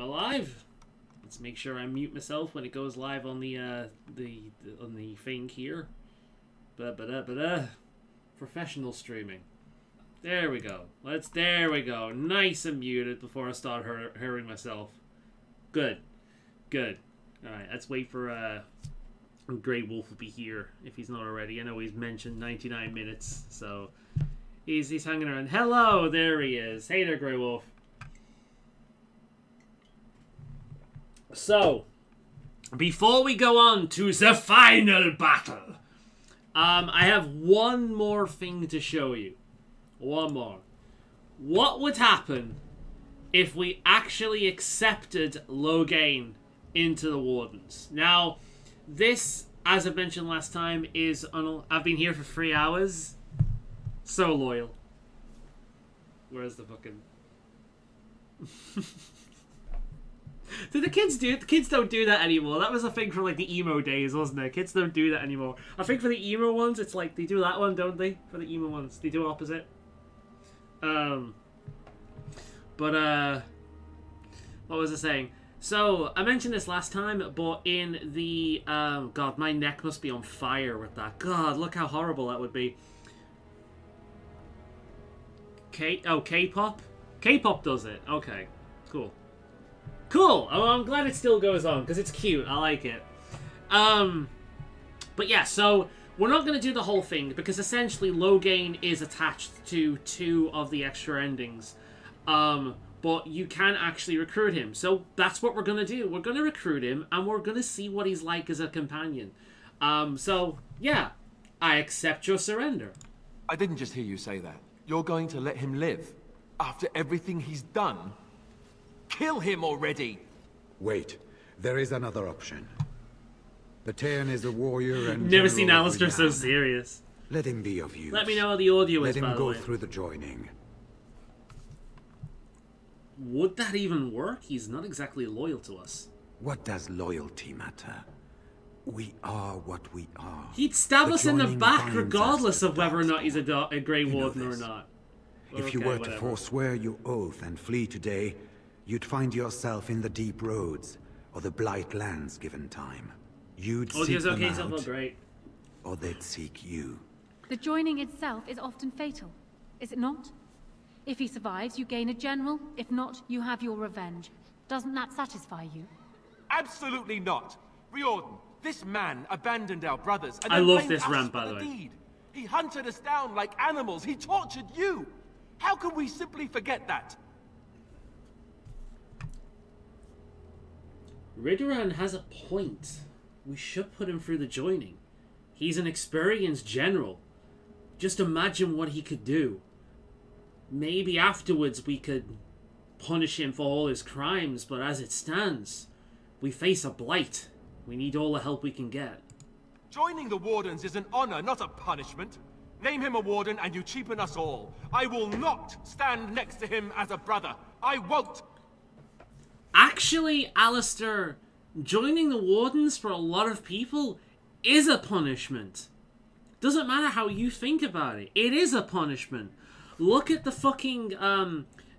I'm alive. Let's make sure I mute myself when it goes live on the thing here. Professional streaming. There we go. There we go. Nice and muted before I start hearing myself. Good. Good. Alright, let's wait for Grey Wolf will be here if he's not already. I know he's mentioned 99 minutes, so he's hanging around. Hello, there he is. Hey there, Grey Wolf. So, before we go on to the final battle, I have one more thing to show you. One more. What would happen if we actually accepted Logain into the Wardens? Now, this, as I mentioned last time, is... I've been here for 3 hours. So loyal. Where's the fucking... Did the kids do it? The kids don't do that anymore. That was a thing from like the emo days, wasn't it? Kids don't do that anymore. I think for the emo ones, it's like they do that one, don't they? For the emo ones, they do opposite. What was I saying? So I mentioned this last time, but in the God, my neck must be on fire with that. God, look how horrible that would be. K-pop. K-pop does it. Okay, cool. Cool! Oh, I'm glad it still goes on, because it's cute. I like it. But yeah, so we're not going to do the whole thing, because essentially Logain is attached to 2 of the extra endings. But you can actually recruit him. So that's what we're going to do. We're going to recruit him, and we're going to see what he's like as a companion. So, yeah. I accept your surrender. I didn't just hear you say that. You're going to let him live? After everything he's done? Kill him already! Wait, there is another option. Batean is a warrior and... Never seen Alistair so serious. Let him be of use. Let me know how the audio is, by the way. Let him go through the joining. Would that even work? He's not exactly loyal to us. What does loyalty matter? We are what we are. He'd stab us in the back regardless of whether or not he's a Grey Warden or not. If you were to forswear your oath and flee today, you'd find yourself in the deep roads, or the blight lands given time. You'd seek them out, or they'd seek you. The joining itself is often fatal, is it not? If he survives, you gain a general. If not, you have your revenge. Doesn't that satisfy you? Absolutely not! Riordan, this man abandoned our brothers and I love this rant, by the way. Deed. He hunted us down like animals. He tortured you! How can we simply forget that? Ridoran has a point. We should put him through the joining. He's an experienced general. Just imagine what he could do. Maybe afterwards we could punish him for all his crimes, but as it stands, we face a blight. We need all the help we can get. Joining the Wardens is an honor, not a punishment. Name him a Warden and you cheapen us all. I will not stand next to him as a brother. I won't! Actually, Alistair, joining the Wardens for a lot of people is a punishment. Doesn't matter how you think about it. It is a punishment. Look at the fucking,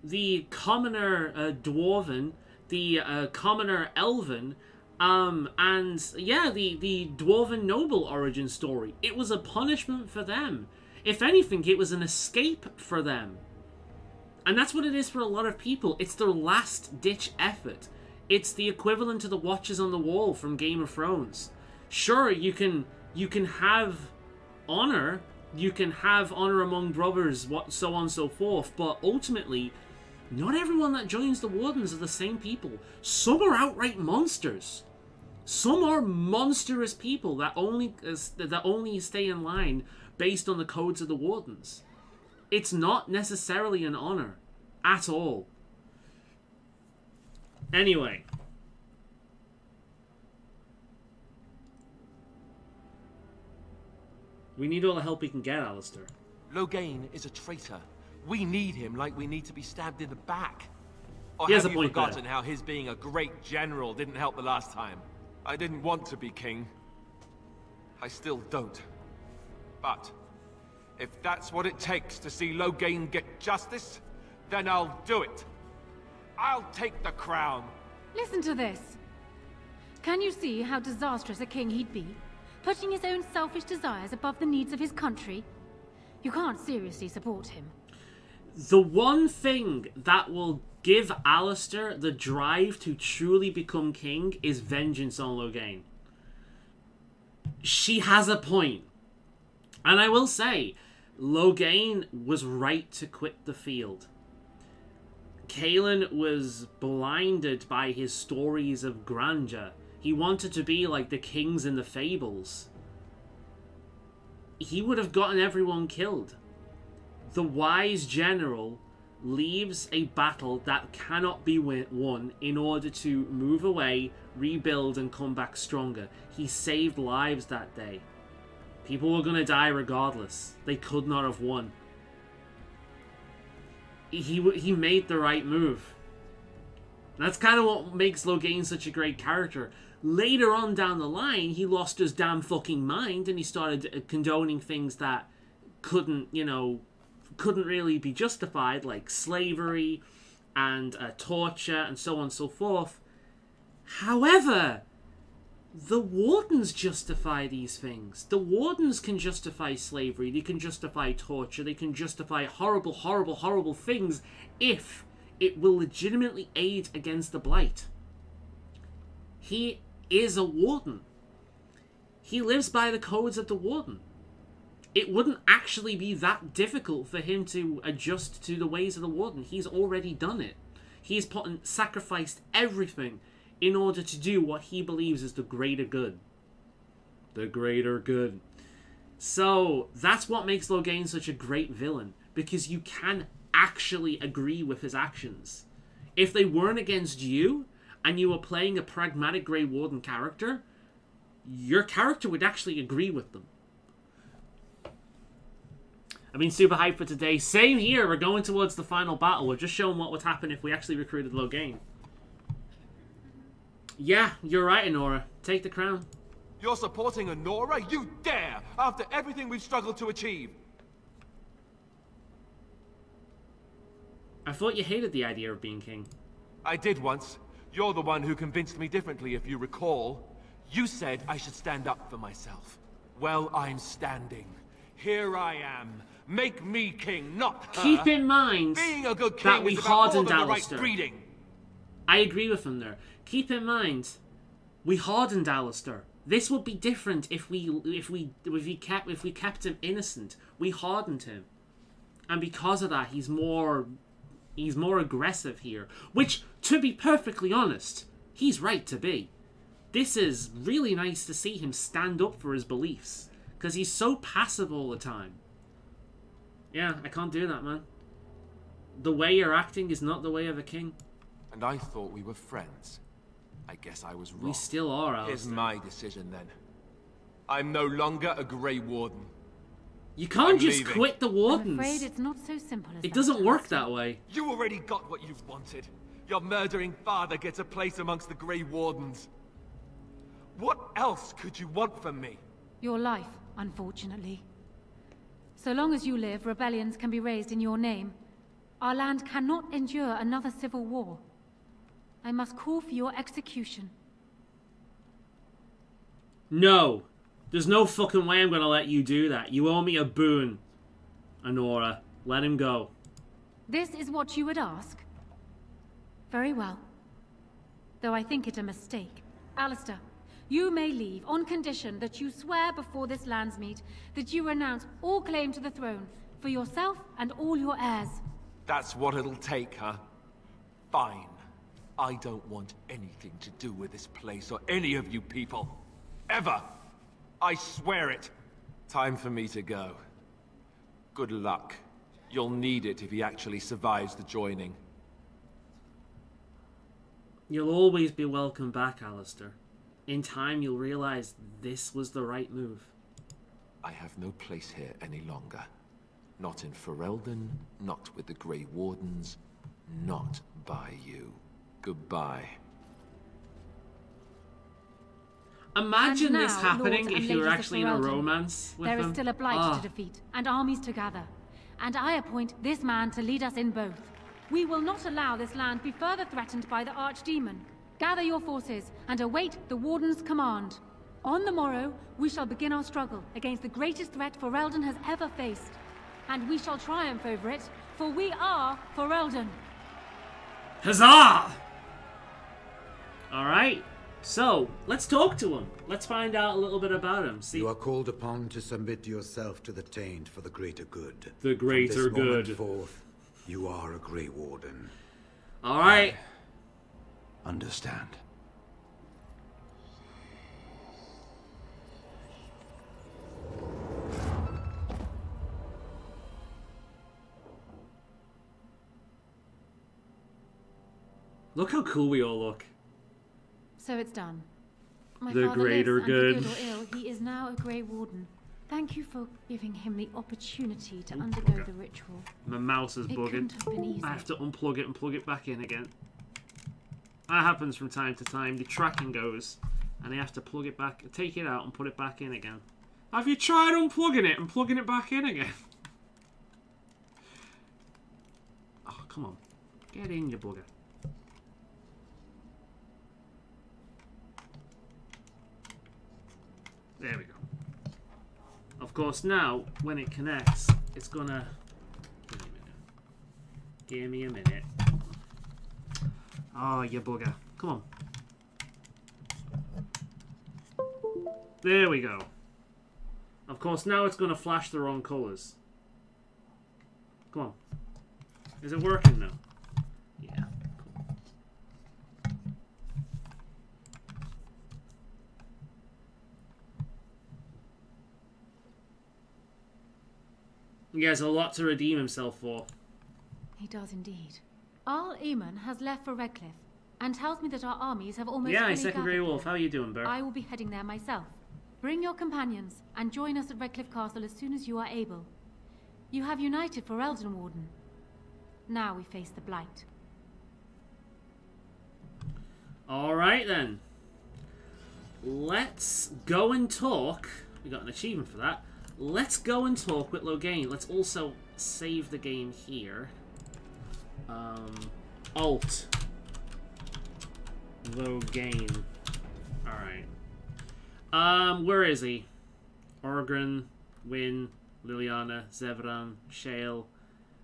the commoner Dwarven, the commoner Elven, and yeah, the Dwarven noble origin story. It was a punishment for them. If anything, it was an escape for them. And that's what it is for a lot of people. It's their last-ditch effort. It's the equivalent to the Watchers on the Wall from Game of Thrones. Sure, you can have honor. You can have honor among brothers, so on and so forth. But ultimately, not everyone that joins the Wardens are the same people. Some are outright monsters. Some are monstrous people that only stay in line based on the codes of the Wardens. It's not necessarily an honor. At all. Anyway. We need all the help we can get, Alistair. Logain is a traitor. We need him like we need to be stabbed in the back. Or He has have a you point forgotten there. how his being a great general didn't help the last time? I didn't want to be king. I still don't. But if that's what it takes to see Logain get justice, then I'll do it. I'll take the crown. Listen to this. Can you see how disastrous a king he'd be? Putting his own selfish desires above the needs of his country? You can't seriously support him. The one thing that will give Alistair the drive to truly become king is vengeance on Loghain. She has a point. And I will say, Loghain was right to quit the field. Kaelin was blinded by his stories of grandeur. He wanted to be like the kings in the fables. He would have gotten everyone killed. The wise general leaves a battle that cannot be won in order to move away, rebuild, and come back stronger. He saved lives that day. People were going to die regardless. They could not have won. He made the right move. That's kind of what makes Loghain such a great character. Later on down the line, he lost his damn fucking mind and he started condoning things that couldn't really be justified, like slavery and torture and so on and so forth. However, the Wardens justify these things. The Wardens can justify slavery, they can justify torture, they can justify horrible, horrible, horrible things if it will legitimately aid against the Blight. He is a Warden. He lives by the codes of the Warden. It wouldn't actually be that difficult for him to adjust to the ways of the Warden. He's already done it. He's sacrificed everything in order to do what he believes is the greater good. The greater good. So, that's what makes Loghain such a great villain, because you can actually agree with his actions. If they weren't against you, and you were playing a pragmatic Grey Warden character, your character would actually agree with them. I've been super hyped for today. Same here, we're going towards the final battle. We're just showing what would happen if we actually recruited Loghain. Yeah, you're right, Honora. Take the crown. You're supporting Honora? You dare! After everything we've struggled to achieve! I thought you hated the idea of being king. I did once. You're the one who convinced me differently, if you recall. You said I should stand up for myself. Well, I'm standing. Here I am. Make me king, not her. Keep in mind being a good king that we is about more hardened than the right Alistair. breeding. I agree with him there. Keep in mind, we hardened Alistair. This would be different if we kept him innocent. We hardened him, and because of that, he's more aggressive here. Which, to be perfectly honest, he's right to be. This is really nice to see him stand up for his beliefs, because he's so passive all the time. Yeah, I can't do that, man. The way you're acting is not the way of a king. And I thought we were friends. I guess I was wrong. We still are, Alistair. Here's my decision, then. I'm no longer a Grey Warden. You can't just leaving. quit the Wardens. I'm afraid it's not so simple as It that, doesn't work Alistair. that way. You already got what you wanted. Your murdering father gets a place amongst the Grey Wardens. What else could you want from me? Your life, unfortunately. So long as you live, rebellions can be raised in your name. Our land cannot endure another civil war. I must call for your execution. No. There's no fucking way I'm gonna let you do that. You owe me a boon. Honora, let him go. This is what you would ask? Very well. Though I think it a mistake. Alistair, you may leave on condition that you swear before this Landsmeet that you renounce all claim to the throne for yourself and all your heirs. That's what it'll take, huh? Fine. I don't want anything to do with this place or any of you people. Ever. I swear it. Time for me to go. Good luck. You'll need it if he actually survives the joining. You'll always be welcome back, Alistair. In time, you'll realize this was the right move. I have no place here any longer. Not in Ferelden, not with the Grey Wardens, not by you. Goodbye. Imagine And this now, happening lords if and you were ladies of actually in a Ferelden, romance with There them. is still a blight to defeat, and armies to gather. And I appoint this man to lead us in both. We will not allow this land be further threatened by the Archdemon. gather your forces and await the Warden's command. On the morrow, we shall begin our struggle against the greatest threat Faolan has ever faced. And we shall triumph over it, for we are Faolan. Huzzah! Alright, so, let's talk to him. Let's find out a little bit about him. See? You are called upon to submit yourself to the Taint for the greater good. The greater From this good. moment forth, you are a Grey Warden. Alright. Understand. Look how cool we all look. So it's done. My The father greater lives, good. and for good or ill, he is now a Grey Warden. Thank you for giving him the opportunity to undergo the ritual. My mouse is It bugging. couldn't have been easy. I have to unplug it and plug it back in again. That happens from time to time. The tracking goes, and I have to plug it back, take it out, and put it back in again. Have you tried unplugging it and plugging it back in again? Oh, come on. Get in, you bugger. There we go. Of course, now, when it connects, it's gonna... Give me a minute. Oh, you bugger. Come on. There we go. Of course, now it's gonna flash the wrong colours. Come on. Is it working now? Yeah. Cool. He has a lot to redeem himself for. He does indeed. Arl Eamon has left for Redcliffe, and tells me that our armies have almost Yeah, fully second Grey gathered Wolf. there. How are you doing, Burr? I will be heading there myself. Bring your companions, and join us at Redcliffe Castle as soon as you are able. You have united for Elden Warden. Now we face the Blight. Alright then. Let's go and talk. We got an achievement for that. Let's go and talk with Loghain. Let's also save the game here. Alt. Loghain. Alright. Where is he? Orgren, Wynn, Liliana, Zevran, Shale,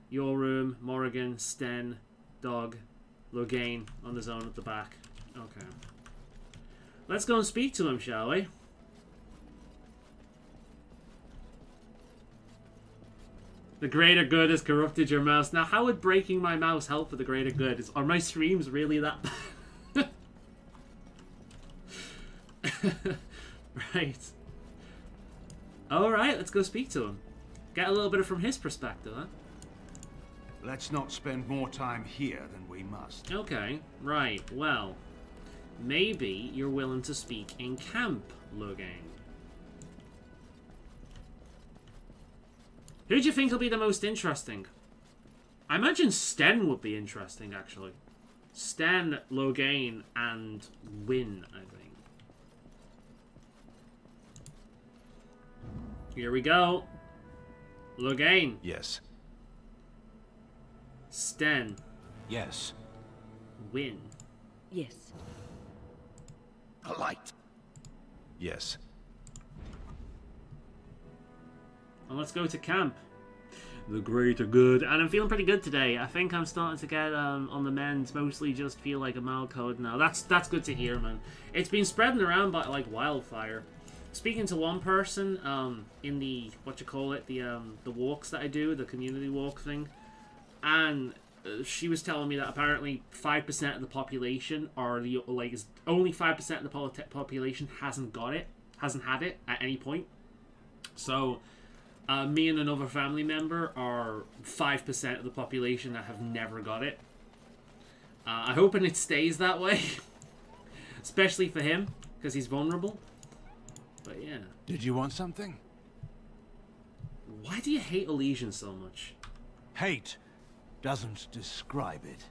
Your Room, Morrigan, Sten, Dog, Loghain on the zone at the back. Okay. Let's go and speak to him, shall we? The greater good has corrupted your mouse. Now, how would breaking my mouse help for the greater good? Are my streams really that bad? Right. Alright, let's go speak to him. Get a little bit from his perspective, huh? Let's not spend more time here than we must. Okay, right, well. Maybe you're willing to speak in camp, Loghain. Who do you think will be the most interesting? I imagine Sten would be interesting, actually. Sten, Loghain, and Wynn, I think. Here we go. Loghain. Yes. Sten. Yes. Wynn. Yes. A light. Yes. And let's go to camp. The greater good. And I'm feeling pretty good today. I think I'm starting to get on the mend. Mostly just feel like a mild code now. That's good to hear, man. It's been spreading around by like wildfire. Speaking to one person in the the walks that I do, the community walk thing, and she was telling me that apparently 5% of the population only 5% of the population hasn't had it at any point. So me and another family member are 5% of the population that have never got it. I'm hoping it stays that way, especially for him because he's vulnerable. But yeah. Did you want something? Why do you hate Elysian so much? Hate doesn't describe it.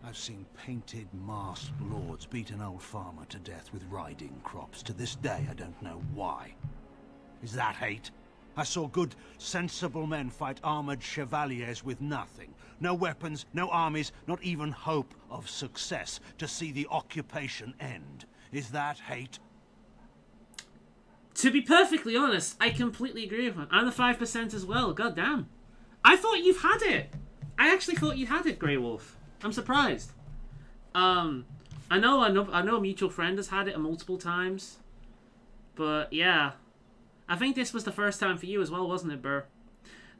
I've seen painted, masked lords beat an old farmer to death with riding crops. To this day, I don't know why. Is that hate? I saw good, sensible men fight armored chevaliers with nothing. No weapons, no armies, not even hope of success to see the occupation end. Is that hate? To be perfectly honest, I completely agree with him. I'm the 5% as well. God damn. I thought you've had it. I actually thought you had it, Grey Wolf. I'm surprised. I know a mutual friend has had it multiple times. But yeah. I think this was the first time for you as well, wasn't it, Burr?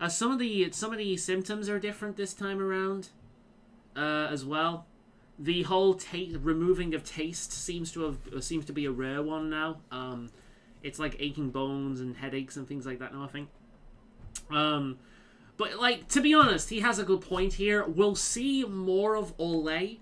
Some of the symptoms are different this time around. As well. The whole removing of taste seems to be a rare one now. It's like aching bones and headaches and things like that now, I think. But, like, to be honest, he has a good point here. We'll see more of Ole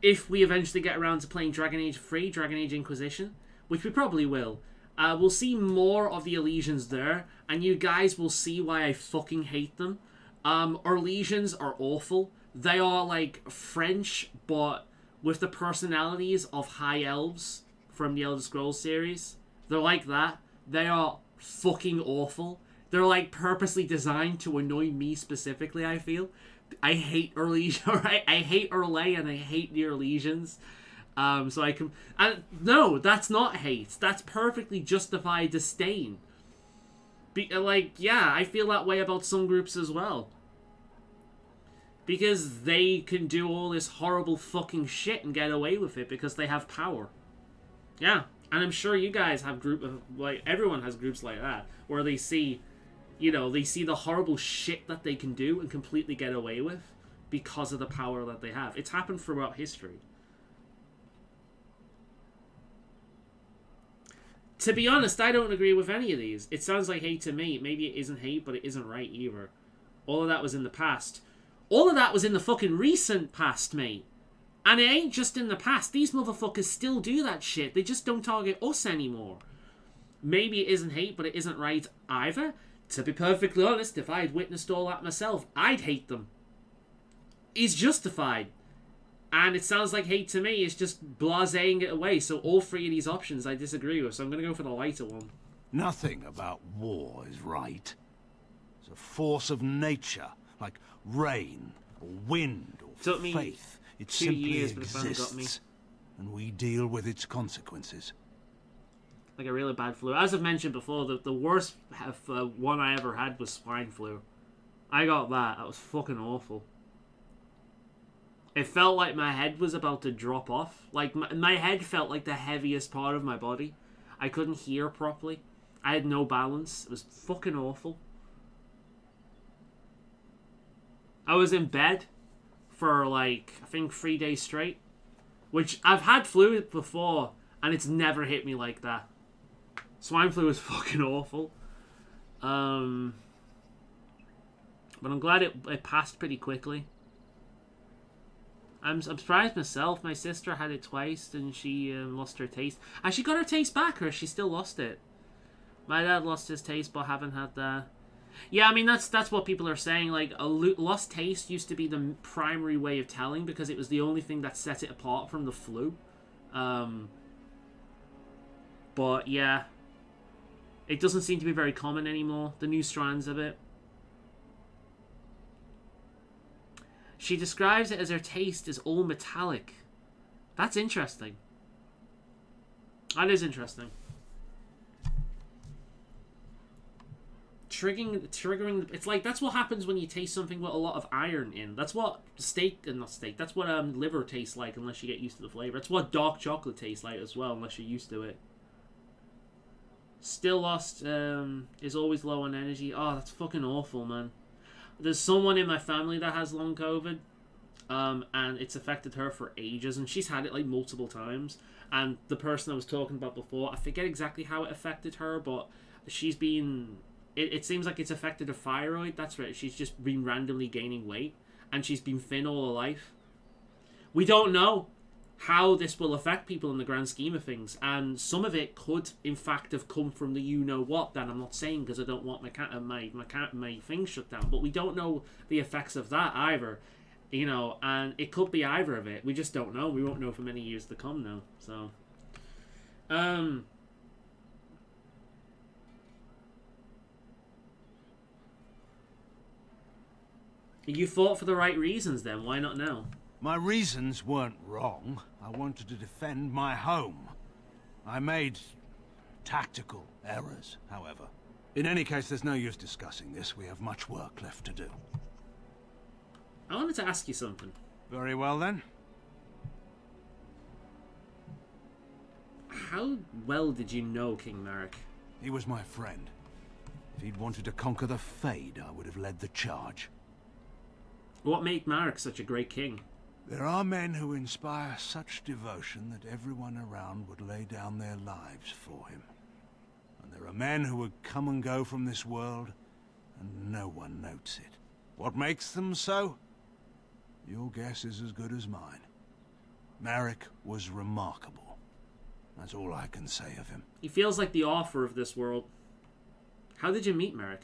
if we eventually get around to playing Dragon Age 3, Dragon Age Inquisition, which we probably will. We'll see more of the Elysians there, and you guys will see why I fucking hate them. Our Elysians are awful. They are, like, French, but with the personalities of High Elves from the Elder Scrolls series. They're like that. They are fucking awful. They're, like, purposely designed to annoy me specifically, I feel. I hate Orlesian. I hate Orlais and I hate the Orlesians. So I can... no, that's not hate. That's perfectly justified disdain. Yeah, I feel that way about some groups as well. Because they can do all this horrible fucking shit and get away with it because they have power. Yeah, and I'm sure you guys have everyone has groups like that, where they see, they see the horrible shit that they can do and completely get away with because of the power that they have. It's happened throughout history. To be honest, I don't agree with any of these. It sounds like hate to me. Maybe it isn't hate, but it isn't right either. All of that was in the past. All of that was in the fucking recent past, mate. And it ain't just in the past. These motherfuckers still do that shit. They just don't target us anymore. Maybe it isn't hate, but it isn't right either. To be perfectly honest, if I had witnessed all that myself, I'd hate them. It's justified. And it sounds like hate to me. It's just blasé-ing it away. So all three of these options I disagree with. So I'm going to go for the lighter one. Nothing about war is right. It's a force of nature, like rain, or wind, or faith. It simply exists, and we deal with its consequences. Like a really bad flu. As I've mentioned before, the worst one I ever had was swine flu. I got that. That was fucking awful. It felt like my head was about to drop off. Like, my head felt like the heaviest part of my body. I couldn't hear properly. I had no balance. It was fucking awful. I was in bed for, like, I think 3 days straight. Which, I've had flu before, and it's never hit me like that. Swine flu was fucking awful. But I'm glad it passed pretty quickly. I'm surprised myself. My sister had it twice, and she lost her taste. Has she got her taste back, or has she still lost it? My dad lost his taste, but haven't had that. Yeah, I mean, that's what people are saying. Like, a lost taste used to be the primary way of telling, because it was the only thing that set it apart from the flu. But, yeah. It doesn't seem to be very common anymore, the new strands of it. She describes it as her taste is all metallic. That's interesting. That is interesting. Triggering. It's like, that's what happens when you taste something with a lot of iron in. That's what that's what liver tastes like unless you get used to the flavor. It's what dark chocolate tastes like as well unless you're used to it. Still lost, is always low on energy. Oh, that's fucking awful, man. There's someone in my family that has long COVID, and it's affected her for ages, and she's had it like multiple times. And the person I was talking about before, I forget exactly how it affected her, but she's been... It seems like it's affected her thyroid. That's right. She's just been randomly gaining weight, and she's been thin all her life. We don't know how this will affect people in the grand scheme of things, and some of it could, in fact, have come from the you-know-what. That I'm not saying because I don't want my thing shut down, but we don't know the effects of that either, you know, and it could be either of it. We just don't know. We won't know for many years to come now. So, You fought for the right reasons then, why not now? My reasons weren't wrong. I wanted to defend my home. I made tactical errors, however. In any case, there's no use discussing this. We have much work left to do. I wanted to ask you something. Very well, then. How well did you know King Marek? He was my friend. If he'd wanted to conquer the Fade, I would have led the charge. What made Marek such a great king? There are men who inspire such devotion that everyone around would lay down their lives for him. And there are men who would come and go from this world, and no one notes it. What makes them so? Your guess is as good as mine. Marek was remarkable. That's all I can say of him. He feels like the author of this world. How did you meet Marek?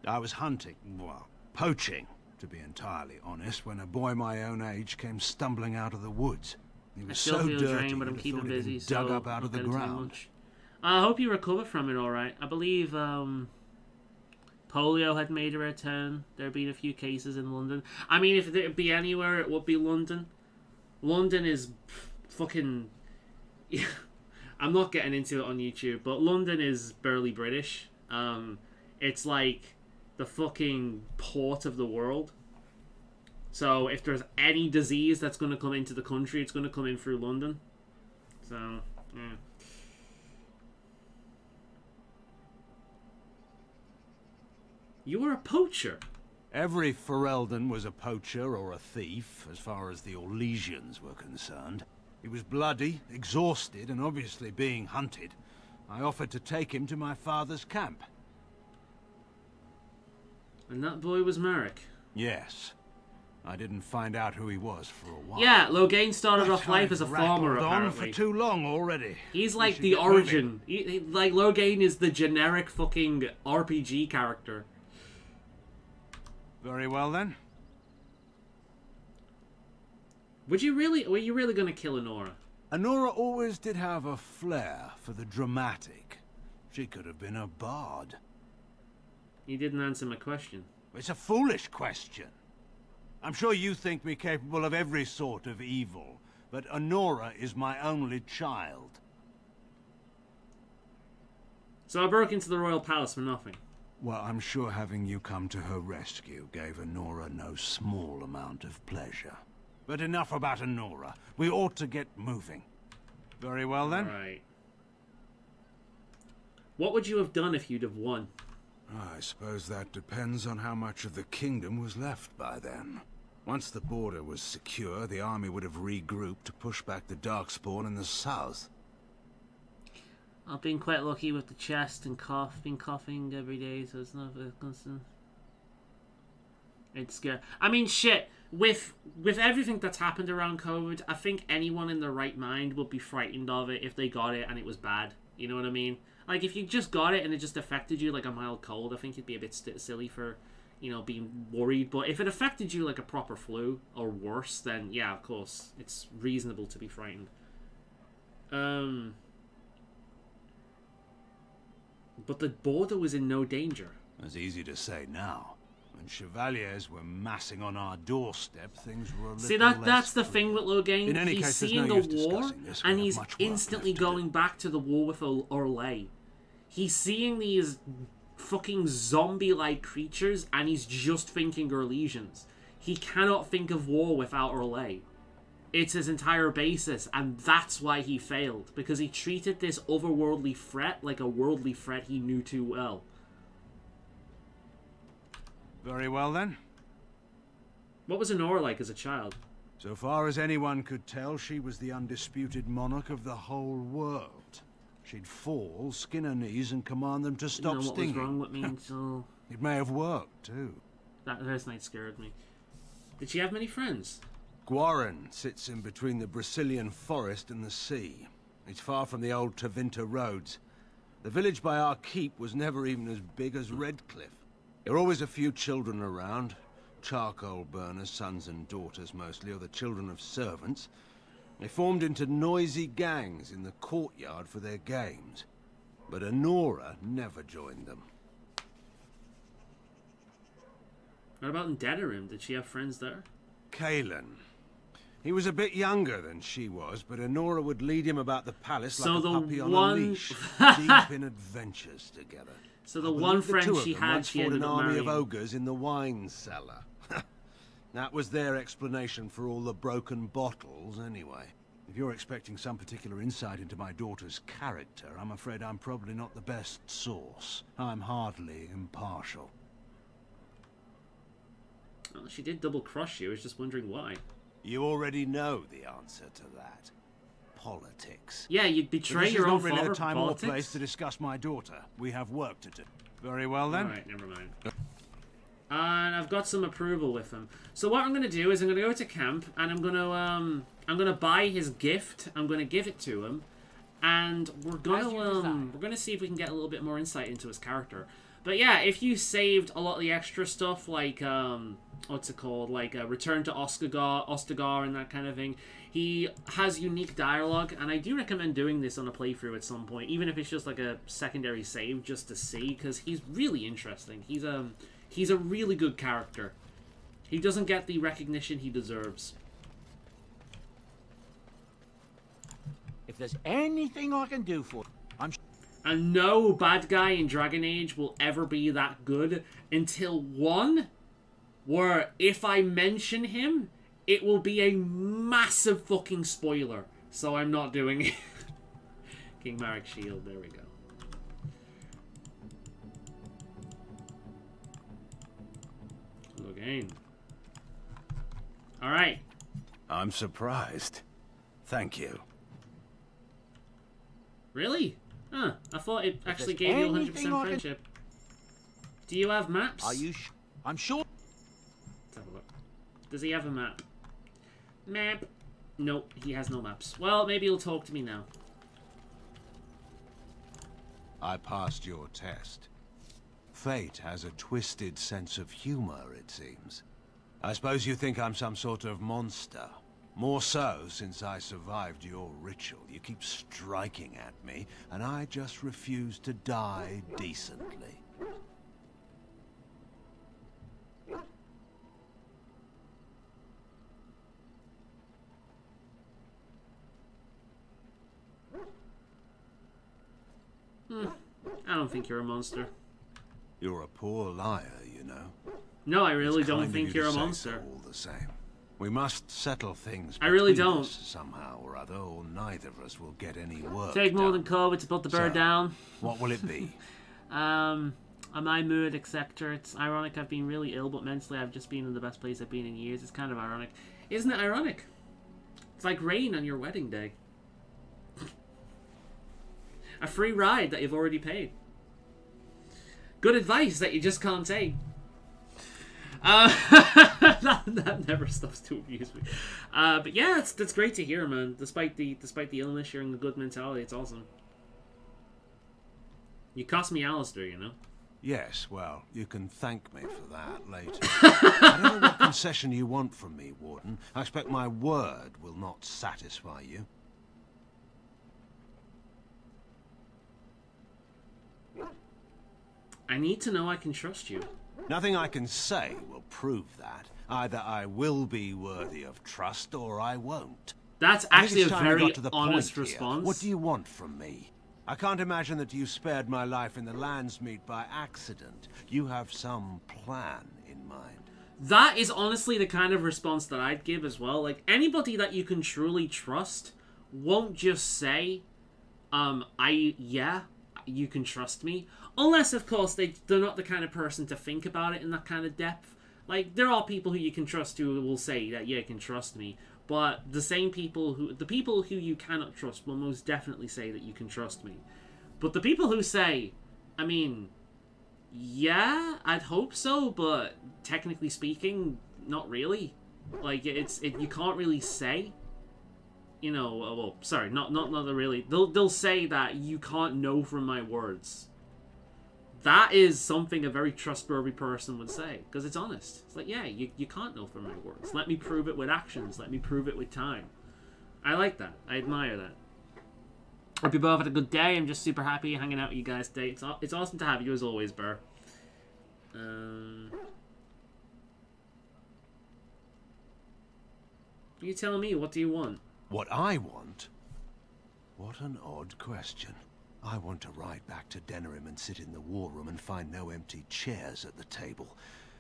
I was hunting, well, poaching, to be entirely honest, when a boy my own age came stumbling out of the woods. He was so dirty, drained, but I'm keeping busy, so dug up out of the ground. I hope you recover from it all right. I believe polio had made a return. There have been a few cases in London. I mean, if it'd be anywhere, it would be London. London is fucking... I'm not getting into it on YouTube, but London is barely British. It's like the fucking port of the world. So if there's any disease that's going to come into the country, it's going to come in through London. So, yeah. You were a poacher. Every Ferelden was a poacher or a thief, as far as the Orlesians were concerned. He was bloody, exhausted, and obviously being hunted. I offered to take him to my father's camp. And that boy was Marek? Yes. I didn't find out who he was for a while. Yeah, Loghain started off life as a farmer, apparently. On for too long already. He's like the origin. Like, Loghain is the generic fucking RPG character. Very well, then. Were you really going to kill Anora? Anora always did have a flair for the dramatic. She could have been a bard. You didn't answer my question. It's a foolish question. I'm sure you think me capable of every sort of evil, but Anora is my only child. So I broke into the royal palace for nothing? Well, I'm sure having you come to her rescue gave Anora no small amount of pleasure. But enough about Anora. We ought to get moving. Very well, then. Right. What would you have done if you'd have won? I suppose that depends on how much of the kingdom was left by then. Once the border was secure, the army would have regrouped to push back the Darkspawn in the south. I've been quite lucky with the chest and been coughing every day, so it's not very constant. It's scary. I mean, shit. With everything that's happened around COVID, I think anyone in their right mind would be frightened of it if they got it and it was bad. You know what I mean? Like, if you just got it and it just affected you like a mild cold, I think you'd be a bit silly for, you know, being worried. But if it affected you like a proper flu or worse, then yeah, of course, it's reasonable to be frightened. But the border was in no danger. It's easy to say now. When chevaliers were massing on our doorstep, things were a little less. That's the thing with Loghain. He's case, seeing no the war, and he's instantly going back to the war with Orlais. He's seeing these fucking zombie-like creatures, and he's just thinking Orlesians. He cannot think of war without Orlais. It's his entire basis, and that's why he failed. Because he treated this otherworldly threat like a worldly threat he knew too well. Very well, then. What was Anora like as a child? So far as anyone could tell, she was the undisputed monarch of the whole world. She'd fall, skin her knees, and command them to stop stinging. What was wrong with me, so... It may have worked, too. That first night scared me. Did she have many friends? Gwaran sits in between the Brazilian forest and the sea. It's far from the old Tevinter roads. The village by our keep was never even as big as Redcliffe. There were always a few children around. Charcoal burners, sons and daughters mostly, or the children of servants. They formed into noisy gangs in the courtyard for their games. But Anora never joined them. What about in Denerim? Did she have friends there? Kalen. He was a bit younger than she was, but Honora would lead him about the palace like a puppy on a leash, deep in adventures together. So the one friend she had, she ended up marrying. An army of ogres in the wine cellar. That was their explanation for all the broken bottles, anyway. If you're expecting some particular insight into my daughter's character, I'm afraid I'm probably not the best source. I'm hardly impartial. Well, she did double-cross you. I was just wondering why. You already know the answer to that. Politics. Yeah, you'd betray your own father for politics. This is not really the time or place to discuss my daughter. We have work to do. Very well, then. Alright, never mind. And I've got some approval with him. So what I'm going to do is I'm going to go to camp, and I'm going to buy his gift. I'm going to give it to him. And we're going to see if we can get a little bit more insight into his character. But yeah, if you saved a lot of the extra stuff, like, what's it called? Like, Return to Ostagar and that kind of thing. He has unique dialogue, and I do recommend doing this on a playthrough at some point, even if it's just like a secondary save, just to see, because he's really interesting. He's a really good character. He doesn't get the recognition he deserves. If there's anything I can do for you, And no bad guy in Dragon Age will ever be that good until one, where if I mention him, it will be a massive fucking spoiler. So I'm not doing it. King Marek Shield, there we go. Again. Alright. I'm surprised. Thank you. Really? Huh. I thought it actually gave you 100% friendship. Do you have maps? Are you I'm sure. Let's have a look. Does he have a map? Map. Nope, he has no maps. Well, maybe he'll talk to me now. I passed your test. Fate has a twisted sense of humor, it seems. I suppose you think I'm some sort of monster. More so since I survived your ritual. You keep striking at me, and I just refuse to die decently. I don't think you're a monster. You're a poor liar, you know. No, I really don't think you're a monster. All the same. We must settle things. I really don't. Somehow or other, or neither of us will get any work. Take more than COVID to put the bird down. What will it be? My mood, etc. It's ironic I've been really ill, but mentally I've just been in the best place I've been in years. It's kind of ironic. Isn't it ironic? It's like rain on your wedding day. A free ride that you've already paid. Good advice that you just can't take. That never stops to amuse me. But yeah, that's great to hear, man. Despite the illness, you're in a good mentality. It's awesome. You cost me Alistair, you know. Yes, well, you can thank me for that later. I don't know what concession you want from me, Warden. I expect my word will not satisfy you. I need to know I can trust you. Nothing I can say will prove that. Either I will be worthy of trust or I won't. That's actually a very honest response. What do you want from me? I can't imagine that you spared my life in the Landsmeet by accident. You have some plan in mind. That is honestly the kind of response that I'd give as well. Like, anybody that you can truly trust won't just say, yeah, you can trust me. Unless, of course, they're not the kind of person to think about it in that kind of depth. Like, there are people who you can trust who will say that, yeah, you can trust me. But the people who you cannot trust will most definitely say that you can trust me. But the people who say, I mean, yeah, I'd hope so, but technically speaking, not really. Like, you can't really say. You know, well, sorry, not really. They'll say that you can't know from my words. That is something a very trustworthy person would say, because it's honest. It's like, yeah, you can't know from my words. Let me prove it with actions. Let me prove it with time. I like that. I admire that. Hope you both had a good day. I'm just super happy hanging out with you guys today. It's awesome to have you as always, Burr. You tell me, what do you want? What I want? What an odd question. I want to ride back to Denerim and sit in the war room and find no empty chairs at the table.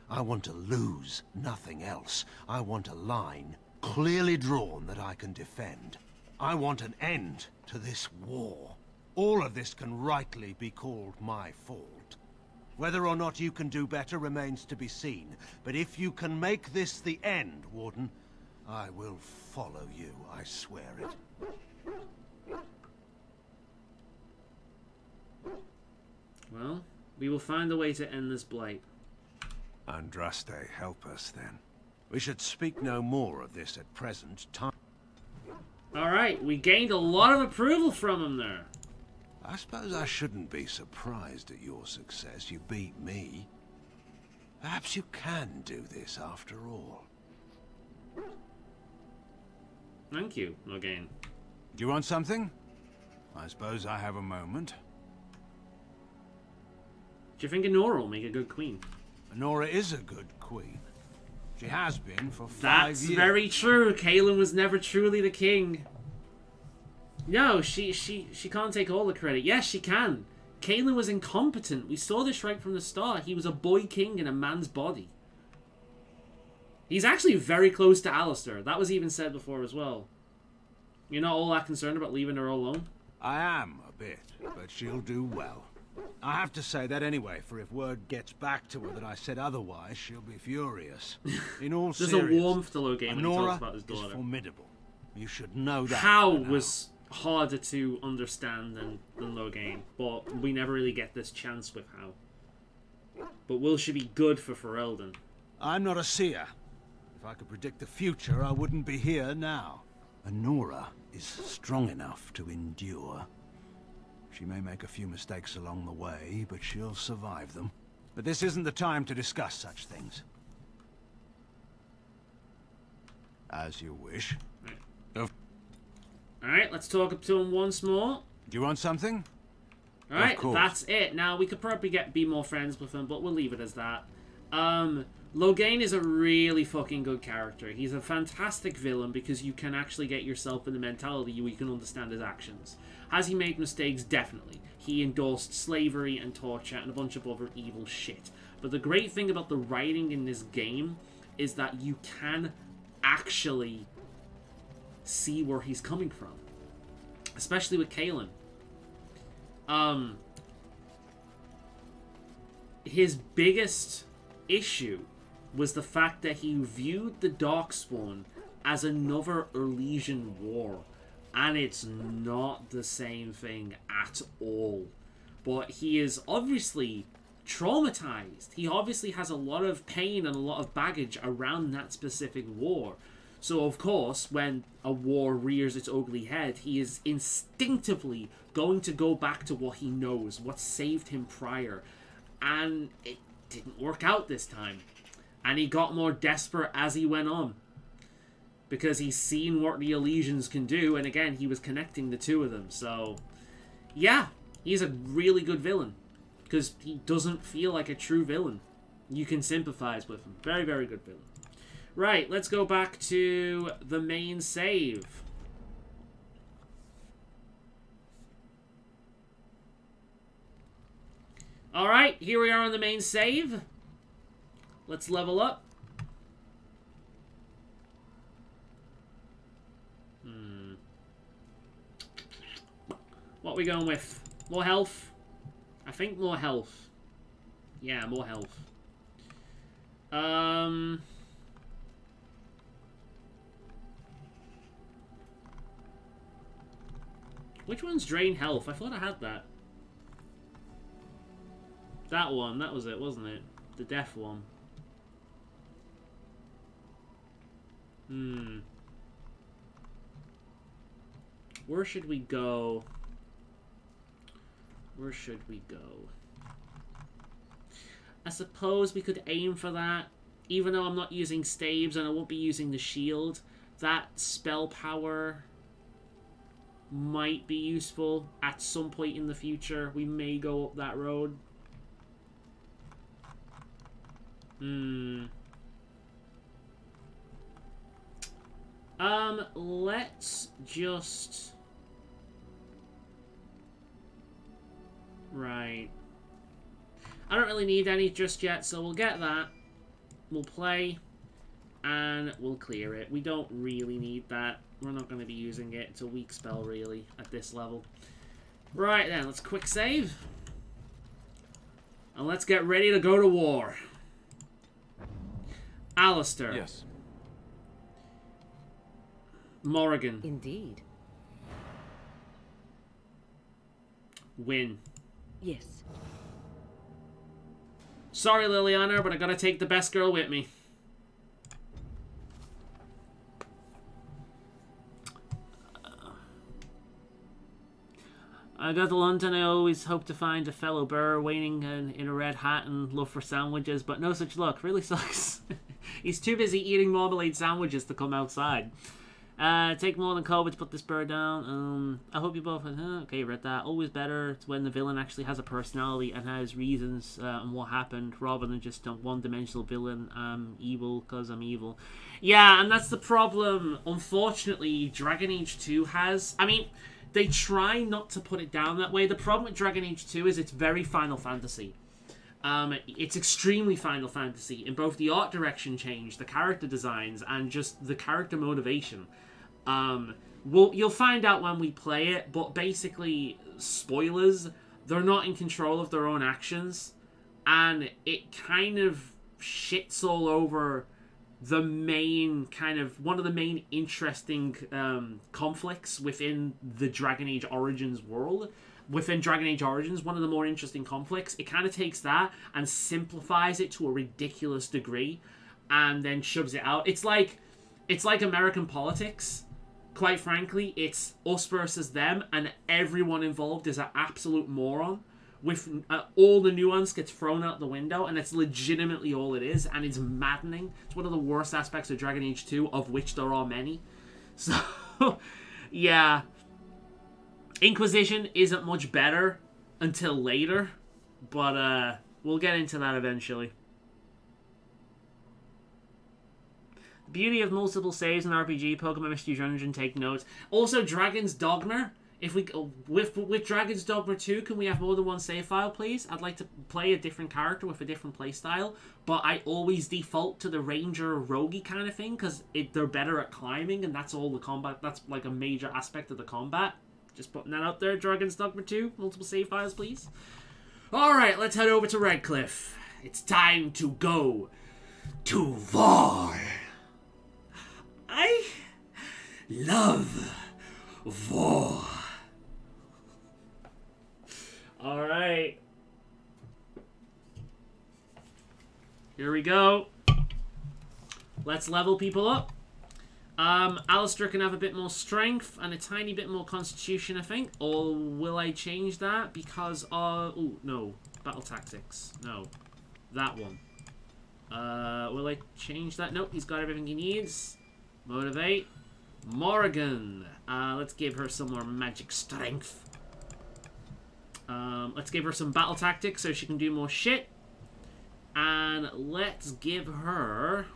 I want to lose, nothing else. I want a line clearly drawn that I can defend. I want an end to this war. All of this can rightly be called my fault. Whether or not you can do better remains to be seen. But if you can make this the end, Warden, I will follow you, I swear it. Well, we will find a way to end this blight. Andraste, help us then. We should speak no more of this at present time. Alright, we gained a lot of approval from him there. I suppose I shouldn't be surprised at your success. You beat me. Perhaps you can do this after all. Thank you, Logain. Do you want something? I suppose I have a moment. Do you think Honora will make a good queen? Honora is a good queen. She has been for 5 That's years. very true. Kaelin was never truly the king. No, she can't take all the credit. Yes, she can. Kaelin was incompetent. We saw this right from the start. He was a boy king in a man's body. He's actually very close to Alistair. That was even said before as well. You're not all that concerned about leaving her alone? I am a bit, but she'll do well. I have to say that anyway, for if word gets back to her that I said otherwise, she'll be furious. In all There's seriousness, a warmth to Logain when he talks about his daughter. Is formidable. You should know that. How was harder to understand than Logain, but we never really get this chance with How. But will she be good for Ferelden? I'm not a seer. If I could predict the future, I wouldn't be here now. Honora is strong enough to endure. She may make a few mistakes along the way, but she'll survive them. But this isn't the time to discuss such things. As you wish. Alright, let's talk up to him once more. Do you want something? Alright, that's it. Now, we could probably be more friends with him, but we'll leave it as that. Logain is a really fucking good character. He's a fantastic villain because you can actually get yourself in the mentality where you can understand his actions. Has he made mistakes? Definitely. He endorsed slavery and torture and a bunch of other evil shit. But the great thing about the writing in this game is that you can actually see where he's coming from. Especially with Kaelin. His biggest issue was the fact that he viewed the Darkspawn as another Elysian war. And it's not the same thing at all. But he is obviously traumatized. He obviously has a lot of pain and a lot of baggage around that specific war. So, of course, when a war rears its ugly head, he is instinctively going to go back to what he knows, what saved him prior. And it didn't work out this time. And he got more desperate as he went on. Because he's seen what the Elysians can do, and again, he was connecting the two of them. So, yeah, he's a really good villain. Because he doesn't feel like a true villain. You can sympathize with him. Very, very good villain. Right, let's go back to the main save. Alright, here we are on the main save. Let's level up. What are we going with? More health? I think more health. Yeah, more health. Which one's drain health? I thought I had that. That one, that was it, wasn't it? The death one. Where should we go? Where should we go? I suppose we could aim for that. Even though I'm not using staves and I won't be using the shield, that spell power might be useful at some point in the future. We may go up that road. Let's just... Right. I don't really need any just yet, so we'll get that. We'll play, and we'll clear it. We don't really need that. We're not going to be using it. It's a weak spell, really, at this level. Right, then. Let's quick save. And let's get ready to go to war. Alistair. Yes. Morrigan. Indeed. Win. Yes. Sorry, Liliana, but I gotta take the best girl with me. I got to London. I always hope to find a fellow burr waiting in a red hat and love for sandwiches, but no such luck. Really sucks. He's too busy eating marmalade sandwiches to come outside. Take more than COVID to put this bird down. I hope you both... okay, read that. Always better when the villain actually has a personality and has reasons and what happened, rather than just a one-dimensional villain. I'm evil because I'm evil. Yeah, and that's the problem, unfortunately, Dragon Age 2 has. I mean, they try not to put it down that way. The problem with Dragon Age 2 is it's very Final Fantasy. It's extremely Final Fantasy in both the art direction change, the character designs, and just the character motivation. You'll find out when we play it, but basically, spoilers, they're not in control of their own actions, and it kind of shits all over the main one of the main interesting conflicts within the Dragon Age Origins world. Within Dragon Age Origins, one of the more interesting conflicts, it kind of takes that and simplifies it to a ridiculous degree and then shoves it out. It's like American politics. Quite frankly, it's us versus them, and everyone involved is an absolute moron. With all the nuance gets thrown out the window, and it's legitimately all it is, and it's maddening. It's one of the worst aspects of Dragon Age 2, of which there are many. So, yeah. Inquisition isn't much better until later, but we'll get into that eventually. The beauty of multiple saves in RPG, Pokemon Mystery Dungeon, take notes. Also, Dragon's Dogma. If we with Dragon's Dogma 2, can we have more than one save file, please? I'd like to play a different character with a different playstyle, but I always default to the Ranger Roguey kind of thing because they're better at climbing, and that's all the combat. That's like a major aspect of the combat. Just putting that out there. Dragon's Dogma 2, multiple save files, please. Alright, let's head over to Redcliffe. It's time to go to war. I love war. Alright. Here we go. Let's level people up. Alistair can have a bit more strength and a tiny bit more constitution, I think. Or will I change that because of... Oh, no. Battle tactics. No. That one. Will I change that? Nope, he's got everything he needs. Motivate. Morrigan. Let's give her some more magic strength. Let's give her some battle tactics so she can do more shit. And let's give her...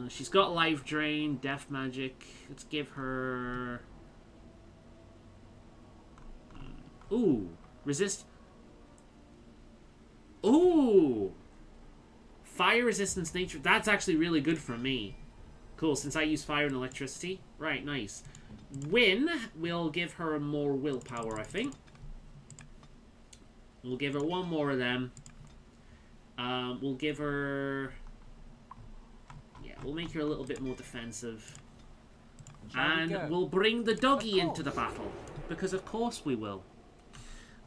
she's got life drain, death magic. Let's give her... Ooh. Resist... Ooh! Fire resistance nature. That's actually really good for me. Cool, since I use fire and electricity. Right, nice. Win, we'll give her more willpower, I think. We'll give her one more of them. We'll give her... Yeah, we'll make her a little bit more defensive. And we'll bring the doggy into the battle. Because of course we will.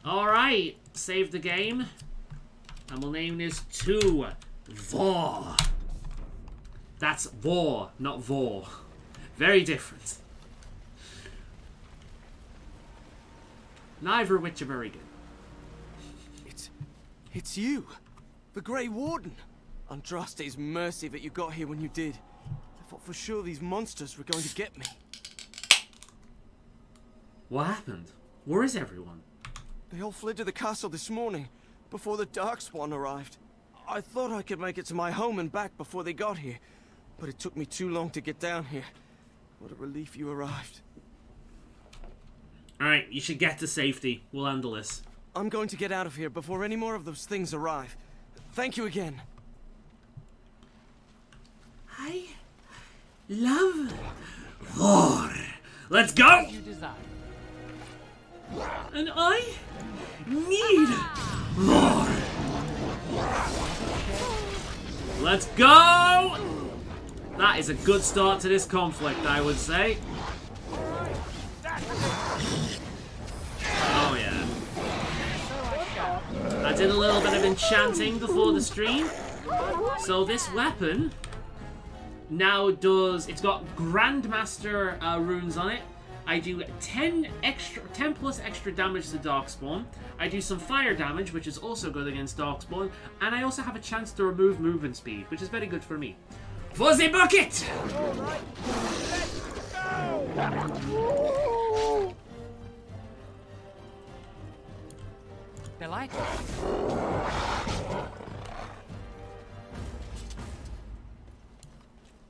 Alright, save the game. And we'll name this To Vor. That's war, not vor. Very different. Neither of which are very good. It's you, the Grey Warden. Andraste's mercy that you got here when you did. I thought for sure these monsters were going to get me. What happened? Where is everyone? They all fled to the castle this morning, before the Darkspawn arrived. I thought I could make it to my home and back before they got here, but it took me too long to get down here. What a relief you arrived. Alright, you should get to safety. We'll handle this. I'm going to get out of here before any more of those things arrive. Thank you again. I love war. Let's go! And I need more. Let's go! That is a good start to this conflict, I would say. Oh yeah. I did a little bit of enchanting before the stream. So this weapon now does, it's got Grandmaster runes on it. I do 10 plus extra damage to Darkspawn. I do some fire damage, which is also good against Darkspawn. And I also have a chance to remove movement speed, which is very good for me. For the bucket! Alright, let's go! Delighted.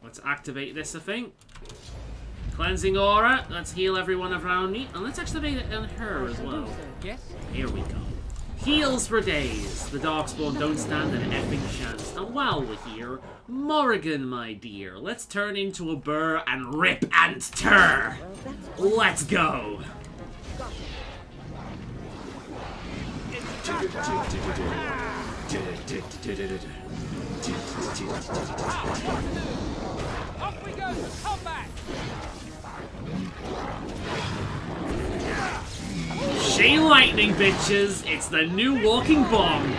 Let's activate this, I think. Cleansing aura. Let's heal everyone around me. And let's activate it on her as well. Yes. Here we go. Heals for days. The Darkspawn don't stand an effing chance. And while we're here, Morrigan, my dear, let's turn into a burr and rip and tear. Let's go. Off we go to combat. Chain lightning, bitches! It's the new walking bomb.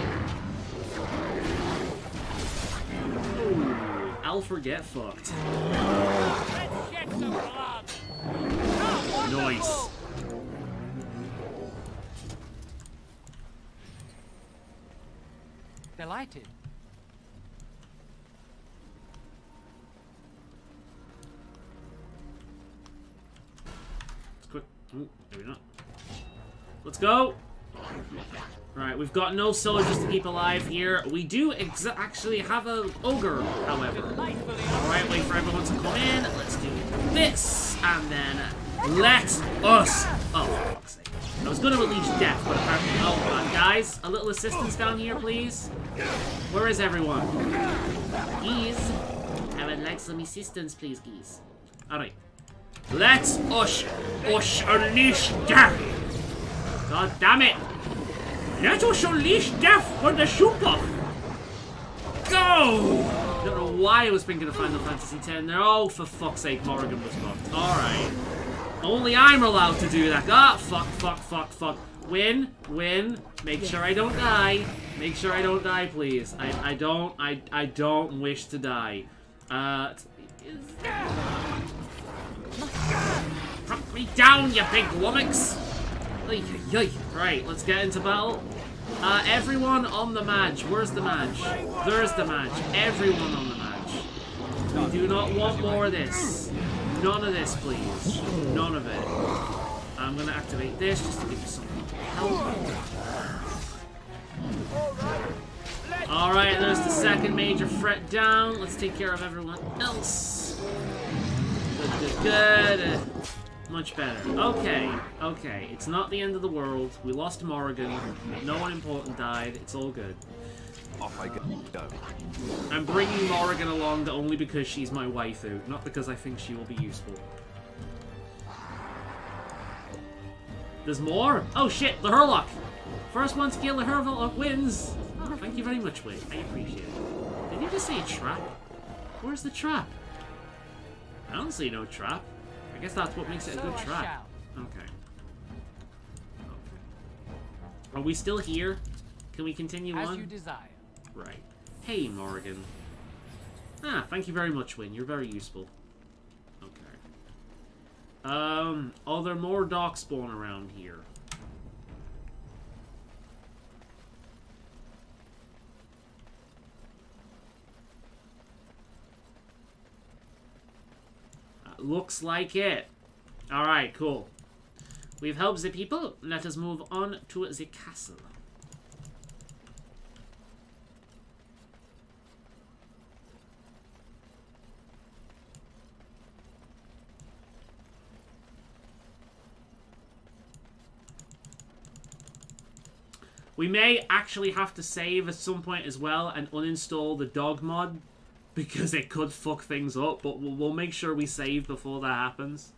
Ooh, Alfred get fucked. Let's get some blood. Nice. Delighted. It's quick. Ooh, maybe not. Let's go. Right, we've got no soldiers to keep alive here. We do actually have a ogre, however. Alright, wait for everyone to come in. Let's do this. And then let us... Oh, for fuck's sake. I was going to release death, but apparently... Oh, hold on, guys. A little assistance down here, please. Where is everyone? Geese. I would like some assistance, please, geese. Alright. Let us unleash death. God damn it! Let us unleash death for the super! Go! I don't know why I was thinking of Final Fantasy X there. Oh, for fuck's sake, Morrigan was fucked. Alright. Only I'm allowed to do that. Ah, fuck. Win. Make sure I don't die. Make sure I don't die, please. I don't wish to die. Put me down, you big lummox! Right, let's get into battle. Everyone on the match. Where's the match? There's the match. Everyone on the match. We do not want more of this. None of this, please. None of it. I'm gonna activate this just to give you some help. Alright, there's the second major threat down. Let's take care of everyone else. Good. Much better. Okay. It's not the end of the world. We lost Morrigan. No one important died. It's all good. Off I go. I'm bringing Morrigan along only because she's my waifu, not because I think she will be useful. There's more? Oh shit, the Hurlock! First one to kill the Hurlock wins! Oh, thank you very much, Wade. I appreciate it. Did you just say a trap? Where's the trap? I don't see no trap. I guess that's what makes it a good trap. Okay. Are we still here? Can we continue on? As you desire. Right. Hey, Morrigan. Ah, thank you very much, Wynn. You're very useful. Okay. Are there more Darkspawn around here? Looks like it. Alright, cool. We've helped the people. Let us move on to the castle. We may actually have to save at some point as well and uninstall the dog mod because it could fuck things up, but we'll make sure we save before that happens.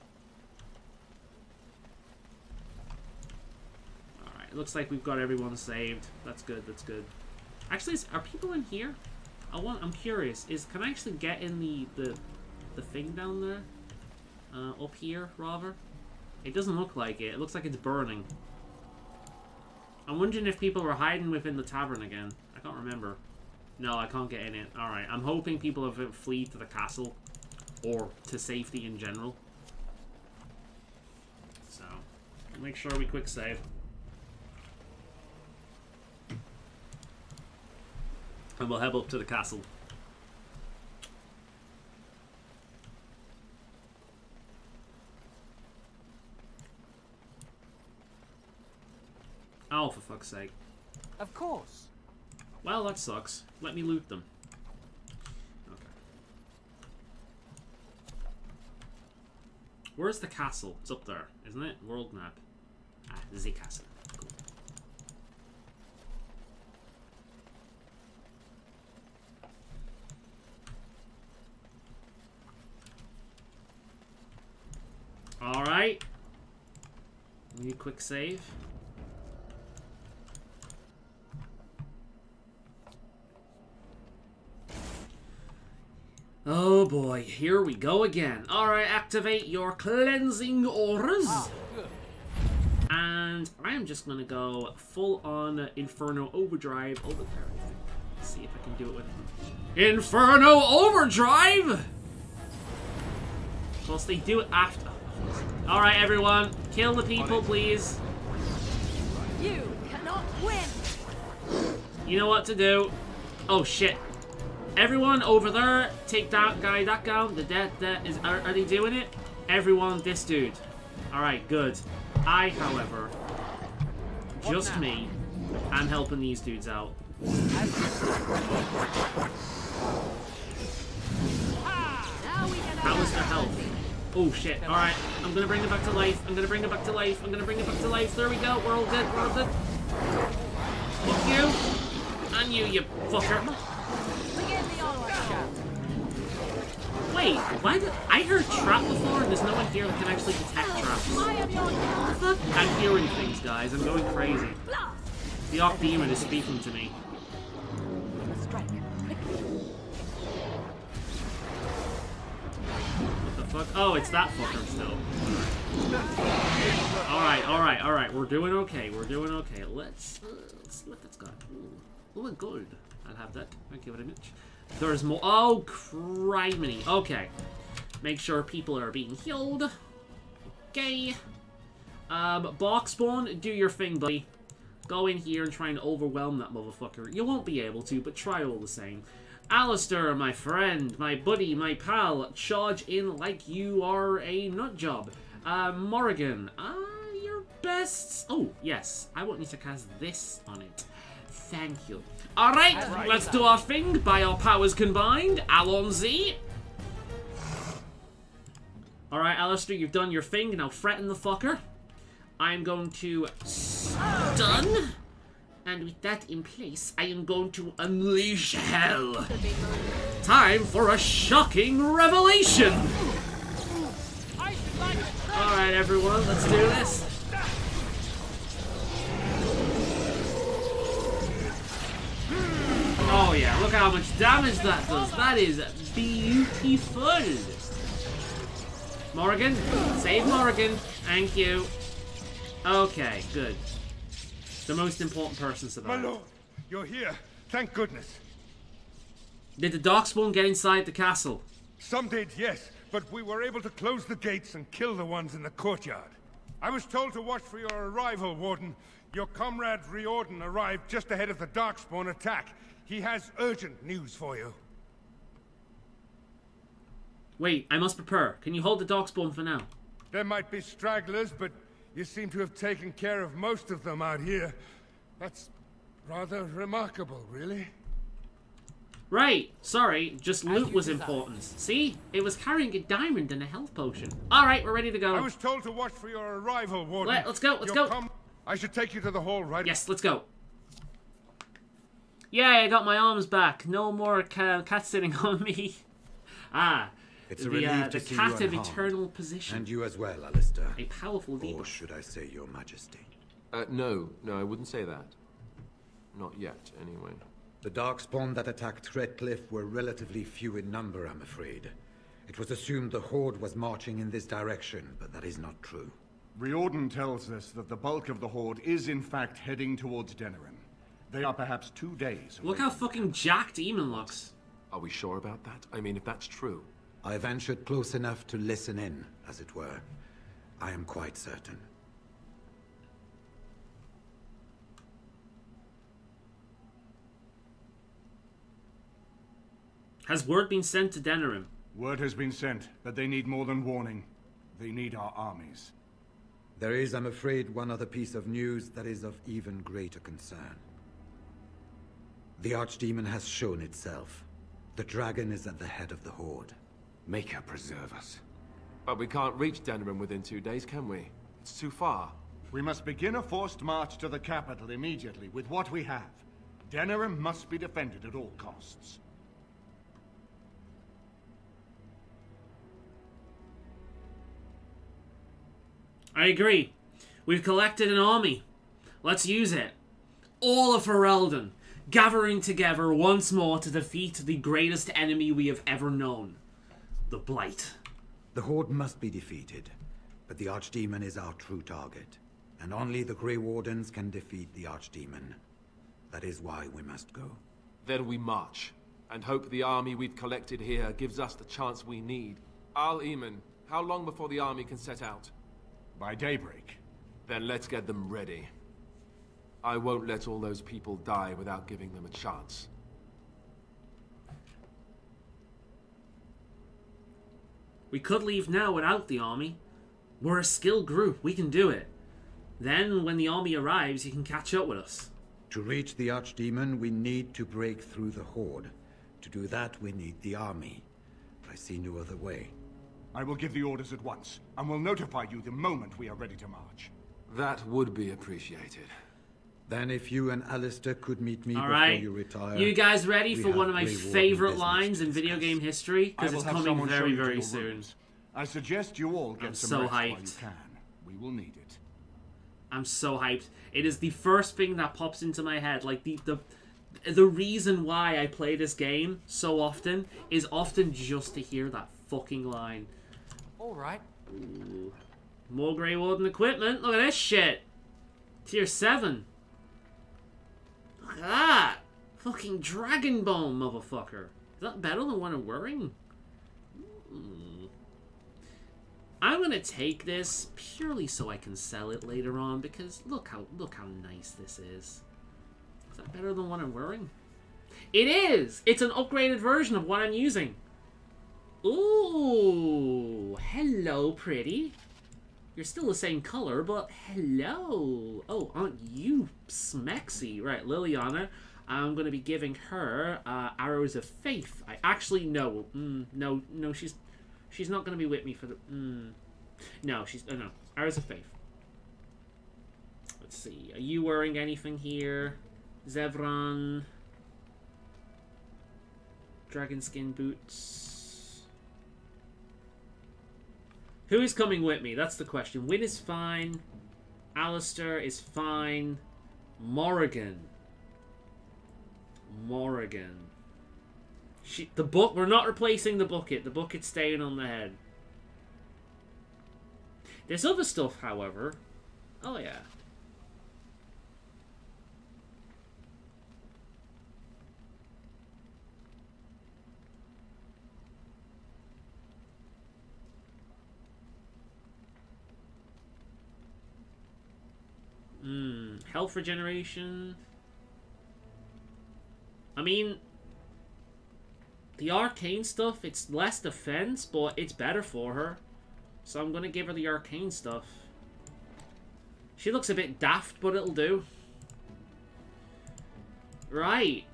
Alright, looks like we've got everyone saved. That's good, that's good. Actually, are people in here? I'm curious. Can I actually get in the thing down there? Up here, rather? It doesn't look like it. It looks like it's burning. I'm wondering if people were hiding within the tavern again. I can't remember. No, I can't get in it. Alright, I'm hoping people have fled to the castle. Or to safety in general. So, make sure we quick save. And we'll head up to the castle. Oh, for fuck's sake. Of course. Well, that sucks. Let me loot them. Okay. Where's the castle? It's up there, isn't it? World map. Ah, the castle. Cool. Alright. Need a quick save. Oh boy, here we go again. Alright, activate your cleansing auras. And I am just gonna go full on Inferno Overdrive over there. Let's see if I can do it with Inferno Overdrive! Of course, they do it after. Alright, everyone, kill the people, please. You cannot win. You know what to do. Oh shit. Everyone over there, take that guy, that down. Are they doing it? Everyone, this dude. Alright, good. I, however, just me, I'm helping these dudes out. How is their health? Oh shit, alright. I'm gonna bring it back to life. I'm gonna bring it back to life. I'm gonna bring it back to life. There we go. We're all good. We're all good. Fuck you. And you fucker. Wait, why did I heard trap before and there's no one here that can actually detect traps? Fuck? I'm hearing things, guys. I'm going crazy. The Arc Demon is speaking to me. What the fuck? Oh, it's that fucker still. Alright. We're doing okay. We're doing okay. Let's see what that's got. Ooh, gold. I'll have that. Thank you very much. There's more. Oh, criminy. Okay. Make sure people are being healed. Okay. Boxbone, do your thing, buddy. Go in here and try and overwhelm that motherfucker. You won't be able to, but try all the same. Alistair, my friend, my buddy, my pal, charge in like you are a nutjob. Morrigan, your best. Oh, yes. I want you to cast this on it. Thank you. Alright, let's do our thing by our powers combined. Alonzi. Alright, Alistair, you've done your thing. Now threaten the fucker. I'm going to stun. And with that in place, I am going to unleash hell. Time for a shocking revelation. Alright, everyone, let's do this. Oh yeah, look how much damage that does. That is beautiful. Morrigan, save Morrigan. Thank you. Okay, good. The most important person survived. My lord, you're here. Thank goodness. Did the Darkspawn get inside the castle? Some did, yes, but we were able to close the gates and kill the ones in the courtyard. I was told to watch for your arrival, Warden. Your comrade Riordan arrived just ahead of the Darkspawn attack. He has urgent news for you. Wait, I must prepare. Can you hold the Darkspawn for now? There might be stragglers, but you seem to have taken care of most of them out here. That's rather remarkable, really. Right, sorry, just loot was important. See? It was carrying a diamond and a health potion. Alright, we're ready to go. I was told to watch for your arrival, Warden. Let's go, let's go. I should take you to the hall, right? Yes, let's go. Yay, I got my arms back. No more cat sitting on me. It's a relief to the see cat you of unharmed. eternal position. And you as well, Alistair. A powerful debuff. Or should I say your majesty? No, I wouldn't say that. Not yet, anyway. The Darkspawn that attacked Redcliffe were relatively few in number, I'm afraid. It was assumed the Horde was marching in this direction, but that is not true. Riordan tells us that the bulk of the Horde is in fact heading towards Denerim. They are perhaps 2 days away. Look how fucking jacked Eamon looks. Are we sure about that? I mean, if that's true. I ventured close enough to listen in, as it were. I am quite certain. Has word been sent to Denerim? Word has been sent, but they need more than warning. They need our armies. There is, I'm afraid, one other piece of news that is of even greater concern. The Archdemon has shown itself. The dragon is at the head of the Horde. Maker preserve us. But we can't reach Denerim within 2 days, can we? It's too far. We must begin a forced march to the capital immediately with what we have. Denerim must be defended at all costs. I agree. We've collected an army. Let's use it. All of Ferelden, gathering together once more to defeat the greatest enemy we have ever known. The Blight. The Horde must be defeated, but the Archdemon is our true target. And only the Grey Wardens can defeat the Archdemon. That is why we must go. Then we march, and hope the army we've collected here gives us the chance we need. Eamon, how long before the army can set out? By daybreak. Then let's get them ready. I won't let all those people die without giving them a chance. We could leave now without the army. We're a skilled group. We can do it. Then, when the army arrives, you can catch up with us. To reach the Archdemon, we need to break through the Horde. To do that, we need the army. I see no other way. I will give the orders at once, and will notify you the moment we are ready to march. That would be appreciated. Then if you and Alistair could meet me before you retire... You guys ready for one of my favorite lines in video game history? Because it's coming very, very soon. I suggest you all get some rest while you can. We will need it. I'm so hyped. It is the first thing that pops into my head. Like, the reason why I play this game so often is often just to hear that fucking line. Alright. More Grey Warden equipment. Look at this shit. Tier 7. Look at that. Fucking Dragon Bone, motherfucker. Is that better than what I'm wearing? I'm gonna take this purely so I can sell it later on, because look how nice this is. Is that better than what I'm wearing? It is! It's an upgraded version of what I'm using. Ooh, hello, pretty. You're still the same color, but hello. Oh, aren't you smexy? Right, Liliana. I'm going to be giving her Arrows of Faith. I actually know. No, she's not going to be with me for the... No, no. Arrows of Faith. Let's see. Are you wearing anything here? Zevran. Dragon skin boots. Who is coming with me? That's the question. Wynn is fine. Alistair is fine. Morrigan. The book. We're not replacing the bucket. The bucket's staying on the head. There's other stuff, however. Oh, yeah. Health regeneration. I mean, the arcane stuff, it's less defense, but it's better for her. So I'm going to give her the arcane stuff. She looks a bit daft, but it'll do. Right.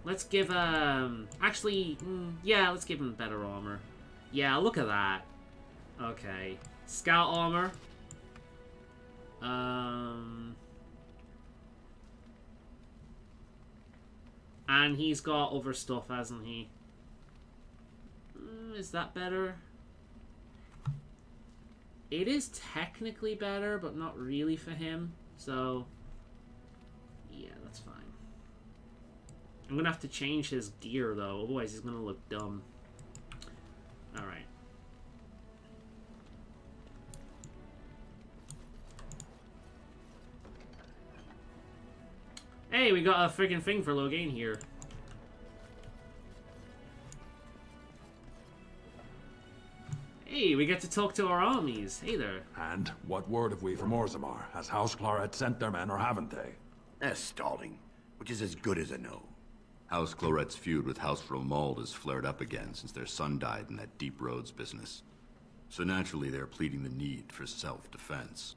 Let's give, actually, yeah, let's give him better armor. Yeah, look at that. Okay. Scout armor. And he's got other stuff, hasn't he? Is that better? It is technically better, but not really for him. So, yeah, that's fine. I'm gonna have to change his gear, though. Otherwise, he's gonna look dumb. Alright. Hey, we got a freaking thing for Loghain here. Hey, we get to talk to our armies. Hey there. And what word have we from Orzammar? Has House Claret sent their men, or haven't they? They're stalling, which is as good as a no. House Claret's feud with House Romald has flared up again since their son died in that Deep Roads business. So naturally, they're pleading the need for self-defense.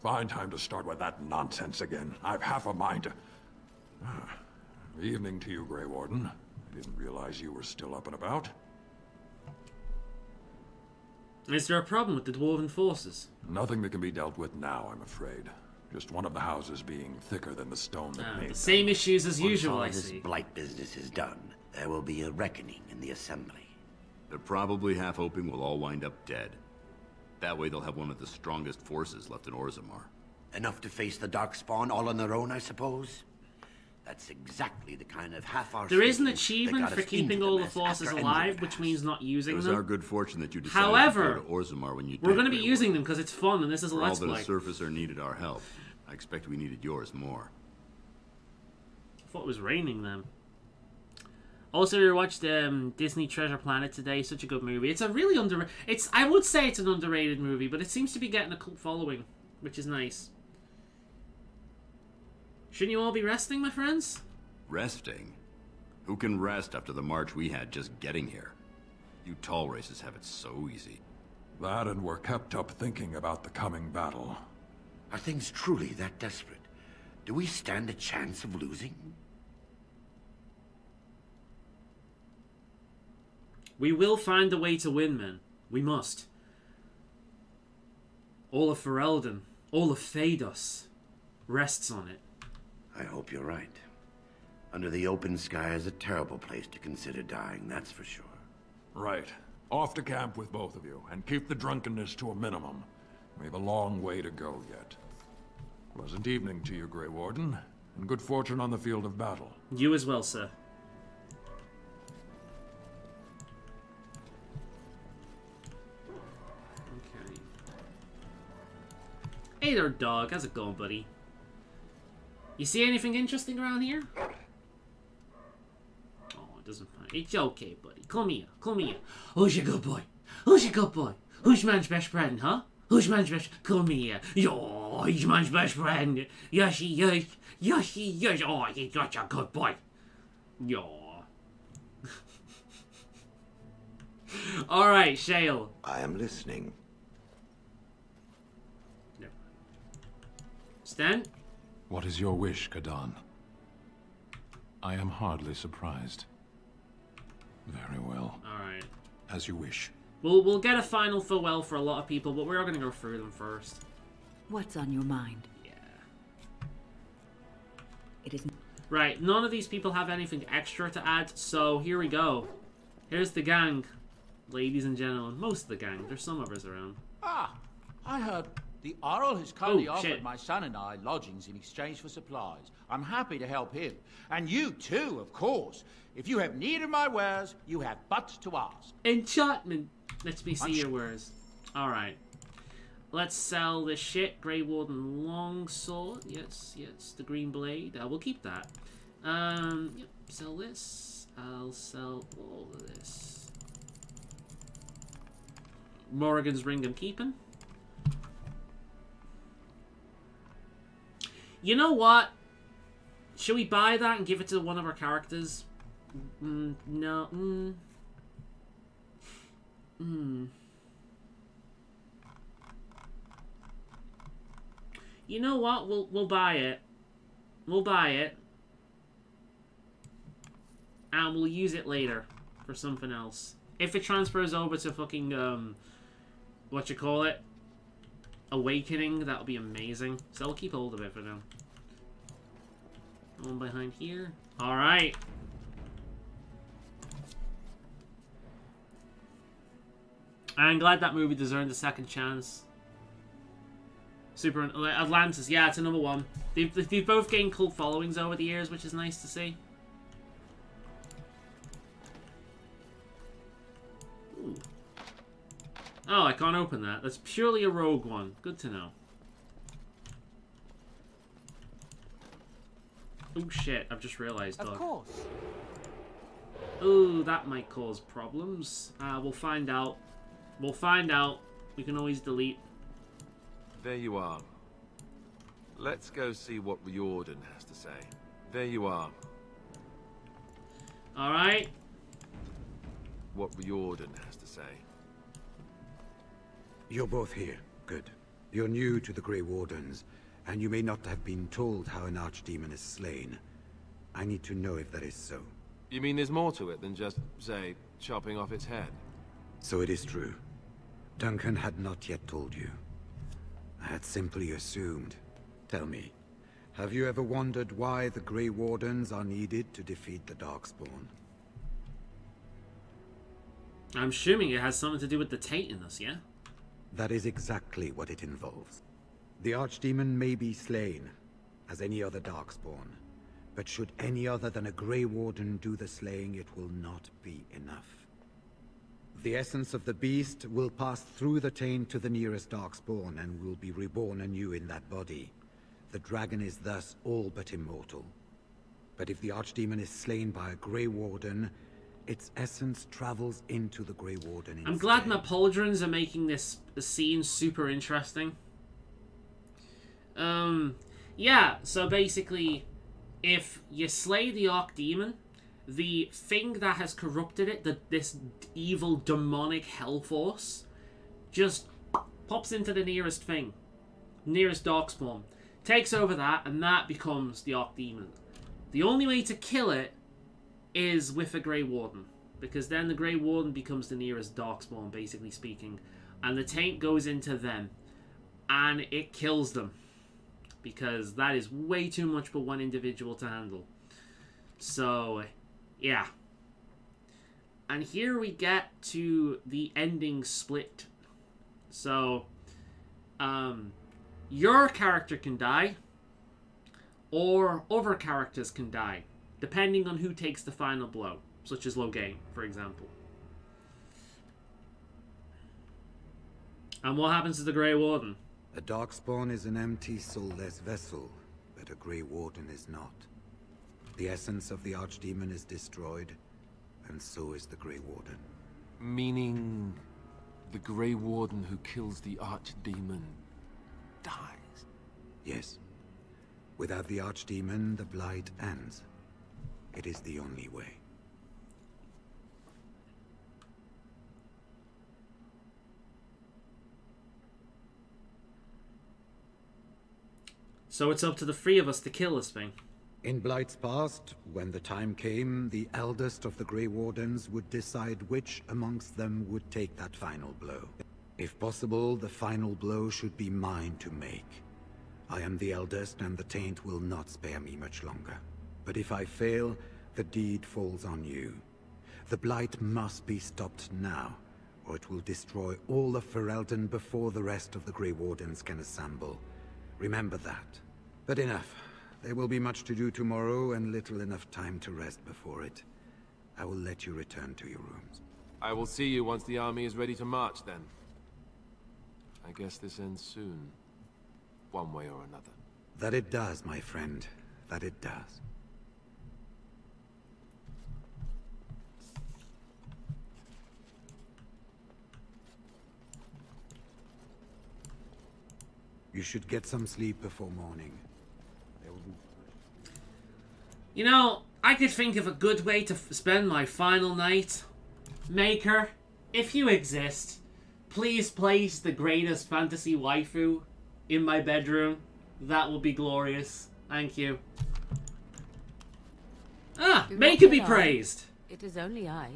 Fine time to start with that nonsense again. I've half a mind to... Evening to you, Grey Warden. I didn't realize you were still up and about. Is there a problem with the Dwarven forces? Nothing that can be dealt with now, I'm afraid. Just one of the houses being thicker than the stone that made the same issues as usual, I see. Once all this blight business is done, there will be a reckoning in the Assembly. They're probably half hoping we'll all wind up dead. That way they'll have one of the strongest forces left in Orzammar. Enough to face the Darkspawn all on their own, I suppose? That's exactly the kind of half-hour... There is an achievement for keeping all the forces alive, which means not using them. It was our good fortune that you decided However, to go to Orzammar when you did. We're going to be using them because it's fun, and this is a Let's Play. For all that a surfacer needed our help, I expect we needed yours more. I thought it was raining then. Also, we watched Disney Treasure Planet today. Such a good movie. It's a really I would say it's an underrated movie, but it seems to be getting a cult following, which is nice. Shouldn't you all be resting, my friends? Resting? Who can rest after the march we had just getting here? You tall races have it so easy. That, and we're kept up thinking about the coming battle. Are things truly that desperate? Do we stand a chance of losing? We will find a way to win, men. We must. All of Ferelden, all of Phaedos, rests on it. I hope you're right. Under the open sky is a terrible place to consider dying, that's for sure. Right. Off to camp with both of you, and keep the drunkenness to a minimum. We have a long way to go yet. Pleasant evening to you, Grey Warden, and good fortune on the field of battle. You as well, sir. Okay. Hey there, dog. How's it going, buddy? You see anything interesting around here? Oh, it doesn't matter. It's okay, buddy. Come here. Come here. Who's your good boy? Who's your good boy? Who's man's best friend, huh? Who's man's best... Come here. Yo, he's man's best friend. Yes, he is. Yes, he is. Oh, he's such a good boy. Yo. Alright, Shale. I am listening. No. Stan? What is your wish, Kadan? I am hardly surprised. Very well. Alright. As you wish. We'll get a final farewell for a lot of people, but we're going to go through them first. What's on your mind? Yeah. It isn't... Right, none of these people have anything extra to add, so here we go. Here's the gang, ladies and gentlemen. Most of the gang. There's some others around. Ah, I heard the Arl has kindly offered my son and I lodgings in exchange for supplies. I'm happy to help him. And you too, of course. If you have need of my wares, you have but to ask. Enchantment. Let me see your wares. Alright. Let's sell this shit. Grey Warden Longsword. Yes, yes. The green blade. We'll keep that. Yep. Sell this. I'll sell all of this. Morrigan's ring I'm keeping. You know what? Should we buy that and give it to one of our characters? No. You know what? We'll buy it. We'll buy it. And we'll use it later for something else. If it transfers over to fucking what you call it? Awakening, that'll be amazing. So I'll keep hold of it for now. One behind here. Alright. I'm glad that movie deserved a second chance. Super Atlantis, yeah, it's another one. They've both gained cult followings over the years, which is nice to see. Ooh. Oh, I can't open that. That's purely a rogue one. Good to know. Oh shit, I've just realized, dog. Of course. Ooh, that might cause problems. We'll find out. We'll find out. We can always delete. There you are. Let's go see what Riordan has to say. There you are. Alright. What Riordan has to say. You're both here. Good. You're new to the Grey Wardens, and you may not have been told how an archdemon is slain. I need to know if that is so. You mean there's more to it than just, say, chopping off its head? So it is true. Duncan had not yet told you. I had simply assumed. Tell me, have you ever wondered why the Grey Wardens are needed to defeat the Darkspawn? I'm assuming it has something to do with the taint in us, yeah? That is exactly what it involves. The Archdemon may be slain, as any other Darkspawn, but should any other than a Grey Warden do the slaying, it will not be enough. The essence of the beast will pass through the taint to the nearest Darkspawn and will be reborn anew in that body. The dragon is thus all but immortal. But if the Archdemon is slain by a Grey Warden, its essence travels into the Grey Warden instead. I'm glad my pauldrons are making this scene super interesting. Yeah, so basically, if you slay the Archdemon, the thing that has corrupted it, this evil demonic hell force, just pops into the nearest thing, nearest Darkspawn, takes over that, and that becomes the Archdemon. The only way to kill it is with a Grey Warden, because then the Grey Warden becomes the nearest Darkspawn, basically speaking, and the taint goes into them, and it kills them, because that is way too much for one individual to handle. So, yeah. And here we get to the ending split. So, your character can die, or other characters can die, depending on who takes the final blow, such as Logain, for example. And what happens to the Grey Warden? A Darkspawn is an empty, soulless vessel, but a Grey Warden is not. The essence of the Archdemon is destroyed, and so is the Grey Warden. Meaning the Grey Warden who kills the Archdemon dies? Yes. Without the Archdemon, the Blight ends. It is the only way. So it's up to the three of us to kill this thing. In Blight's past, when the time came, the eldest of the Grey Wardens would decide which amongst them would take that final blow. If possible, the final blow should be mine to make. I am the eldest, and the taint will not spare me much longer. But if I fail, the deed falls on you. The Blight must be stopped now, or it will destroy all of Ferelden before the rest of the Grey Wardens can assemble. Remember that. But enough. There will be much to do tomorrow, and little enough time to rest before it. I will let you return to your rooms. I will see you once the army is ready to march, then. I guess this ends soon. One way or another. That it does, my friend. That it does. You should get some sleep before morning. You know, I could think of a good way to spend my final night. Maker, if you exist, please place the greatest fantasy waifu in my bedroom. That will be glorious. Thank you. Ah, Maker be praised! It is only I.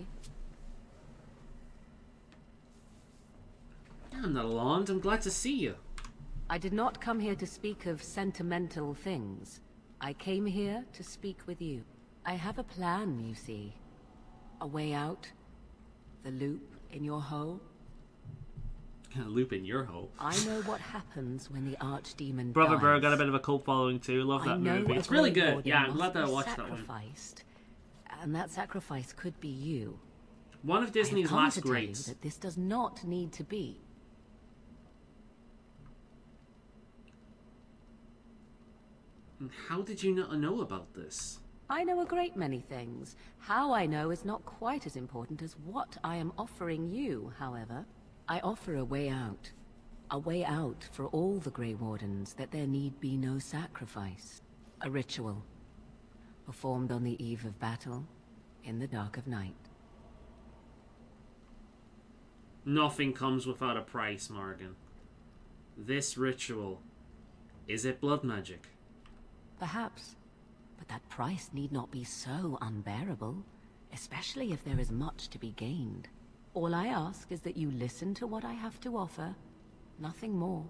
I'm not alarmed. I'm glad to see you. I did not come here to speak of sentimental things. I came here to speak with you. I have a plan, you see. A way out. The loop in your hole. A loop in your hole. I know what happens when the archdemon Brother dies. Burr got a bit of a cult following too. Love that movie. It's really good. Yeah, I'm glad that I watched that one. And that sacrifice could be you. One of Disney's last greats. That this does not need to be. How did you not know about this? I know a great many things. How I know is not quite as important as what I am offering you, however. I offer a way out. A way out for all the Grey Wardens, that there need be no sacrifice. A ritual. Performed on the eve of battle, in the dark of night. Nothing comes without a price, Morgan. This ritual, is it blood magic? Perhaps. But that price need not be so unbearable, especially if there is much to be gained. All I ask is that you listen to what I have to offer, nothing more.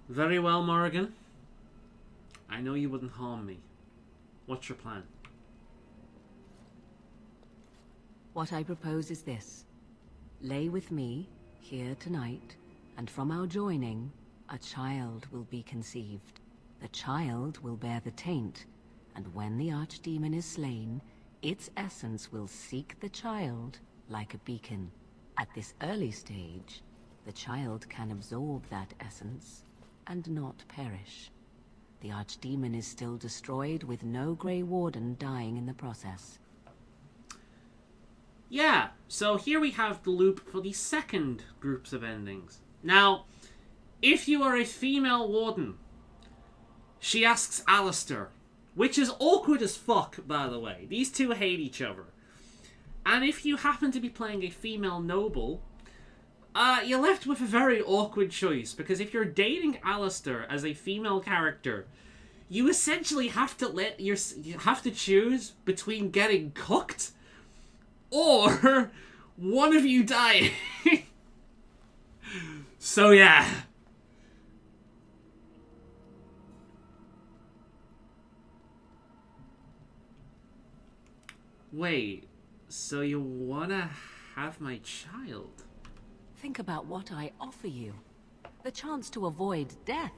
Very well, Morgan. I know you wouldn't harm me. What's your plan? What I propose is this. Lay with me, here tonight, and from our joining, a child will be conceived. The child will bear the taint, and when the archdemon is slain, its essence will seek the child like a beacon. At this early stage, the child can absorb that essence and not perish. The archdemon is still destroyed with no Grey Warden dying in the process. Yeah, so here we have the loop for the second groups of endings. Now, if you are a female warden, she asks Alistair, which is awkward as fuck, by the way. These two hate each other. And if you happen to be playing a female noble, you're left with a very awkward choice, because if you're dating Alistair as a female character, you essentially have to you have to choose between getting cooked or one of you dying. So yeah. Wait, so you wanna have my child? Think about what I offer you. The chance to avoid death.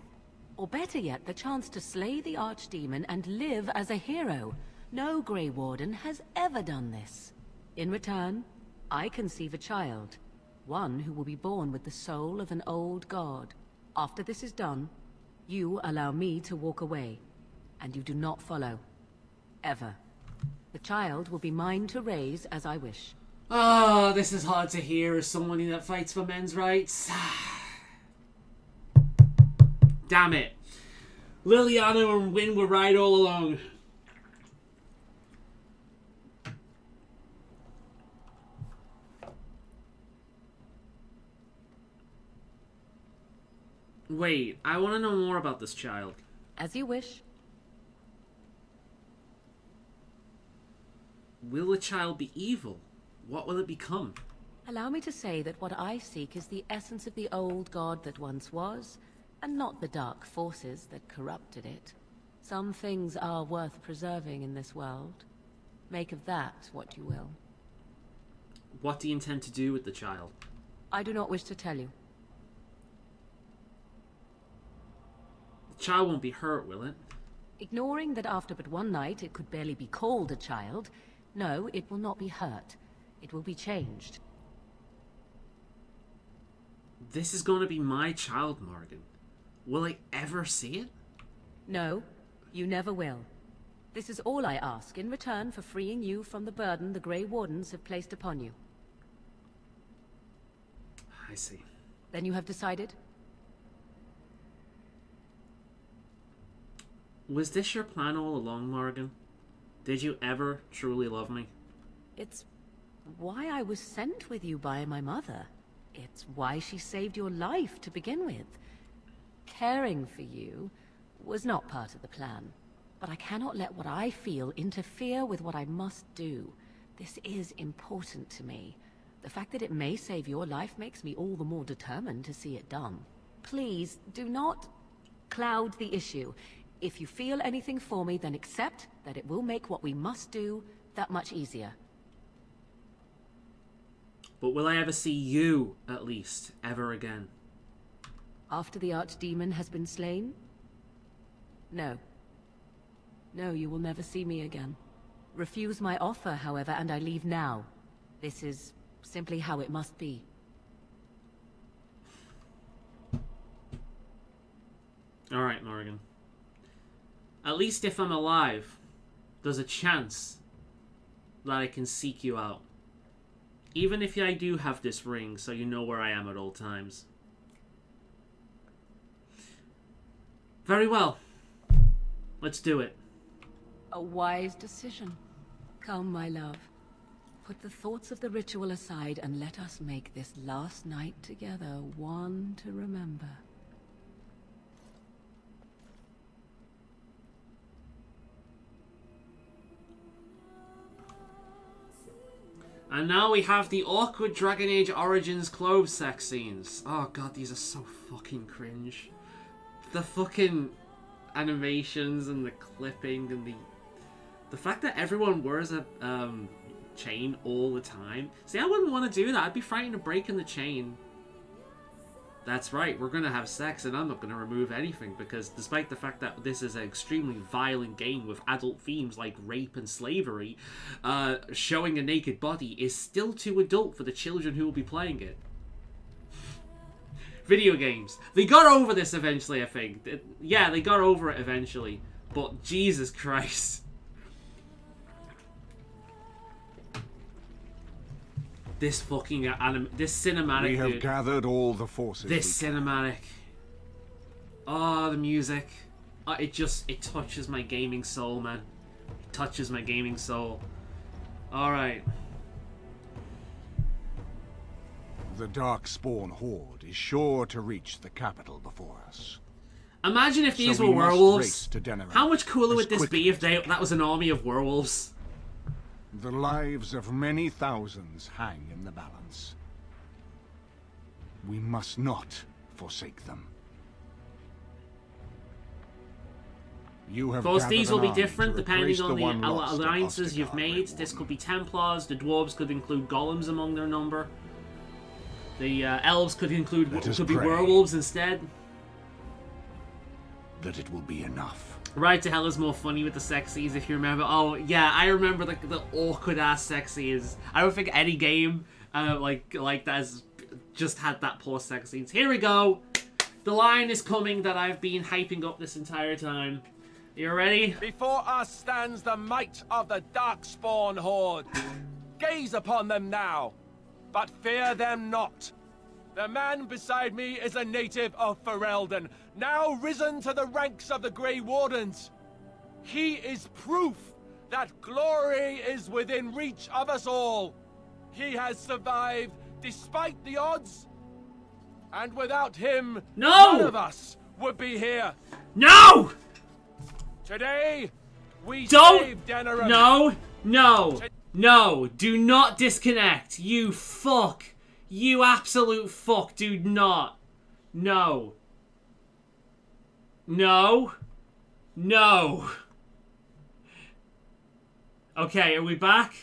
Or better yet, the chance to slay the archdemon and live as a hero. No Grey Warden has ever done this. In return, I conceive a child. One who will be born with the soul of an old god. After this is done, you allow me to walk away. And you do not follow. Ever. The child will be mine to raise as I wish. Oh, this is hard to hear as someone that fights for men's rights. Damn it. Liliana and Wynne were right all along. Wait, I want to know more about this child. As you wish. Will the child be evil? What will it become? Allow me to say that what I seek is the essence of the old god that once was, and not the dark forces that corrupted it. Some things are worth preserving in this world. Make of that what you will. What do you intend to do with the child? I do not wish to tell you. The child won't be hurt, will it? Ignoring that after but one night it could barely be called a child, no, it will not be hurt. It will be changed. This is going to be my child, Morgan. Will I ever see it? No, you never will. This is all I ask in return for freeing you from the burden the Grey Wardens have placed upon you. I see. Then you have decided? Was this your plan all along, Morgan? Did you ever truly love me? It's why I was sent with you by my mother. It's why she saved your life to begin with. Caring for you was not part of the plan, but I cannot let what I feel interfere with what I must do. This is important to me. The fact that it may save your life makes me all the more determined to see it done. Please, do not... cloud the issue. If you feel anything for me, then accept that it will make what we must do that much easier. But will I ever see you, at least, ever again? After the archdemon has been slain? No. No, you will never see me again. Refuse my offer, however, and I leave now. This is simply how it must be. Alright, Morrigan. At least if I'm alive, there's a chance that I can seek you out. Even if I do have this ring, so you know where I am at all times. Very well. Let's do it. A wise decision. Come, my love. Put the thoughts of the ritual aside and let us make this last night together one to remember. And now we have the awkward Dragon Age Origins clothes sex scenes. Oh god, these are so fucking cringe. The fucking animations and the clipping and the fact that everyone wears a chain all the time. See, I wouldn't want to do that. I'd be frightened of breaking the chain. That's right, we're gonna have sex and I'm not gonna remove anything, because despite the fact that this is an extremely violent game with adult themes like rape and slavery, showing a naked body is still too adult for the children who will be playing it. Video games. They got over this eventually, I think. Yeah, they got over it eventually. But Jesus Christ. This fucking this cinematic. We have gathered all the forces. This cinematic. Oh, the music. It touches my gaming soul, man. It touches my gaming soul. Alright. The Darkspawn Horde is sure to reach the capital before us. Imagine if these were werewolves. How much cooler would this be if that was an army of werewolves? The lives of many thousands hang in the balance. We must not forsake them. Of course, these will be different depending on the alliances you've made. This could be Templars, the dwarves could include golems among their number. The elves could be werewolves instead. That it will be enough. Ride to Hell is more funny with the sex scenes, if you remember. Oh, yeah, I remember the awkward-ass sex scenes. I don't think any game like that has just had that poor sex scenes. Here we go! The line is coming that I've been hyping up this entire time. You ready? Before us stands the might of the Darkspawn Horde. Gaze upon them now, but fear them not. The man beside me is a native of Ferelden, now risen to the ranks of the Grey Wardens. He is proof that glory is within reach of us all. He has survived despite the odds, and without him, none of us would be here. No! Today, we save Denerim. No, do not disconnect. You fuck. You absolute fuck, do not. No. Okay, are we back?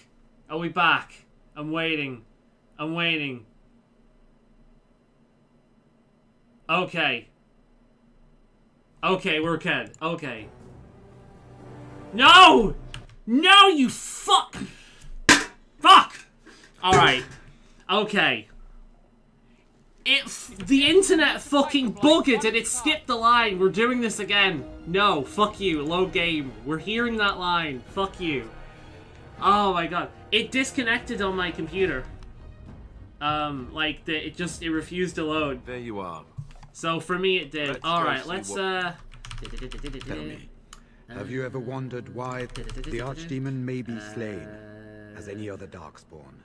Are we back? I'm waiting. Okay. Okay, we're good. Okay. No! No, you fuck! Fuck! Alright. Okay. The internet fucking buggered and it skipped the line. We're doing this again. No, fuck you. Load game. We're hearing that line. Fuck you. Oh my god. It disconnected on my computer. It refused to load. There you are. So for me it did. Alright, let's Tell me, have you ever wondered why the Archdemon may be slain as any other Darkspawn,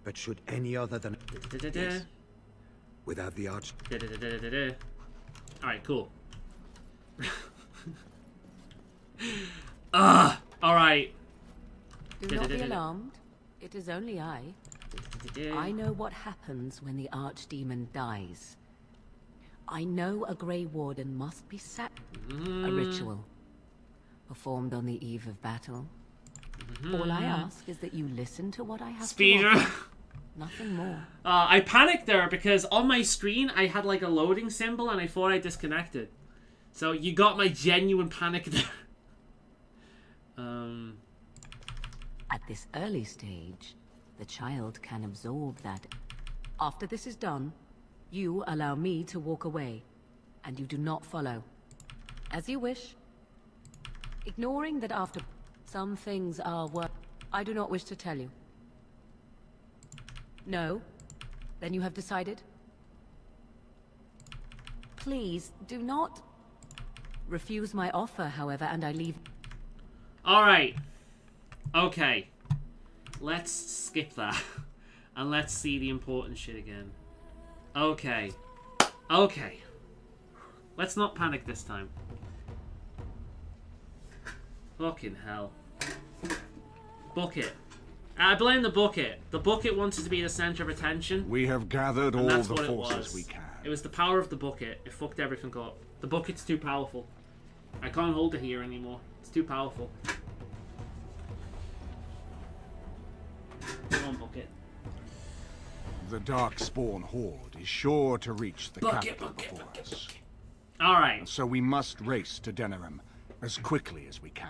but should any other than yes, without the Alright, cool. Alright. Do not be alarmed. It is only I. I know what happens when the Archdemon dies. I know a Grey Warden must be a ritual performed on the eve of battle. All I ask is that you listen to what I have to offer. Nothing more. I panicked there because on my screen I had like a loading symbol and I thought I disconnected. So you got my genuine panic there. At this early stage, the child can absorb that. After this is done, you allow me to walk away, and you do not follow. As you wish. Ignoring that after some things are worth, I do not wish to tell you. No? Then you have decided? Please, do not refuse my offer, however, and I leave. Alright. Okay. Let's skip that. And let's see the important shit again. Okay. Okay. Let's not panic this time. Fucking hell. Bucket. I blame the bucket. The bucket wanted to be the center of attention. We have gathered all the forces we can. It was the power of the bucket. It fucked everything up. The bucket's too powerful. I can't hold it here anymore. It's too powerful. Come on, bucket. The Darkspawn Horde is sure to reach the capital before us. Alright. So we must race to Denerim as quickly as we can.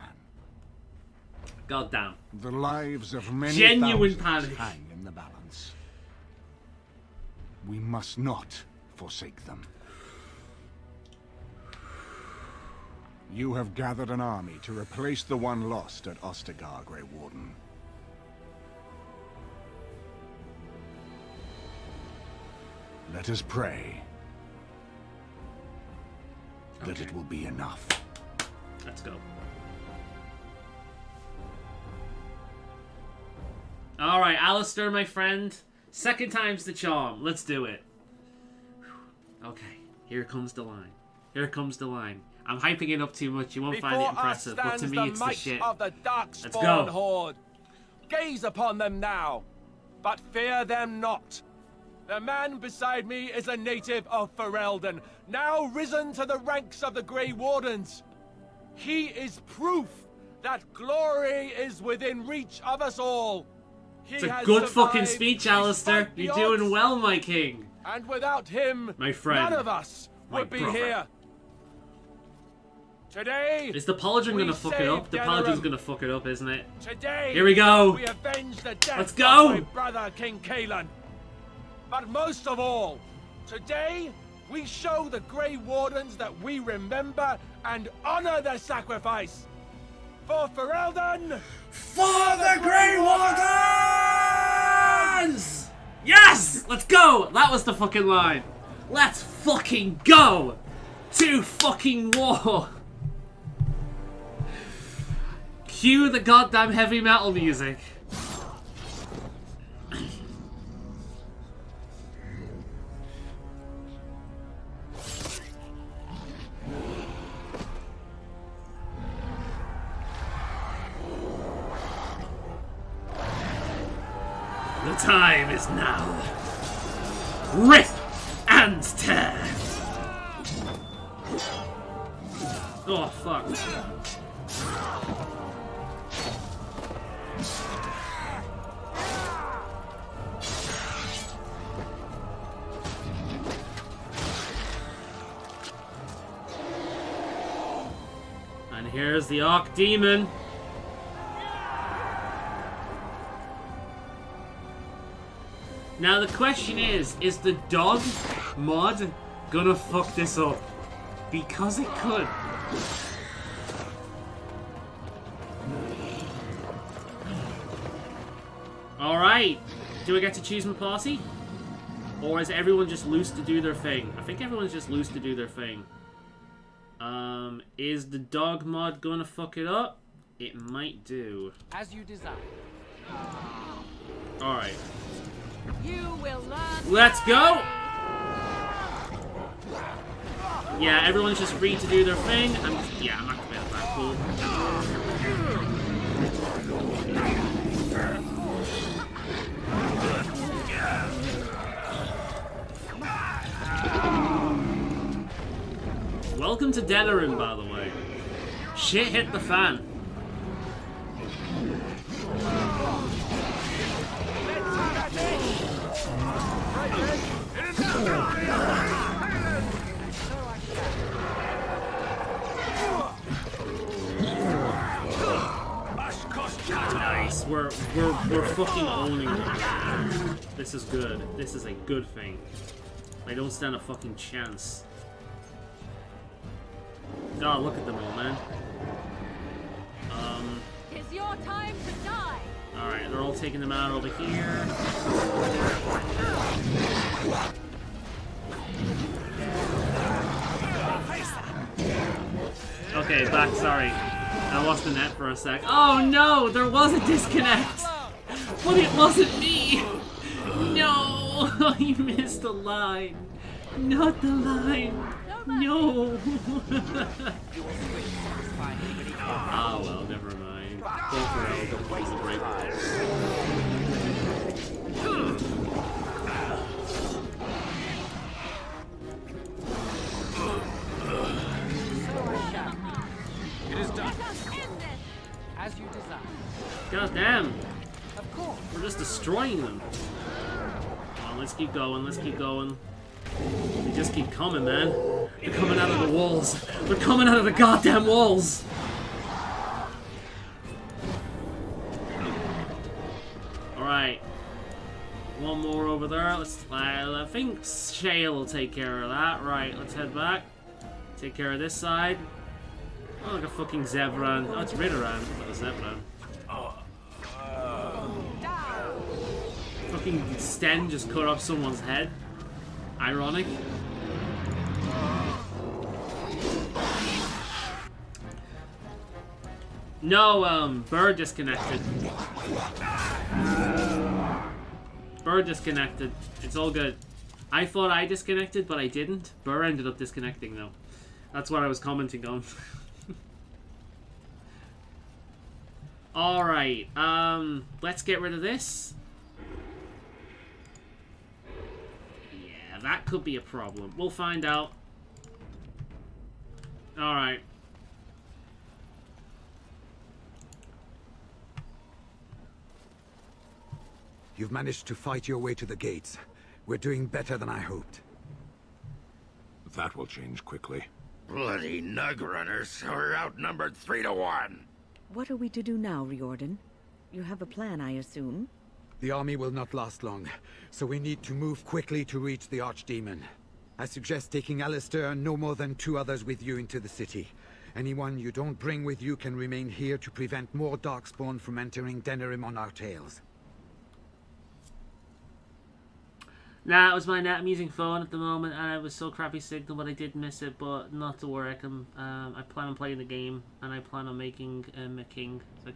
God damn. The lives of many genuine thousands hang in the balance. We must not forsake them. You have gathered an army to replace the one lost at Ostagar, Grey Warden. Let us pray that it will be enough. Let's go. Alright, Alistair, my friend. Second time's the charm. Let's do it. Okay, here comes the line. Here comes the line. I'm hyping it up too much. You won't find it impressive, but to me it's the shit. Of the Let's go. Horde. Gaze upon them now, but fear them not. The man beside me is a native of Ferelden, now risen to the ranks of the Grey Wardens. He is proof that glory is within reach of us all. It's a good fucking speech, Alistair. You're doing well, my king. And without him, my friend, none of us would be here. Today, is the Paladin gonna fuck it up? The Paladin's gonna fuck it up, isn't it? Today, here we go. We avenge the death Let's go. Of my brother King Kaelan. But most of all, today we show the Grey Wardens that we remember and honor their sacrifice. For Ferelden! For the Grey Wardens! Yes! Let's go! That was the fucking line. Let's fucking go! To fucking war! Cue the goddamn heavy metal music. The time is now. Rip and tear. Oh, fuck. And here's the Archdemon. Now the question is the dog mod gonna fuck this up? Because it could. Alright, do I get to choose my party? Or is everyone just loose to do their thing? I think everyone's just loose to do their thing. Is the dog mod gonna fuck it up? It might do. As you desire. Alright. You will learn. Let's go! Yeah, everyone's just free to do their thing. I'm not gonna be that cool. Welcome to Denerim, by the way. Shit hit the fan. Nice. We're fucking owning it. This is good. This is a good thing. I don't stand a fucking chance. God, look at them all, man. It's your time to die. Alright, they're all taking them out over here. Okay, back, sorry. I lost the net for a sec. Oh no, there was a disconnect! But it wasn't me! No! You missed the line. Not the line. No! Ah, well, never mind. Go for it. That was a great It is done. As you desire. God damn! Of course. We're just destroying them. Come on, let's keep going, let's keep going. They just keep coming, man. They're coming out of the walls. They're coming out of the goddamn walls! Alright. One more over there. I think Shale will take care of that. Right, let's head back. Take care of this side. Oh, like a fucking Zevran. Oh, it's Ridderan. Not a Zevran. Fucking Sten just cut off someone's head. Ironic. No, Bird disconnected. Bird disconnected. It's all good. I thought I disconnected, but I didn't. Burr ended up disconnecting, though. That's what I was commenting on. Alright, let's get rid of this. Yeah, that could be a problem. We'll find out. Alright. You've managed to fight your way to the gates. We're doing better than I hoped. That will change quickly. Bloody nug runners. We're outnumbered 3 to 1. What are we to do now, Riordan? You have a plan, I assume? The army will not last long, so we need to move quickly to reach the Archdemon. I suggest taking Alistair and no more than 2 others with you into the city. Anyone you don't bring with you can remain here to prevent more Darkspawn from entering Denerim on our tails. Nah, it was my net. I'm using phone at the moment, and it was so crappy signal, but I did miss it. But not to worry, I plan on playing the game, and I plan on making a king, so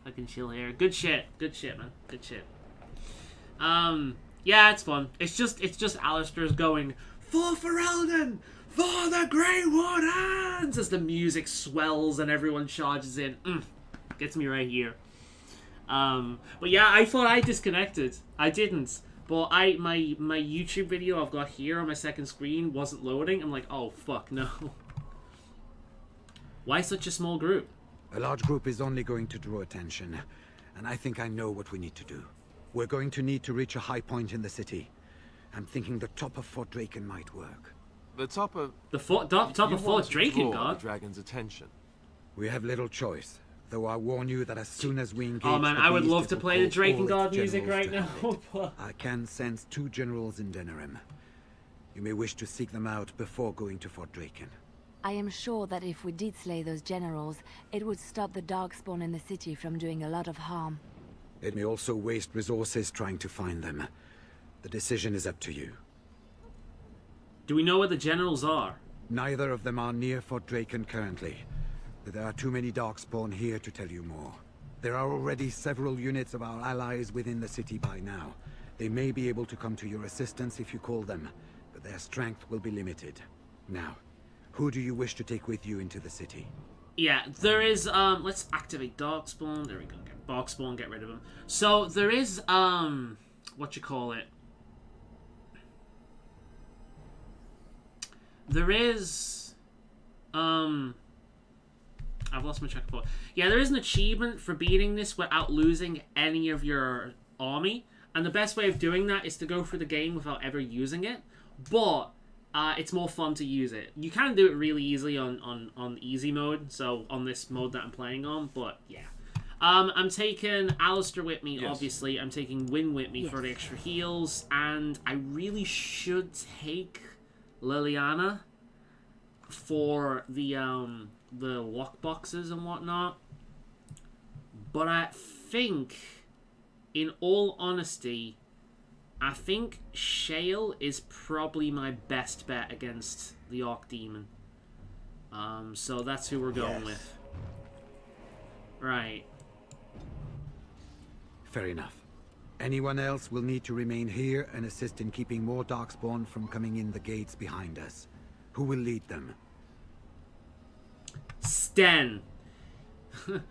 I can chill here. Good shit, man. Good shit. Yeah, it's fun. It's just Alistair's going for Ferelden, for the Grey Wardens as the music swells and everyone charges in. Gets me right here. But yeah, I thought I disconnected. I didn't. But my YouTube video I've got here on my second screen wasn't loading. I'm like, oh fuck no. Why such a small group? A large group is only going to draw attention, and I think I know what we need to do. We're going to need to reach a high point in the city. I'm thinking the top of Fort Draken might work. The top of... top of Fort Draken, God? The dragon's attention. We have little choice. Though I warn you that as soon as we engage... Oh man, I would love to play the Drakengard music right now. I can sense 2 generals in Denerim. You may wish to seek them out before going to Fort Draken. I am sure that if we did slay those generals, it would stop the Darkspawn in the city from doing a lot of harm. It may also waste resources trying to find them. The decision is up to you. Do we know where the generals are? Neither of them are near Fort Draken currently. There are too many Darkspawn here to tell you more. There are already several units of our allies within the city by now. They may be able to come to your assistance if you call them, but their strength will be limited. Now, who do you wish to take with you into the city? Yeah, there is, let's activate Darkspawn. There we go. Get Darkspawn, get rid of him. So, there is, what you call it? There is I've lost my track of thought. Yeah, there is an achievement for beating this without losing any of your army. And the best way of doing that is to go through the game without ever using it. But it's more fun to use it. You can do it really easily on easy mode. So on this mode that I'm playing on. But yeah. I'm taking Alistair with me, obviously. I'm taking Wynne with me for the extra heals. And I really should take Liliana for the lock boxes and whatnot. But I think, in all honesty, I think Shale is probably my best bet against the Archdemon. So that's who we're going with. Right. Fair enough. Anyone else will need to remain here and assist in keeping more Darkspawn from coming in the gates behind us. Who will lead them? Sten.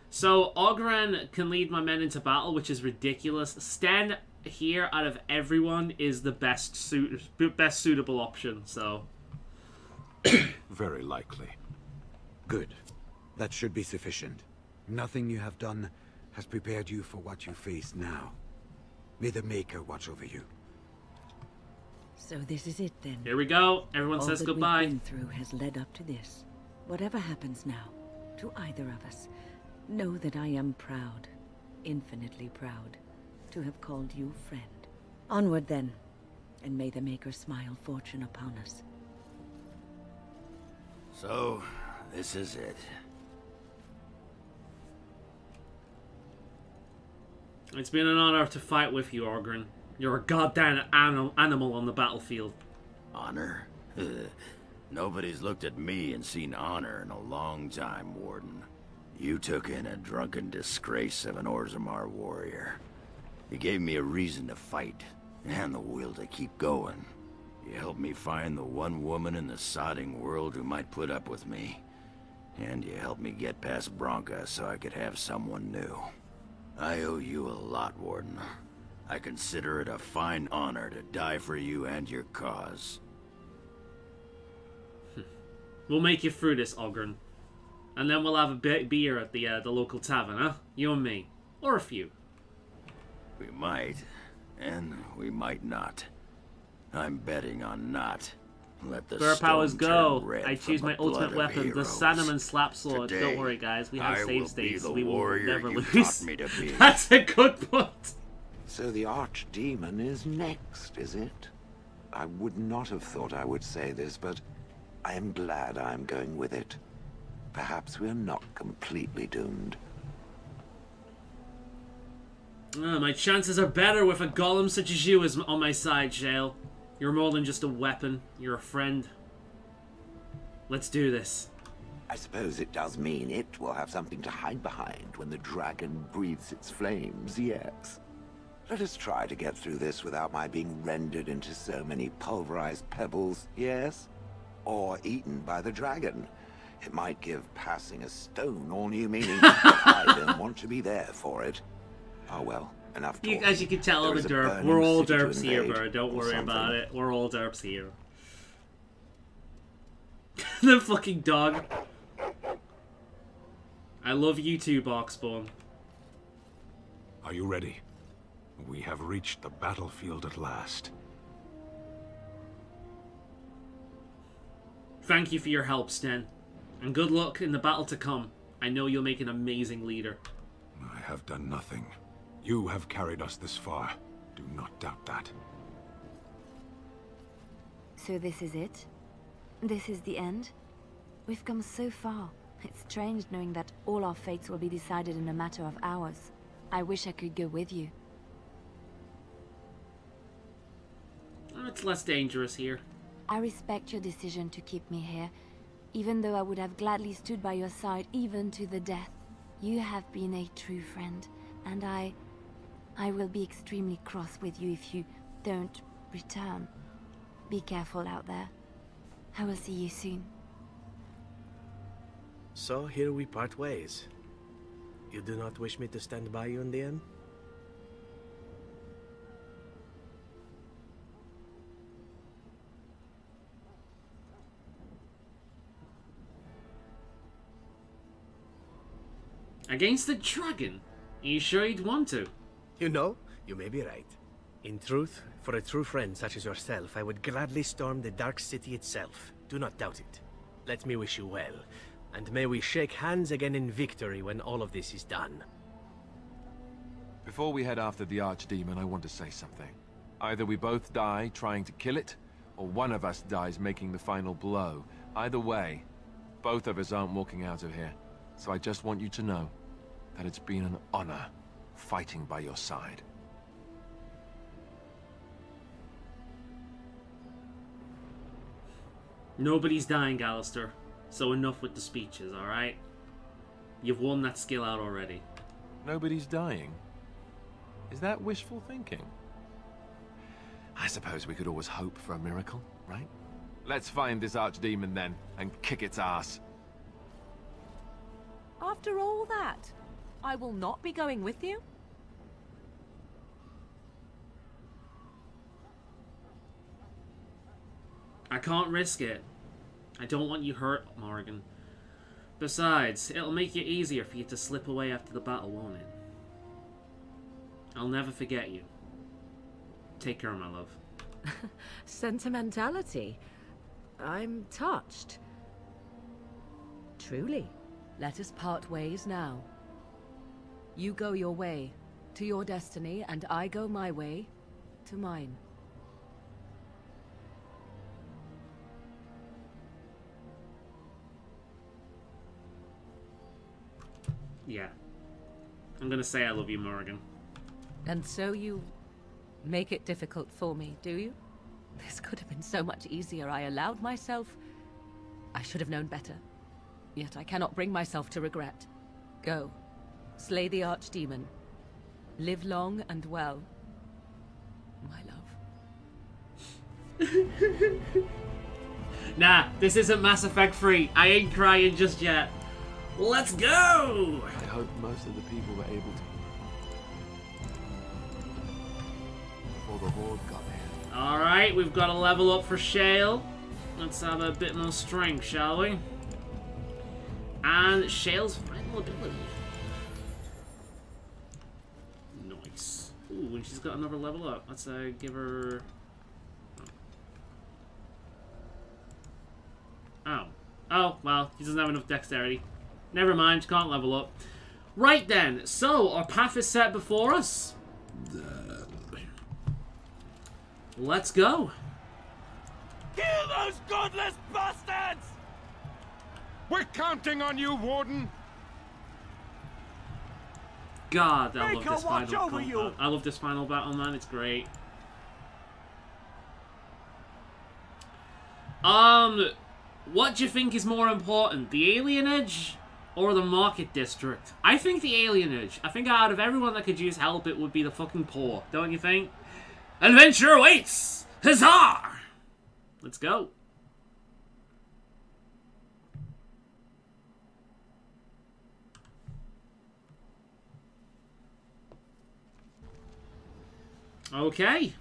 So Ogran can lead my men into battle, which is ridiculous. Sten here, out of everyone, is the best suitable option. So very likely. Good. That should be sufficient. Nothing you have done has prepared you for what you face now. May the Maker watch over you. So this is it then. Here we go. Everyone says goodbye. All that we've been through has led up to this. Whatever happens now, to either of us, know that I am proud, infinitely proud, to have called you friend. Onward then, and may the Maker smile fortune upon us. So, this is it. It's been an honor to fight with you, Ogren. You're a goddamn animal on the battlefield. Honor? Nobody's looked at me and seen honor in a long time, Warden. You took in a drunken disgrace of an Orzammar warrior. You gave me a reason to fight, and the will to keep going. You helped me find the one woman in the sodding world who might put up with me. And you helped me get past Bronca so I could have someone new. I owe you a lot, Warden. I consider it a fine honor to die for you and your cause. We'll make you through this, Ogren. And then we'll have a beer at the local tavern, huh? You and me. Or a few. We might, and we might not. I'm betting on not. Let the Spur powers go. I choose my ultimate weapon, the Sandeman Slap Sword. Today, don't worry, guys. We have save states. We will never lose. That's a good point. So the Archdemon is next, is it? I would not have thought I would say this, but I am glad I am going with it. Perhaps we are not completely doomed. My chances are better with a golem such as you on my side, Shale. You're more than just a weapon. You're a friend. Let's do this. I suppose it does mean it will have something to hide behind when the dragon breathes its flames, yes. Let us try to get through this without my being rendered into so many pulverized pebbles, yes? Or eaten by the dragon. It might give passing a stone all new meaning. I don't want to be there for it. Oh well, enough talking. As you can tell, I'm a derp. We're all derps here, bro. Don't worry about it. We're all derps here. The fucking dog. I love you too, Boxbone. Are you ready? We have reached the battlefield at last. Thank you for your help, Sten. And good luck in the battle to come. I know you'll make an amazing leader. I have done nothing. You have carried us this far. Do not doubt that. So this is it? This is the end? We've come so far. It's strange knowing that all our fates will be decided in a matter of hours. I wish I could go with you. It's less dangerous here. I respect your decision to keep me here, even though I would have gladly stood by your side even to the death. You have been a true friend, and I will be extremely cross with you if you don't return. Be careful out there. I will see you soon. So here we part ways. You do not wish me to stand by you in the end? Against the dragon? Are you sure you'd want to? You know, you may be right. In truth, for a true friend such as yourself, I would gladly storm the Dark City itself. Do not doubt it. Let me wish you well, and may we shake hands again in victory when all of this is done. Before we head after the Archdemon, I want to say something. Either we both die trying to kill it, or one of us dies making the final blow. Either way, both of us aren't walking out of here. So I just want you to know that it's been an honor fighting by your side. Nobody's dying, Alistair. So enough with the speeches, alright? You've won that skill out already. Nobody's dying? Is that wishful thinking? I suppose we could always hope for a miracle, right? Let's find this Archdemon then, and kick its ass. After all that, I will not be going with you? I can't risk it. I don't want you hurt, Morrigan. Besides, it'll make it easier for you to slip away after the battle, won't it? I'll never forget you. Take care, my love. Sentimentality. I'm touched. Truly. Let us part ways now. You go your way, to your destiny, and I go my way, to mine. Yeah. I'm gonna say I love you, Morrigan. And so you make it difficult for me, do you? This could have been so much easier. I allowed myself. I should have known better. Yet I cannot bring myself to regret. Go. Slay the Archdemon. Live long and well. My love. Nah, this isn't Mass Effect 3. I ain't crying just yet. Let's go! I hope most of the people were able to. Before the Horde got here. Alright, we've got a level up for Shale. Let's have a bit more strength, shall we? And Shale's final ability. Nice. Ooh, and she's got another level up. Let's give her... Oh. Oh, well, he doesn't have enough dexterity. Never mind, can't level up. Right then, so our path is set before us. Let's go. Kill those godless bastards! We're counting on you, Warden. God, I love this final combat. I love this final battle, man. It's great. What do you think is more important, the alienage or the market district? I think the alienage. I think out of everyone that could use help, it would be the fucking poor. Don't you think? Adventure awaits! Huzzah! Let's go. Okay.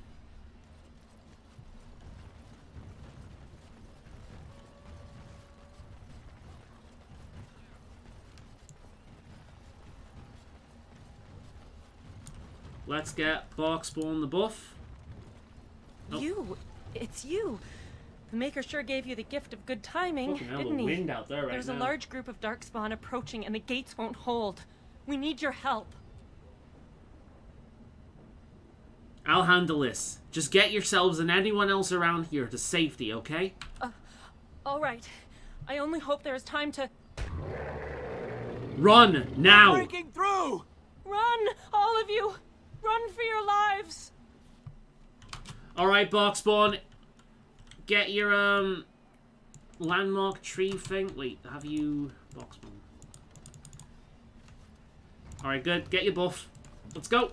Let's get Barkspawn the buff. Oh. You? It's you. The Maker sure gave you the gift of good timing, didn't he? Wind out there right There's now. A large group of Darkspawn approaching and the gates won't hold. We need your help. I'll handle this. Just get yourselves and anyone else around here to safety, okay? All right. I only hope there is time to... Run, now! Breaking through! Run, all of you! Run for your lives! Alright, Barkspawn. Get your, landmark tree thing. Wait, have you... Barkspawn. Alright, good. Get your buff. Let's go.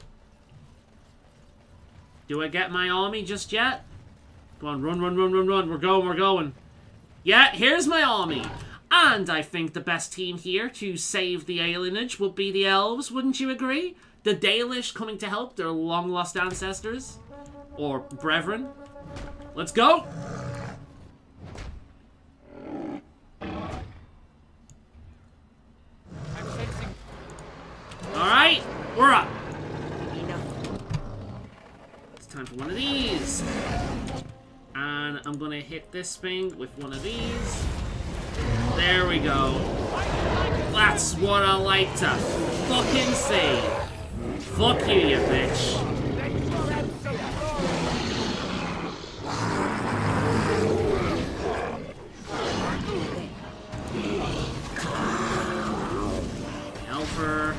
Do I get my army just yet? Go on, run, run, run, run, run. We're going, we're going. Yeah, here's my army. And I think the best team here to save the alienage would be the elves, wouldn't you agree? The Dalish coming to help their long-lost ancestors. Or brethren. Let's go! I'm sensing time for one of these. And I'm gonna hit this thing with one of these. There we go. That's what I like to fucking see. Fuck you, you bitch. Helper.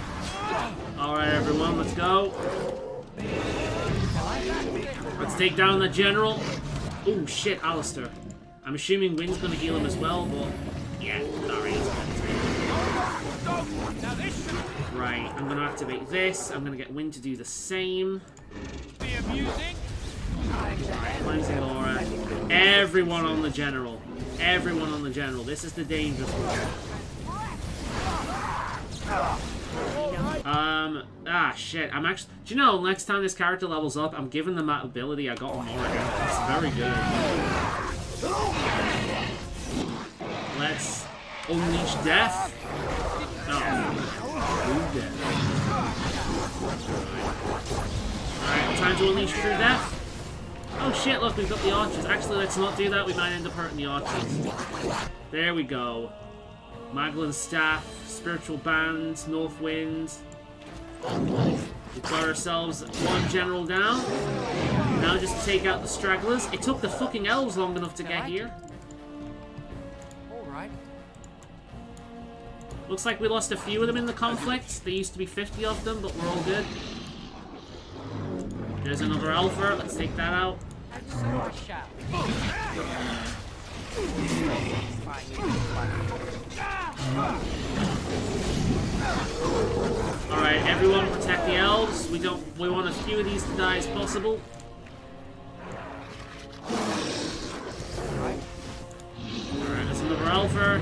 Alright, everyone, let's go. Let's take down the general. Oh shit, Alistair. I'm assuming Wind's gonna heal him as well, but yeah, sorry. Right, I'm gonna activate this. I'm gonna get Wind to do the same. Right, cleansing aura. Everyone on the general. Everyone on the general. This is the dangerous one. Shit. I'm actually... Do you know, next time this character levels up, I'm giving them that ability I got on Morrigan. It's very good. Let's unleash death. Alright, time to unleash true death. Oh shit, look, we've got the archers. Actually, let's not do that. We might end up hurting the archers. There we go. Maglin's staff, spiritual band, North Wind. We've got ourselves one general down. Now just to take out the stragglers. It took the fucking elves long enough to get here. Alright. Looks like we lost a few of them in the conflict. There used to be 50 of them, but we're all good. There's another alpha. Let's take that out. And so I shall. Alright, everyone protect the elves. We want as few of these to die as possible. Alright, there's another alpha.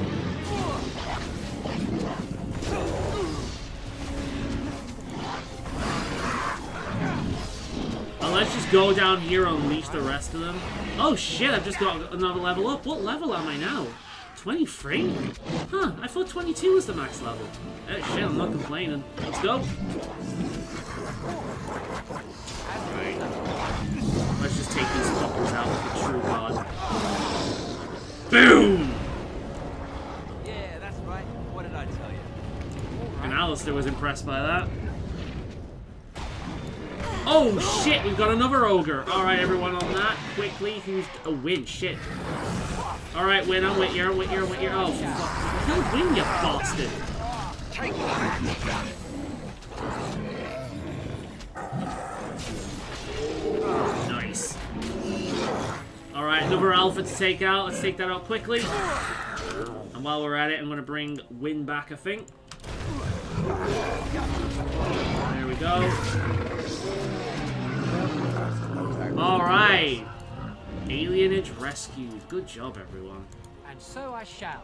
Let's just go down here and unleash the rest of them. Oh shit, I've just got another level up. What level am I now? 23? Huh, I thought 22 was the max level. Shit, I'm not complaining. Let's go. Right. Let's just take these fuckers out with the true god. Boom! Yeah, that's right. What did I tell you? And Alistair was impressed by that. Oh shit, we've got another ogre. Alright, everyone on that. Quickly, who's a Win? Shit. Alright, Win, I'm with you, I'm with you, I'm with you. Oh, fuck. Kill Win, you bastard. Nice. Alright, another alpha to take out. Let's take that out quickly. And while we're at it, I'm going to bring Win back, I think. There we go. Alright. Alienage rescued. Good job, everyone. And so I shall.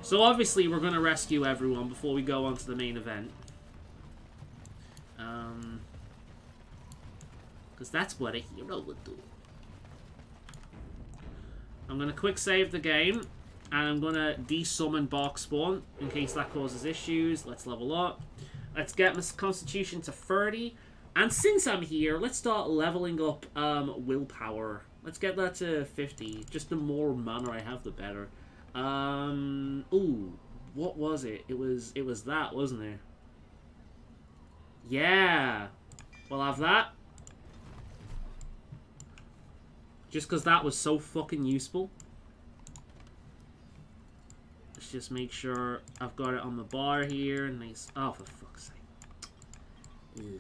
So obviously we're going to rescue everyone before we go on to the main event. Because that's what a hero would do. I'm going to quick save the game. And I'm going to de-summon Bark Spawn in case that causes issues. Let's level up. Let's get my constitution to 30. And since I'm here, let's start leveling up willpower. Let's get that to 50. Just the more mana I have, the better. Ooh, what was it? It was that, wasn't it? Yeah. We'll have that. Just because that was so fucking useful. Let's just make sure I've got it on the bar here. Nice. Oh, for fuck's sake. Ew.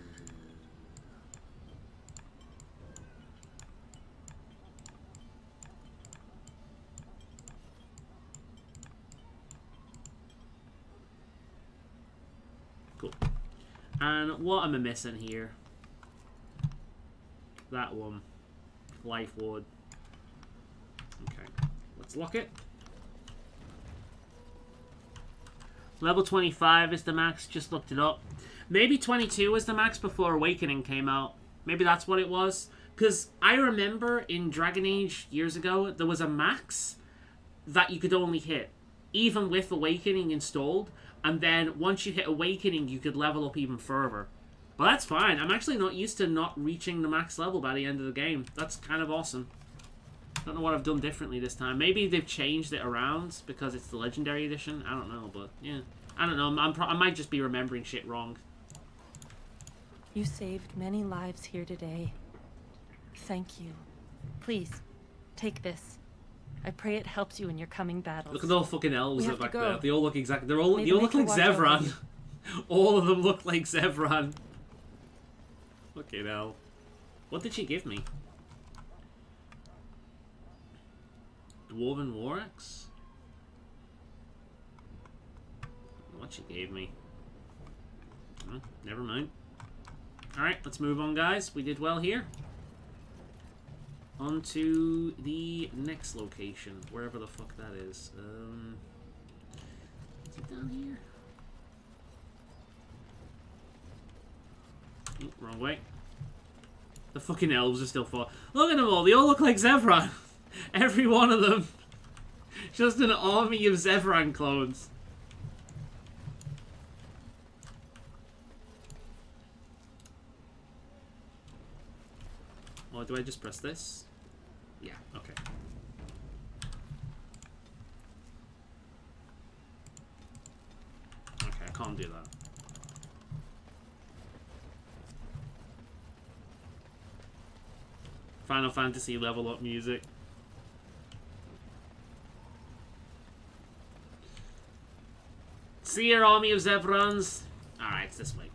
Cool. And what am I missing here? That one. Life Ward. Okay. Let's lock it. Level 25 is the max. Just looked it up. Maybe 22 was the max before Awakening came out. Maybe that's what it was. Because I remember in Dragon Age years ago, there was a max that you could only hit. Even with Awakening installed. And then once you hit Awakening, you could level up even further. But that's fine. I'm actually not used to not reaching the max level by the end of the game. That's kind of awesome. Don't know what I've done differently this time. Maybe they've changed it around because it's the Legendary Edition. I don't know, but yeah. I don't know. I might just be remembering shit wrong. You saved many lives here today. Thank you. Please, take this. I pray it helps you in your coming battles. Look at all fucking elves back there. They all look exactly. They all look like Zevran. All of them look like Zevran. Fucking hell. What did she give me? Dwarven War Axe? What she gave me. Oh, never mind. Alright, let's move on, guys. We did well here. On to the next location. Wherever the fuck that is. Is it down here? Oh, wrong way. The fucking elves are still far. Look at them all. They all look like Zevran. Every one of them. Just an army of Zevran clones. Or do I just press this? Yeah, okay. Okay, I can't do that. Final Fantasy level up music. See your army of Zevrons. Alright, it's this way.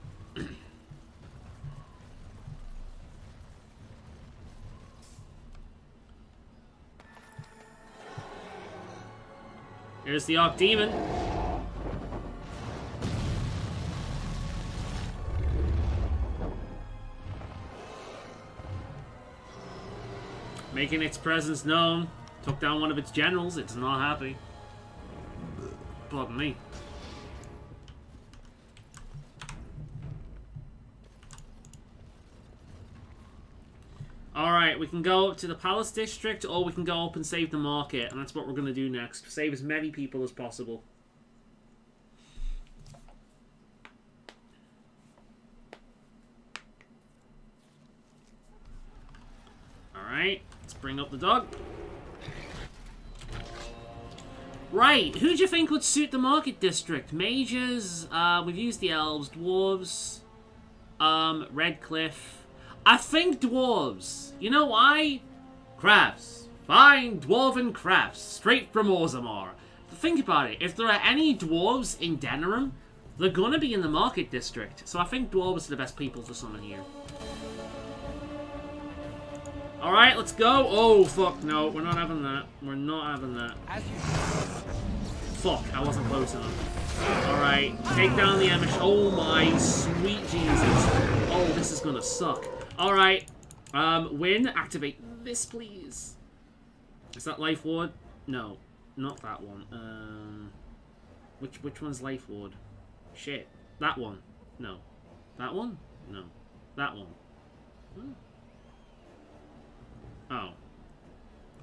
Here's the Archdemon. Making its presence known. Took down one of its generals. It's not happy. Pardon me. Alright, we can go up to the Palace District, or we can go up and save the market, and that's what we're going to do next. Save as many people as possible. Alright, let's bring up the dog. Right, who do you think would suit the market district? Mages, we've used the elves, dwarves, Redcliffe. I think dwarves. You know why? Crafts. Fine dwarven crafts. Straight from Orzammar. Think about it. If there are any dwarves in Denerim, they're gonna be in the market district. So I think dwarves are the best people to summon here. Alright, let's go. Oh, fuck. No, we're not having that. We're not having that. Fuck, I wasn't close enough. Alright, take down the Amish. Oh my sweet Jesus. Oh, this is gonna suck. Alright, win, activate this, please. Is that Life Ward? No, not that one. Which one's Life Ward? Shit, that one. No. That one? No. That one. Hmm. Oh.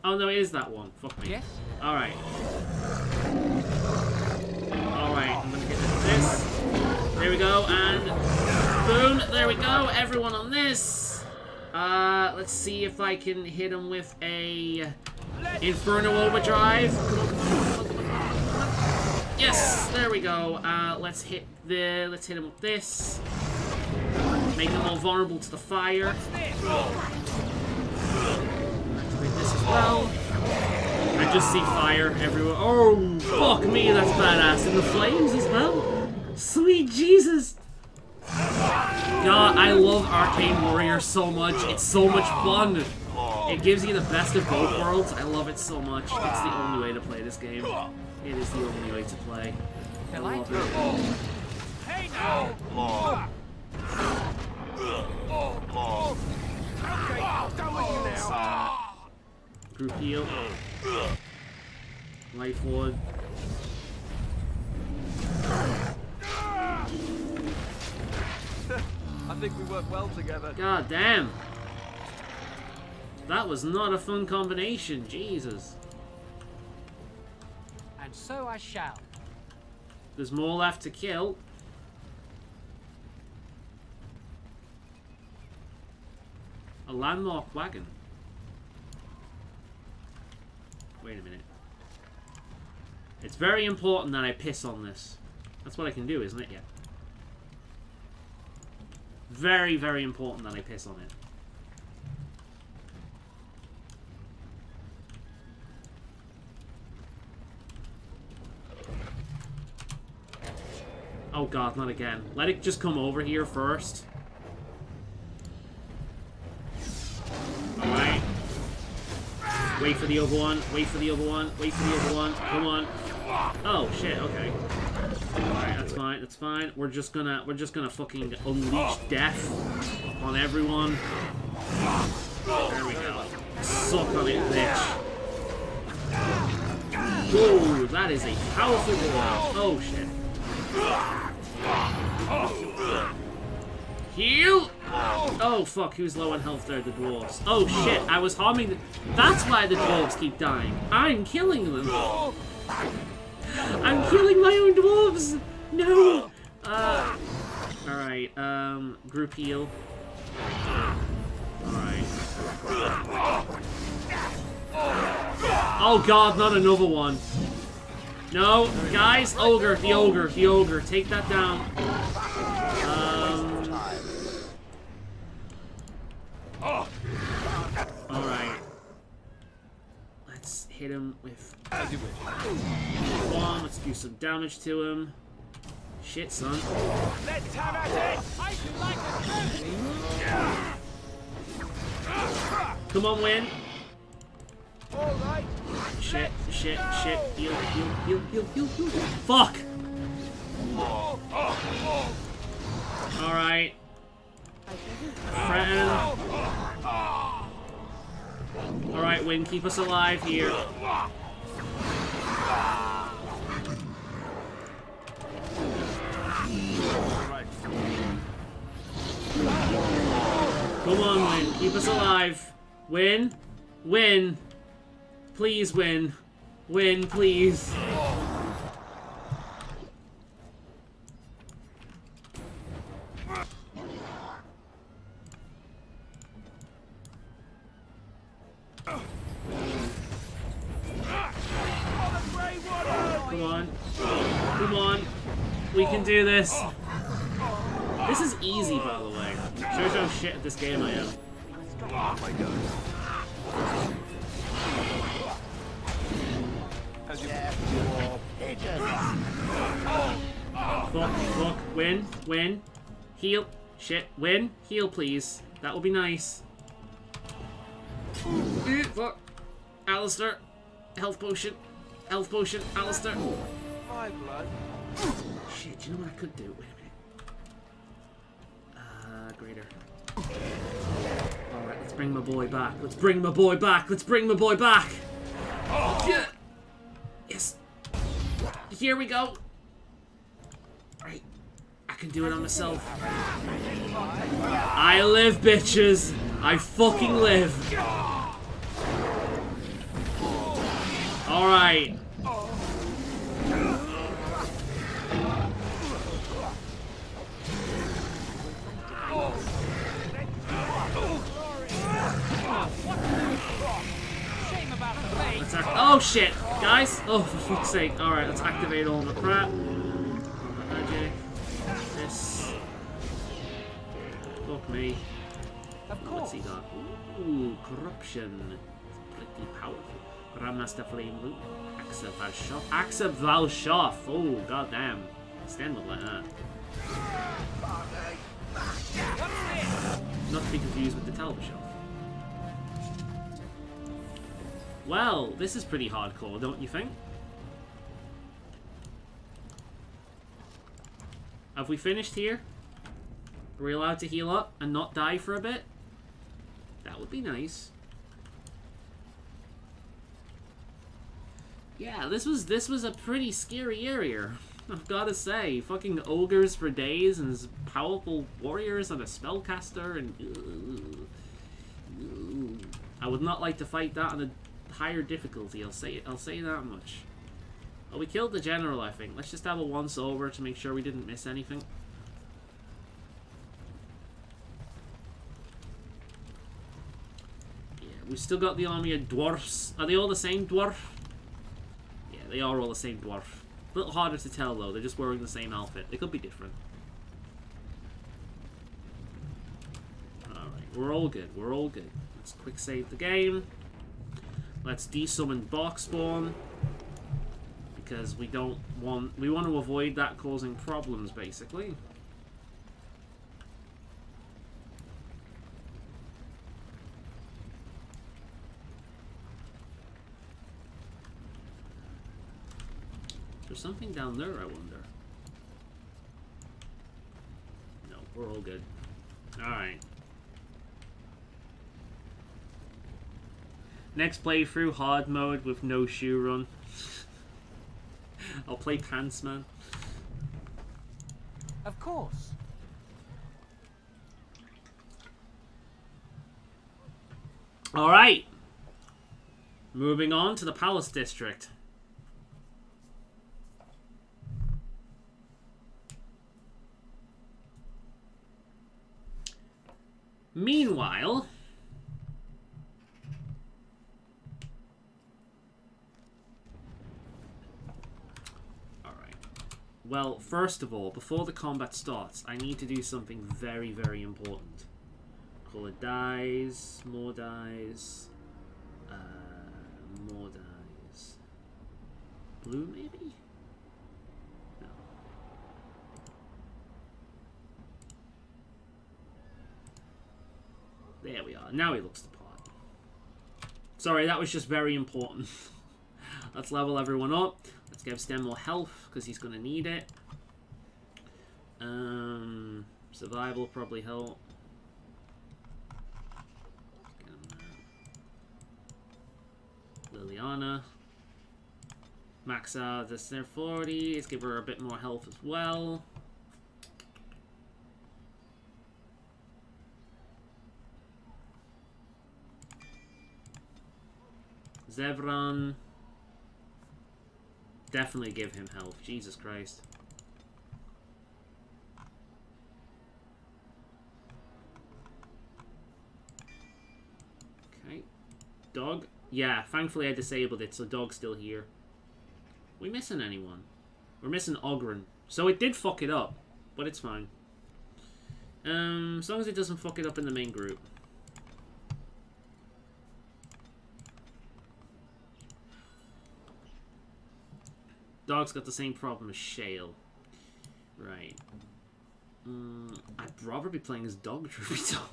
Oh, no, it is that one. Fuck me. Yes. Alright. Alright, I'm gonna get this. There we go, and boom, there we go. Everyone on this. Let's see if I can hit him with a Inferno Overdrive. Yes, there we go. Let's hit him with this. Make him more vulnerable to the fire. Activate this as well. I just see fire everywhere. Oh, fuck me, that's badass. And the flames as well. Sweet Jesus. God, I love Arcane Warrior so much. It's so much fun. It gives you the best of both worlds. I love it so much. It's the only way to play this game. It is the only way to play. I love it. Hey now! Okay, done with you now. Group heal. Life Ward. I think we work well together. God damn. That was not a fun combination. Jesus. And so I shall. There's more left to kill. A landmarked wagon. Wait a minute. It's very important that I piss on this. That's what I can do, isn't it? Yeah. Very, very important that I piss on it. Oh god, not again. Let it just come over here first. Alright. Wait for the other one. Wait for the other one. Wait for the other one. Come on. Oh shit, okay. Alright, that's fine, that's fine. We're just gonna fucking unleash death on everyone. There we go. Suck on it, bitch. Whoa, that is a powerful blow. Oh shit. Heal! Oh fuck, who's low on health there? The dwarves. Oh shit, I was harming the... That's why the dwarves keep dying. I'm killing them. I'm killing my own dwarves! No! Alright, group heal. Alright. Oh god, not another one. No, guys, ogre, the ogre, take that down. Alright. Let's hit him with one, let's do some damage to him. Shit, son. Let's have at it! I should like to... Come on, win. Alright. Shit. Heal. Fuck! Alright. Friend. Alright, Win, keep us alive here. Come on, Win, keep us alive. Win. Please win. Win, please. Come on. We can do this. This is easy, by the way. Shows how shit at this game I am. Oh my god. Fuck. Win. Heal. Shit. Win. Heal, please. That will be nice. Fuck. Alistair. Health potion. Alistair. My blood. Shit, do you know what I could do? Wait a minute. Greater. Alright, let's bring my boy back. Yeah. Yes. Here we go. Right. I can do it on myself. I live, bitches. I fucking live. Alright. Oh shit, guys! Oh, for fuck's sake! All right, let's activate all the crap. Magic. This. Fuck me. What's he got? Ooh, corruption. It's pretty powerful. Grandmaster Flame Loot. Accept Valshoff. Oh, goddamn. Stand up like that. Not to be confused with the Talbot. Well, this is pretty hardcore, don't you think? Have we finished here? Are we allowed to heal up and not die for a bit? That would be nice. Yeah, this was a pretty scary area. I've gotta say, fucking ogres for days and powerful warriors and a spellcaster and I would not like to fight that on a higher difficulty. I'll say that much. Oh, we killed the general, I think. Let's just have a once over to make sure we didn't miss anything. we've still got the army of dwarfs. Are they all the same dwarf? Yeah, they are all the same dwarf. A little harder to tell though, they're just wearing the same outfit. They could be different. Alright, we're all good, we're all good. Let's quick save the game. Let's desummon Darkspawn. Because we want to avoid that causing problems, basically. There's something down there, I wonder. No, we're all good. Alright. Next playthrough, hard mode with no shoe run. I'll play Pants Man. Of course. Alright. Moving on to the Palace District. Meanwhile... Well, first of all, before the combat starts, I need to do something very, very important. Color dies, more dies, more dies. Blue, maybe? No. There we are. Now he looks the part. Sorry, that was just very important. Let's level everyone up. Let's give Stem more health, because he's going to need it. Survival probably help. Liliana. Max out this there 40. Let's give her a bit more health as well. Zevran. Definitely give him health. Jesus Christ. Okay. Dog. Yeah, thankfully I disabled it, so Dog's still here. We missing anyone? We're missing Ogren. So it did fuck it up, but it's fine. As long as it doesn't fuck it up in the main group. Dog's got the same problem as Shale. Right. I'd rather be playing as Dog, truth be told.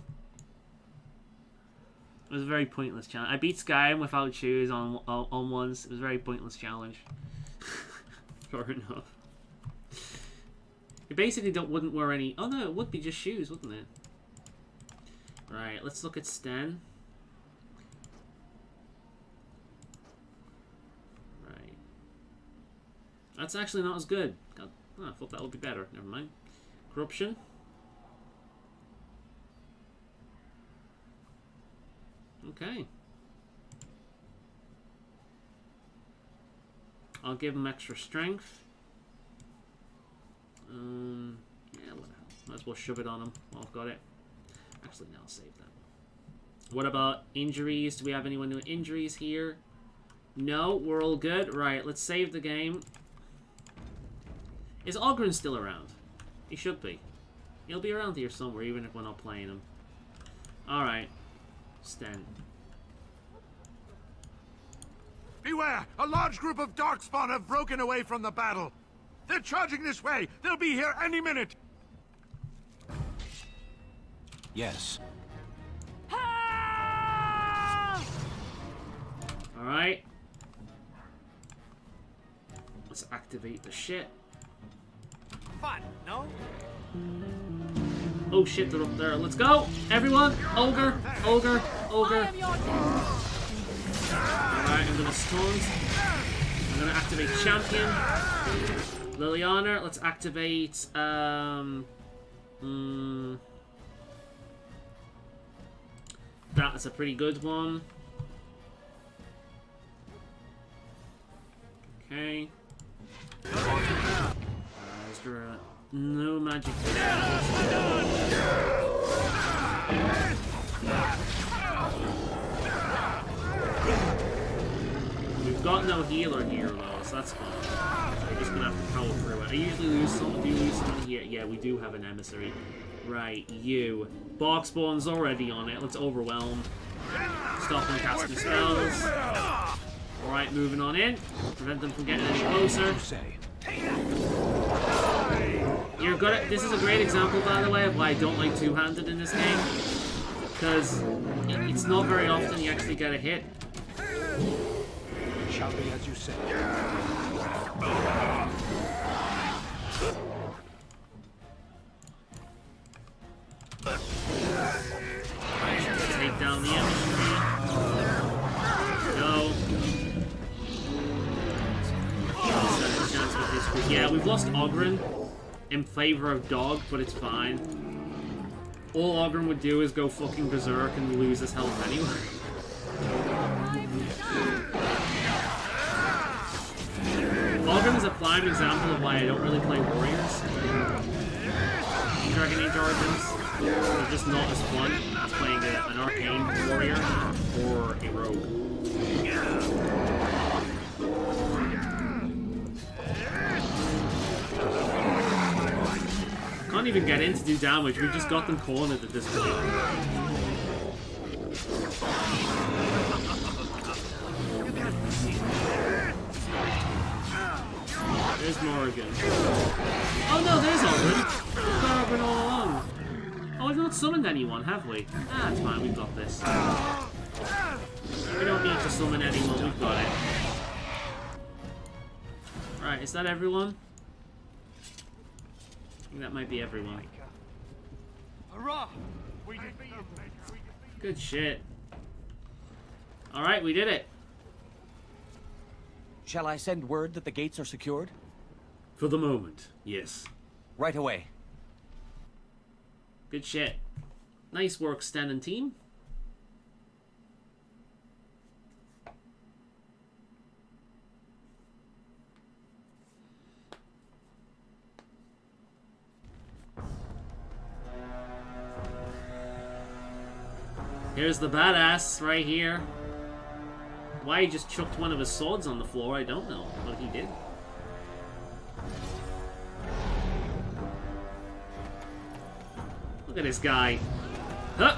It was a very pointless challenge. I beat Skyrim without shoes on once. It was a very pointless challenge. Fair enough. You basically wouldn't wear any... Oh no, it would be just shoes, wouldn't it? Right, let's look at Sten. That's actually not as good. God, oh, I thought that would be better. Never mind. Corruption. Okay. I'll give him extra strength. Yeah, what the hell. Might as well shove it on him while I've got it. Actually, no, I'll save that. What about injuries? Do we have anyone doing injuries here? No, we're all good. Right, let's save the game. Is Ogren still around? He should be. He'll be around here somewhere, even if we're not playing him. Alright. Sten. Beware! A large group of Darkspawn have broken away from the battle. They're charging this way. They'll be here any minute. Yes. Alright. Let's activate the shit. Fun, no? Oh shit, they're up there. Let's go! Everyone! Ogre! Ogre! Ogre! Alright, I'm gonna stunt. I'm gonna activate Champion. Liliana, let's activate, that's a pretty good one. Okay. Is there no magic there? got no healer here though, so that's fine. So we're just gonna have to power through it. I usually lose someone. Do you lose someone here? Yeah, we do have an emissary. Right, you. Bark spawn's already on it. Let's overwhelm. Stop them casting spells. Alright, moving on in. Prevent them from getting any closer. You're good at, this is a great example, by the way, of why I don't like two-handed in this game. Because it's not very often you actually get a hit. It shall be as you say. Take down the emissary. No. Yeah, we've lost Ogren in favor of Dog, but it's fine. All Ogren would do is go fucking berserk and lose his health anyway. Ogren is a prime example of why I don't really play warriors. Dragon Age Origins. They're just not as fun as playing an arcane warrior or a rogue. Can't even get in to do damage, we've just got them cornered at this point. There's Morrigan. Oh no, there's Ogren! We've got Ogren all along. Oh, we've not summoned anyone, have we? Ah, it's fine, we've got this. We don't need to summon anyone, we've got it. Right, is that everyone? I think that might be everyone. Good shit. Alright, we did it. Shall I send word that the gates are secured? For the moment, yes. Right away. Good shit. Nice work, Sten and team. Here's the badass right here. Why he just chucked one of his swords on the floor, I don't know, but he did. Look at this guy. Huh!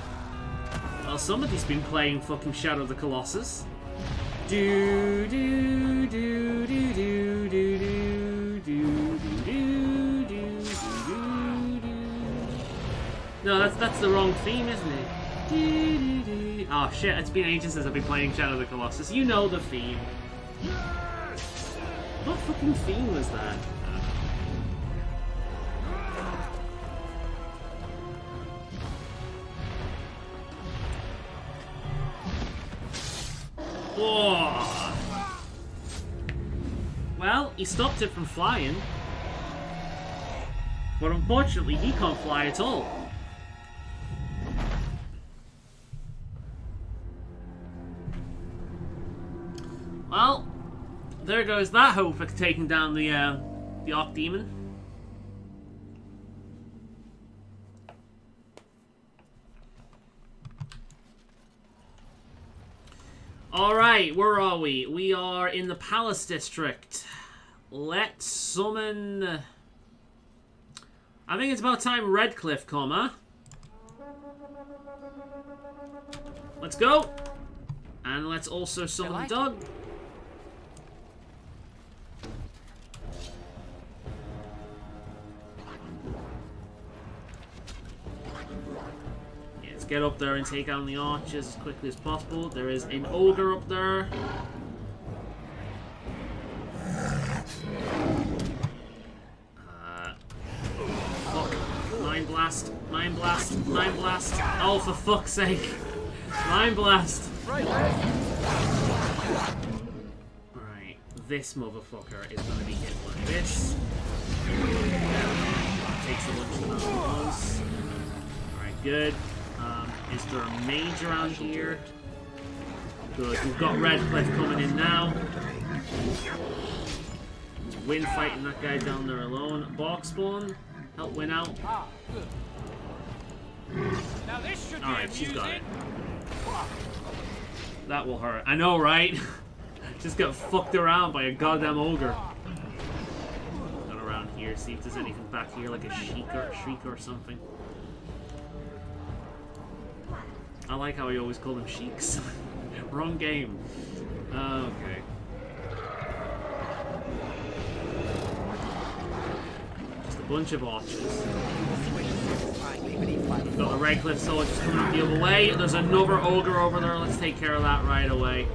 Well, somebody's been playing fucking Shadow of the Colossus. Do do do do do do do do do do do. No, that's the wrong theme, isn't it? Oh shit, it's been ages since I've been playing Shadow of the Colossus. You know the theme. What fucking theme was that? Whoa. Well, he stopped it from flying. But unfortunately, he can't fly at all. Well, there goes that hope of taking down the Archdemon. Alright, where are we? We are in the Palace District. Let's summon... I think it's about time Redcliffe come, huh? Let's go! And let's also summon Doug. Yeah, let's get up there and take out the archers as quickly as possible. There is an ogre up there. Fuck. Mind blast. Mind blast. Mind blast. Oh, for fuck's sake. Mind blast. Right, this motherfucker is gonna be hit like this. Takes a bunch of those. Alright, good. Is there a mage around here? Good. We've got Redcliffe coming in now. Win fighting that guy down there alone. Bark spawn. Help win out. Alright, she's got it. That will hurt. I know, right? Just got fucked around by a goddamn ogre. Go around here, see if there's anything back here, like a shriek or something. I like how I always call them sheiks. Wrong game. Okay. Just a bunch of archers. We've got the Redcliffe soldiers coming up the other way. There's another ogre over there. Let's take care of that right away.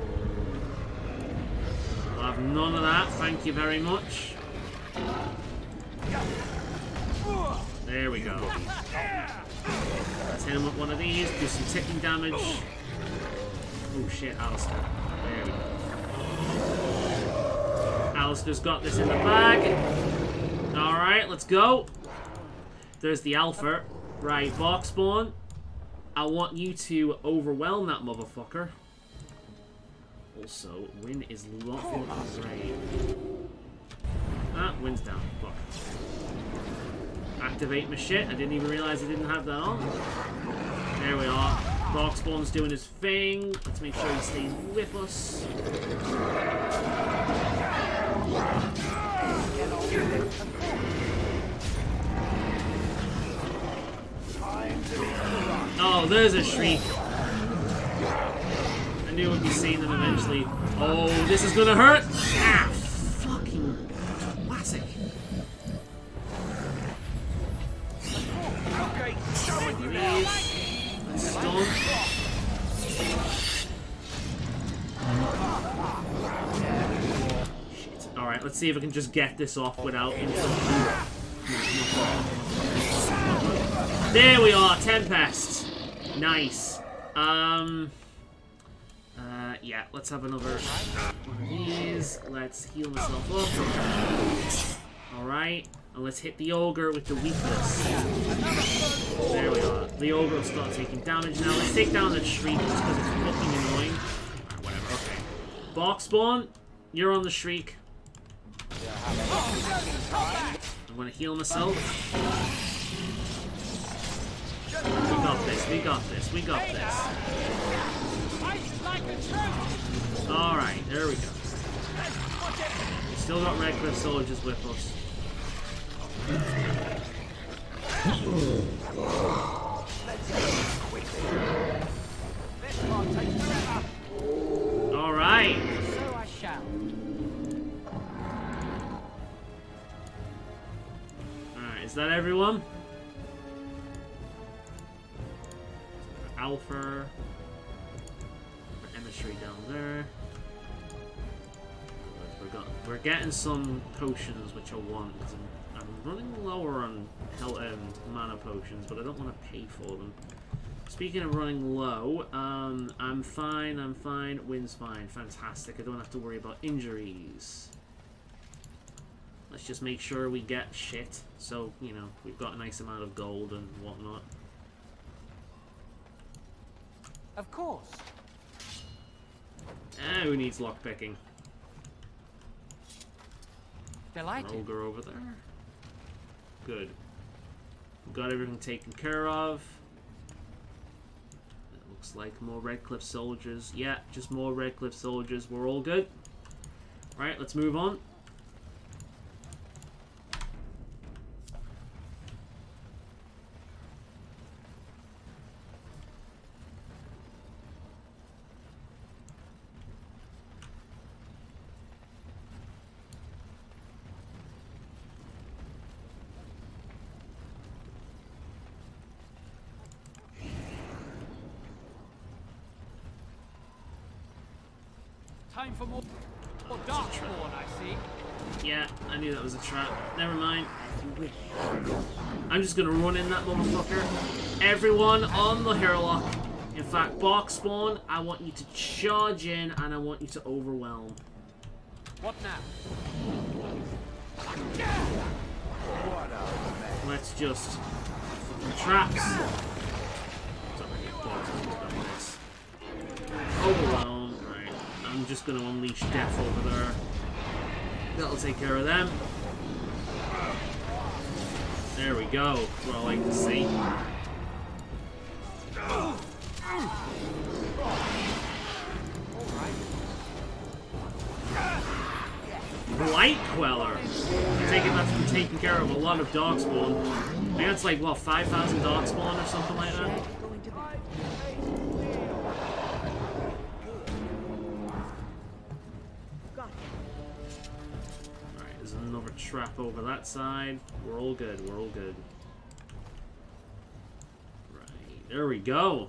I'll have none of that. Thank you very much. There we go. Let's hit him with one of these. Do some ticking damage. Oh shit, Alistair. There we go. Alistair's got this in the bag. Alright, let's go. There's the Alpha. Right, box spawn. I want you to overwhelm that motherfucker. Also, Win is lawful afraid. Ah, Win's down. Fuck. Activate my shit. I didn't even realize I didn't have that on. There we are. Box spawn's doing his thing. Let's make sure he stays with us. Oh, there's a shriek. I knew we'd be seeing them eventually. Oh, this is gonna hurt! Ah, fucking classic. Okay, go with you now. Stun. Shit. Alright, let's see if I can just get this off without interrupting. There we are, Tempest. Nice. Yeah, let's have another one of these. Let's heal myself up. Alright, and let's hit the ogre with the weakness. There we are. The ogre will start taking damage now. Let's take down that shriek just because it's fucking annoying. Right, whatever, okay. Box spawn, you're on the shriek. I'm gonna heal myself. We got this, we got this, we got this. Alright, there we go. We still got Redcliffe soldiers with us. Alright. So I shall. Alright, is that everyone? Alpha. Emissary down there. We're getting some potions which I want. I'm running lower on mana potions, but I don't want to pay for them. Speaking of running low, I'm fine. Win's fine. Fantastic. I don't have to worry about injuries. Let's just make sure we get shit. So, you know, we've got a nice amount of gold and whatnot. Of course. Who needs lockpicking? Delighted. Ogre over there. Good. Got everything taken care of. It looks like more Redcliffe soldiers. Yeah, just more Redcliffe soldiers. We're all good. Alright, let's move on. Time for more darkspawn, I see. Yeah, I knew that was a trap. Never mind. I'm just gonna run in that motherfucker. Everyone on the hairlock. In fact, box spawn, I want you to charge in and I want you to overwhelm. What now? Let's just traps. Overwhelm. Right. I'm just gonna unleash death over there. That'll take care of them. There we go. That's what I like to see. Blight Queller. I take it that's been taking care of a lot of Darkspawn. I think that's like, what, 5,000 Darkspawn or something like that? Alright, there's another trap over that side. We're all good, we're all good. Right, there we go.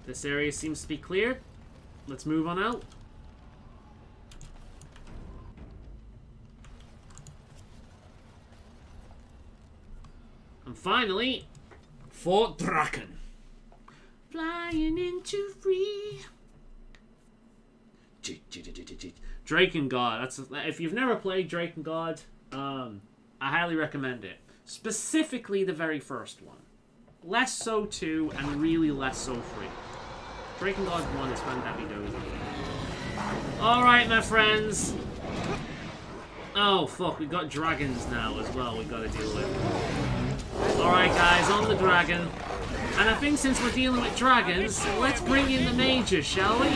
This area seems to be cleared. Let's move on out. And finally, Fort Draken. Flying into free. Drakengard. That's if you've never played Drakengard, I highly recommend it. Specifically the very first one. Less so 2, and really less so 3. Drakengard 1 is fantabby-dozy. Alright, my friends. Oh, fuck, we got dragons now as well we gotta deal with. Alright, guys, on the dragon. And I think since we're dealing with dragons, let's bring in the mages, shall we?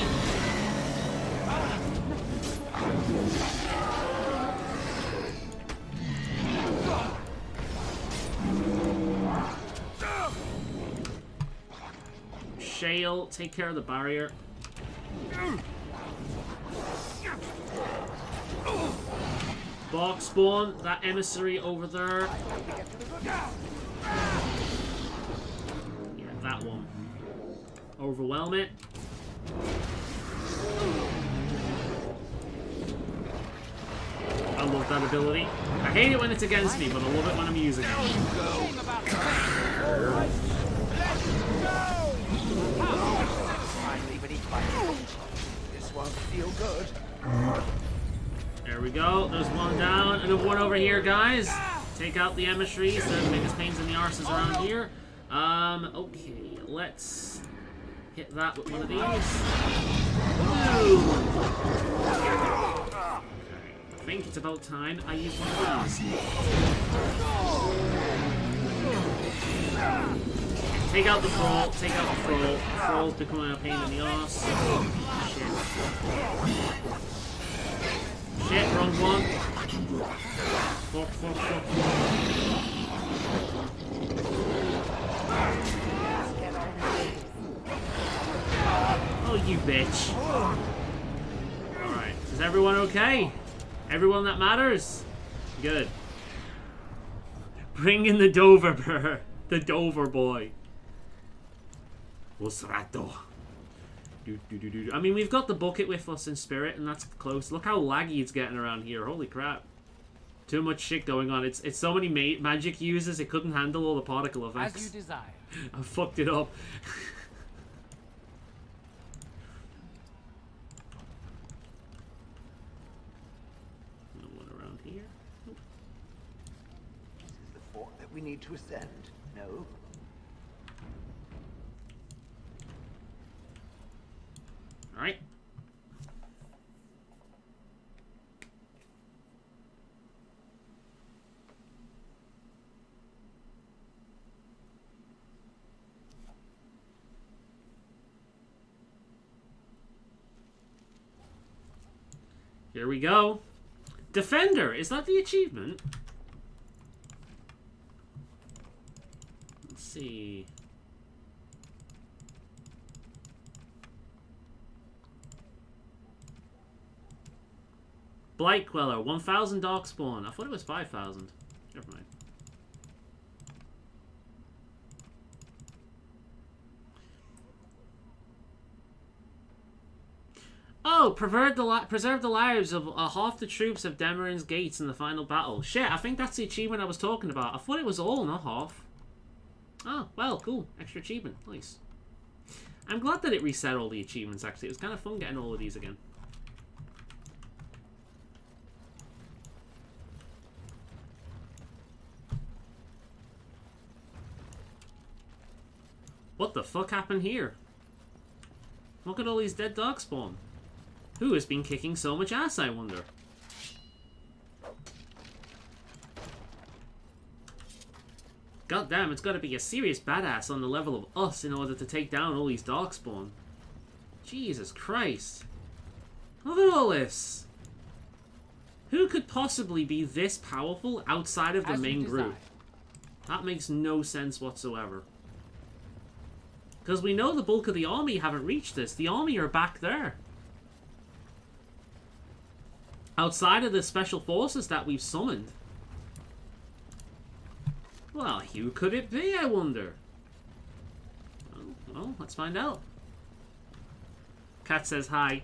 Shale, take care of the barrier. Bark spawn, that emissary over there. Yeah, that one. Overwhelm it. I love that ability. I hate it when it's against me, but I love it when I'm using it. This won't feel good. There we go. There's one down. Another one over here, guys. Take out the emissaries. They're the biggest pains in the arses around here. Okay. Let's hit that with one of these. Ooh. I think it's about time I use one of these. Take out the troll. Take out the troll. The troll's becoming a pain in the arse. Shit. Shit, wrong one. Fuck, fuck, fuck, fuck. Oh, you bitch. Alright, is everyone okay? Everyone that matters? Good. Bring in the Dover the Dover boy. Osrato. I mean, we've got the bucket with us in spirit, and that's close. Look how laggy it's getting around here. Holy crap. Too much shit going on. It's so many magic users, it couldn't handle all the particle effects. As you desire. I fucked it up. No one around here. Nope. This is the fort that we need to ascend. No? Alright. Here we go. Defender, is that the achievement? Let's see. Blight Queller, 1,000 Darkspawn. I thought it was 5,000. Never mind. Oh, preserve the lives of half the troops of Demarin's gates in the final battle. Shit, I think that's the achievement I was talking about. I thought it was all, not half. Oh, well, cool. Extra achievement. Nice. I'm glad that it reset all the achievements, actually. It was kind of fun getting all of these again. What the fuck happened here? Look at all these dead Darkspawn. Who has been kicking so much ass, I wonder? God damn, it's gotta be a serious badass on the level of us in order to take down all these Darkspawn. Jesus Christ. Look at all this. Who could possibly be this powerful outside of the main group? That makes no sense whatsoever. Because we know the bulk of the army haven't reached this. The army are back there. Outside of the special forces that we've summoned. Well, who could it be, I wonder? Well, let's find out. Cat says hi.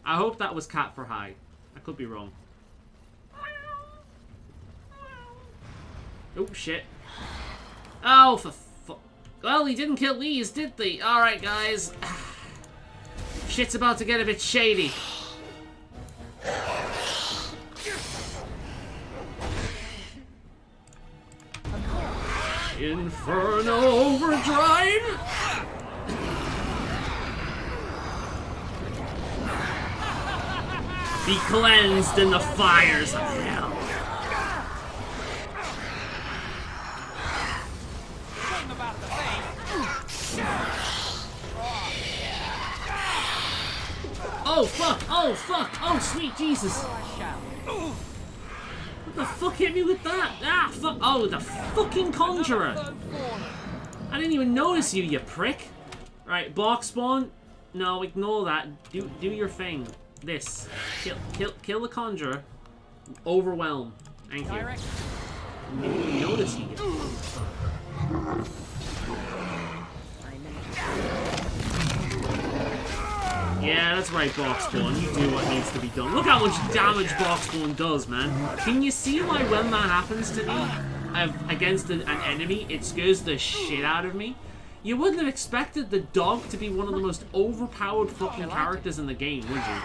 I hope that was cat for hi. I could be wrong. Oh, shit. Oh, for fuck. Well, he didn't kill these, did they? Alright, guys. Shit's about to get a bit shady. Inferno Overdrive! Be cleansed in the fires of hell. Oh fuck! Oh fuck! Oh sweet Jesus! What the fuck hit me with that? Ah fuck! Oh, the fucking conjurer! I didn't even notice you, you prick! Right, box spawn. No, ignore that. Do your thing. This. Kill the conjurer. Overwhelm. Thank you. Didn't even notice you. Yeah, that's right, box spawn. You do what needs to be done. Look how much damage box spawn does, man. Can you see why when that happens to me against an enemy, it scares the shit out of me? You wouldn't have expected the dog to be one of the most overpowered fucking characters in the game, would you?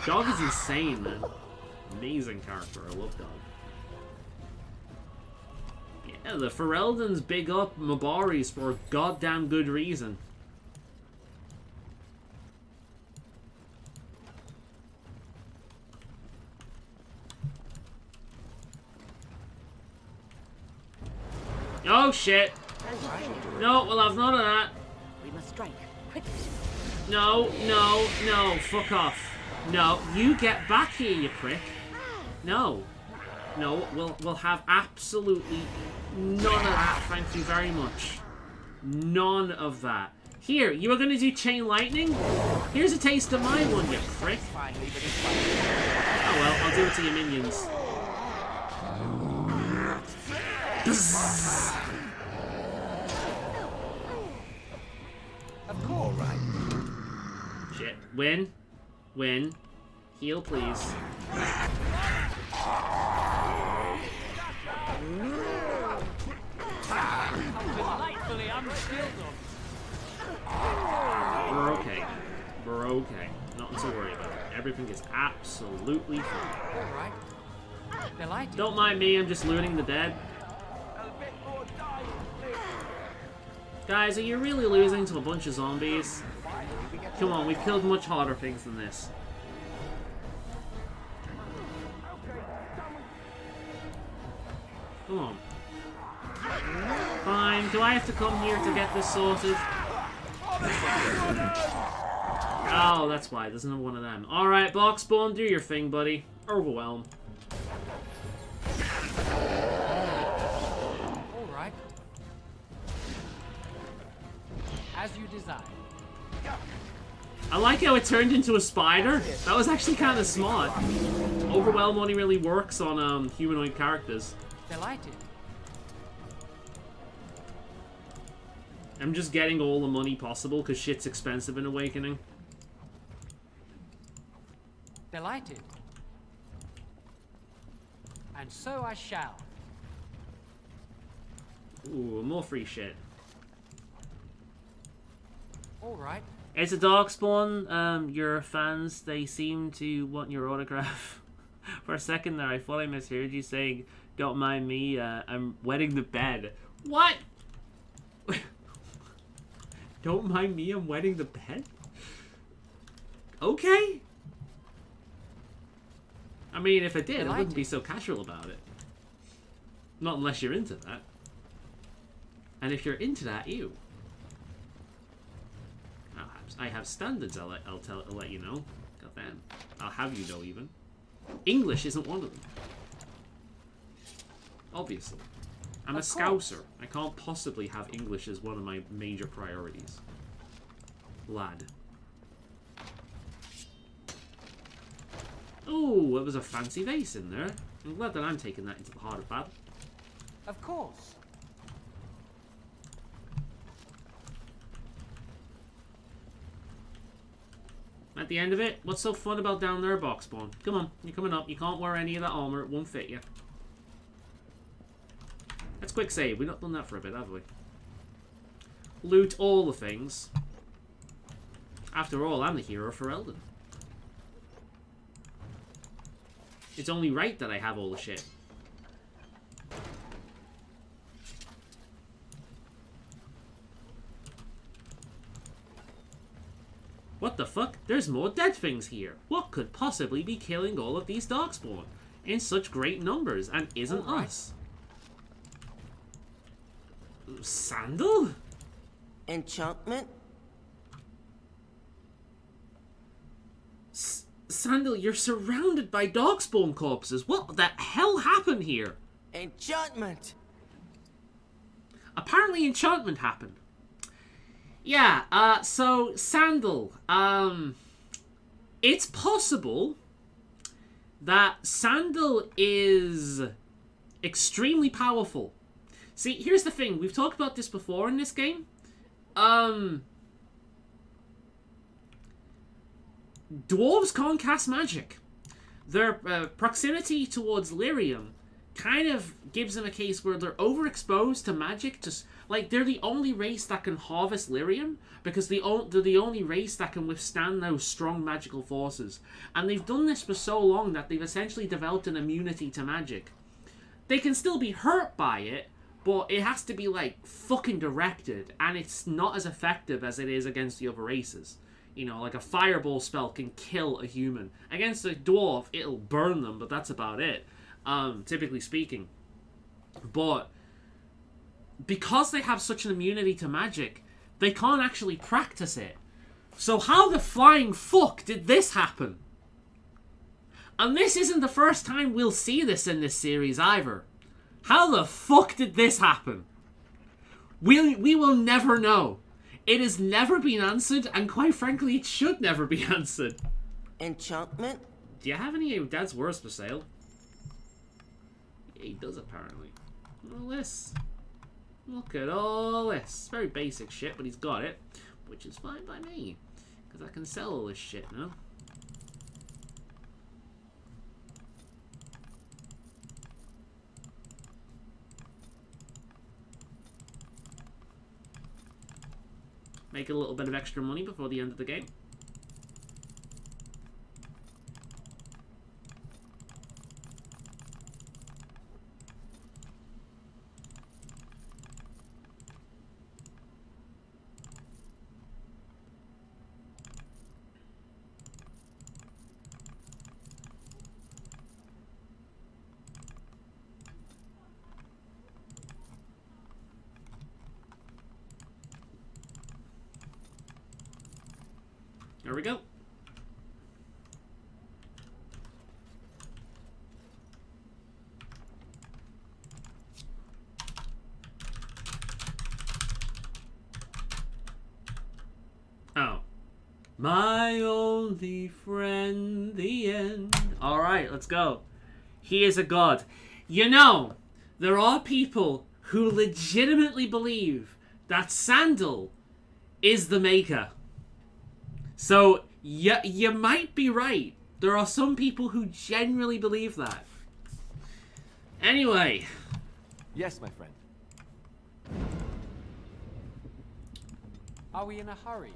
Dog is insane, man. Amazing character. I love Dog. Yeah, the Fereldans big up Mabaris for a goddamn good reason. Oh shit! No, we'll have none of that. We must strike quickly. No, no, no! Fuck off! No, you get back here, you prick! No. No, we'll have absolutely none of that, thank you very much. None of that. Here, you were gonna do chain lightning? Here's a taste of my one, you prick. Oh well, I'll do it to your minions. Bzz. Of course, right. Shit. Win. Win. Heal, please. We're okay. We're okay. Nothing to worry about. Everything is absolutely fine. Don't mind me, I'm just looting the dead. Guys, are you really losing to a bunch of zombies? Come on, we've killed much harder things than this. Come on. Fine, do I have to come here to get this sorted? Oh, that's why. There's another one of them. Alright, box spawn, do your thing, buddy. Overwhelm. Alright. As you desire. I like how it turned into a spider. That was actually kind of smart. Overwhelm only really works on humanoid characters. Delighted. I'm just getting all the money possible because shit's expensive in Awakening. Delighted. And so I shall. Ooh, more free shit. Alright. It's a Darkspawn. Your fans, they seem to want your autograph. For a second there, I thought I misheard you saying, don't mind me, I'm wetting the bed. What? Don't mind me, I'm wetting the bed? Okay. I mean, if I did, I wouldn't be so casual about it. Not unless you're into that. And if you're into that, ew. I have standards, I'll let you know. Got them. I'll have you know, even. English isn't one of them. Obviously. I'm a Scouser. I can't possibly have English as one of my major priorities. Lad. Oh, there was a fancy vase in there. I'm glad that I'm taking that into the heart of battle. Of course. At the end of it, what's so fun about down there, Boxborn? Come on, you're coming up. You can't wear any of that armor. It won't fit you. Let's quick save. We've not done that for a bit, have we? Loot all the things. After all, I'm the hero for Eldon. It's only right that I have all the shit. What the fuck? There's more dead things here. What could possibly be killing all of these Darkspawn in such great numbers and isn't us? Sandal? Enchantment? Sandal, you're surrounded by Darkspawn corpses. What the hell happened here? Enchantment! Apparently enchantment happened. Yeah, so, Sandal, it's possible that Sandal is extremely powerful. See, here's the thing. We've talked about this before in this game. Dwarves can't cast magic. Their proximity towards lyrium kind of gives them a case where they're overexposed to magic. Like, they're the only race that can harvest lyrium because they're the only race that can withstand those strong magical forces. And they've done this for so long that they've essentially developed an immunity to magic. They can still be hurt by it, but it has to be, like, fucking directed, and it's not as effective as it is against the other races. You know, like a fireball spell can kill a human. Against a dwarf, it'll burn them, but that's about it, typically speaking. But because they have such an immunity to magic, they can't actually practice it. So how the flying fuck did this happen? And this isn't the first time we'll see this in this series either. How the fuck did this happen? We will never know. It has never been answered, and quite frankly, it should never be answered. Enchantment? Do you have any of Dad's words for sale? Yeah, he does, apparently. All this. Look at all this. Very basic shit, but he's got it. Which is fine by me. Because I can sell all this shit now. Make a little bit of extra money before the end of the game. There we go. Oh. My only friend, the end. Alright, let's go. He is a god. You know, there are people who legitimately believe that Sandal is the maker. So, you might be right. There are some people who genuinely believe that. Anyway. Yes, my friend. Are we in a hurry?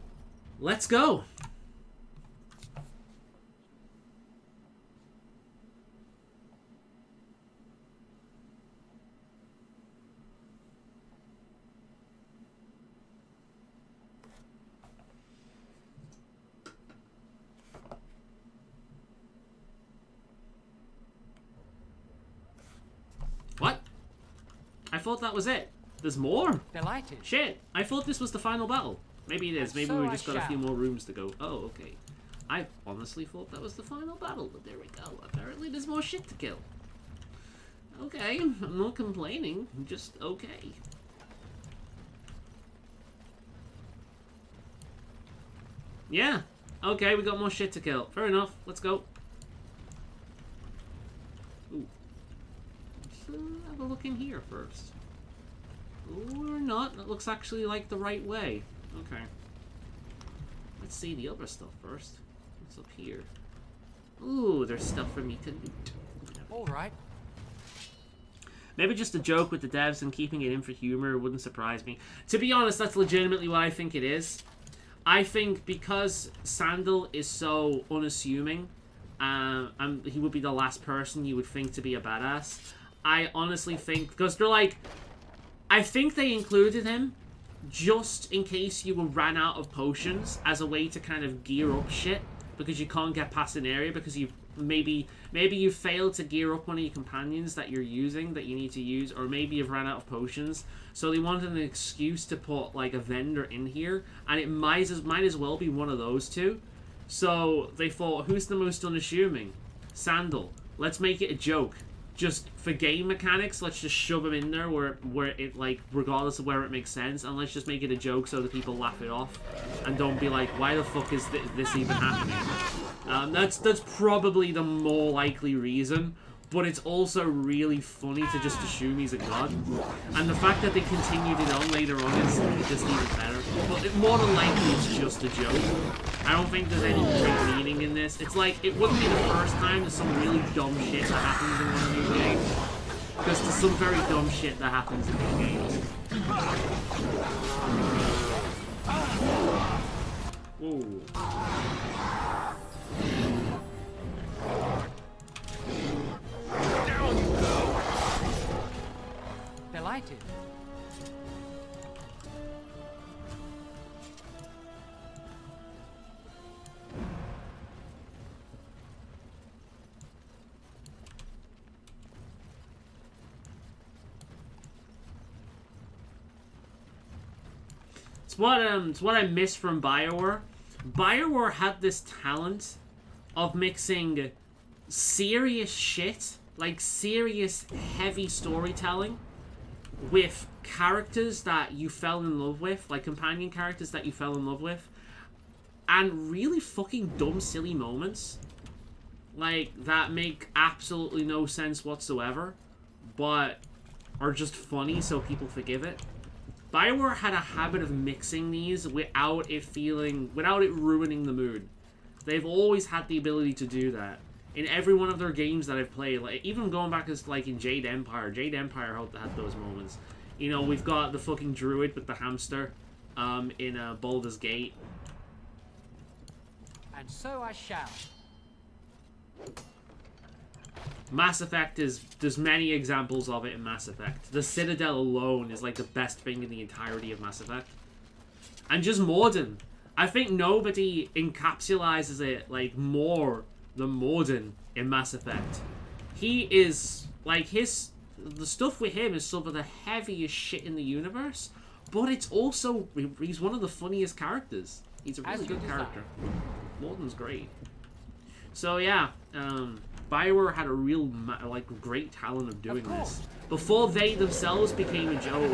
Let's go. What? I thought that was it. There's more. Delighted. Shit, I thought this was the final battle. Maybe it is. Maybe we just got a few more rooms to go. Oh, okay. I honestly thought that was the final battle, but there we go. Apparently there's more shit to kill. Okay, I'm not complaining. I'm just okay. Yeah. Okay, we got more shit to kill. Fair enough. Let's go. Ooh. Let's have a look in here first. Or not. That looks actually like the right way. Okay. Let's see the other stuff first. What's up here? Ooh, there's stuff for me to loot. Alright. Maybe just a joke with the devs and keeping it in for humor wouldn't surprise me. To be honest, that's legitimately what I think it is. I think because Sandal is so unassuming, and he would be the last person you would think to be a badass, I honestly think, because they're like, I think they included him just in case you ran out of potions as a way to kind of gear up shit, because you can't get past an area because you've maybe you failed to gear up one of your companions that you're using that you need to use, or maybe you've ran out of potions. So they wanted an excuse to put like a vendor in here, and it might as well be one of those two. So they thought, who's the most unassuming? Sandal. Let's make it a joke. Just for game mechanics, let's just shove him in there where it, like, regardless of where it makes sense, and let's just make it a joke so that people laugh it off and don't be like, why the fuck is this even happening? That's probably the more likely reason, but it's also really funny to just assume he's a god. And the fact that they continued it on later on is just even better. But more than likely it's just a joke. I don't think there's any great meaning in this. It's like, it wouldn't be the first time there's some really dumb shit that happens in one of these games. Because there's some very dumb shit that happens in these games. Whoa. Down you go! Delighted. It's what I miss from BioWare. BioWare had this talent of mixing serious shit, like serious heavy storytelling, with characters that you fell in love with, like companion characters that you fell in love with, and really fucking dumb, silly moments, like, that make absolutely no sense whatsoever, but are just funny so people forgive it. BioWare had a habit of mixing these without it ruining the mood. They've always had the ability to do that. In every one of their games that I've played, like, even going back as, like, in Jade Empire had those moments. You know, we've got the fucking druid with the hamster, in Baldur's Gate. And so I shall. Mass Effect there's many examples of it in Mass Effect. The Citadel alone is like the best thing in the entirety of Mass Effect. And just Mordin. I think nobody encapsulizes it like more than Mordin in Mass Effect. He is, like, the stuff with him is some of the heaviest shit in the universe, but it's also, he's one of the funniest characters. He's a really good character. Mordin's great. So yeah, BioWare had a real, like, great talent of doing this. Before they themselves became a joke.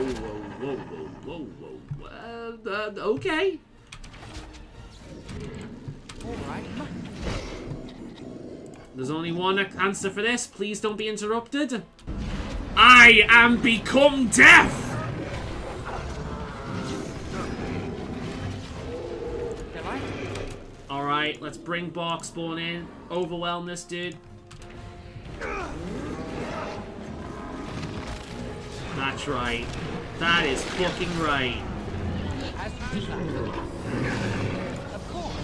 Whoa. Okay. Alright. There's only one answer for this. Please don't be interrupted. I am become death! Alright, let's bring Bark Spawn in. Overwhelm this dude. That's right. That is fucking right. Of course.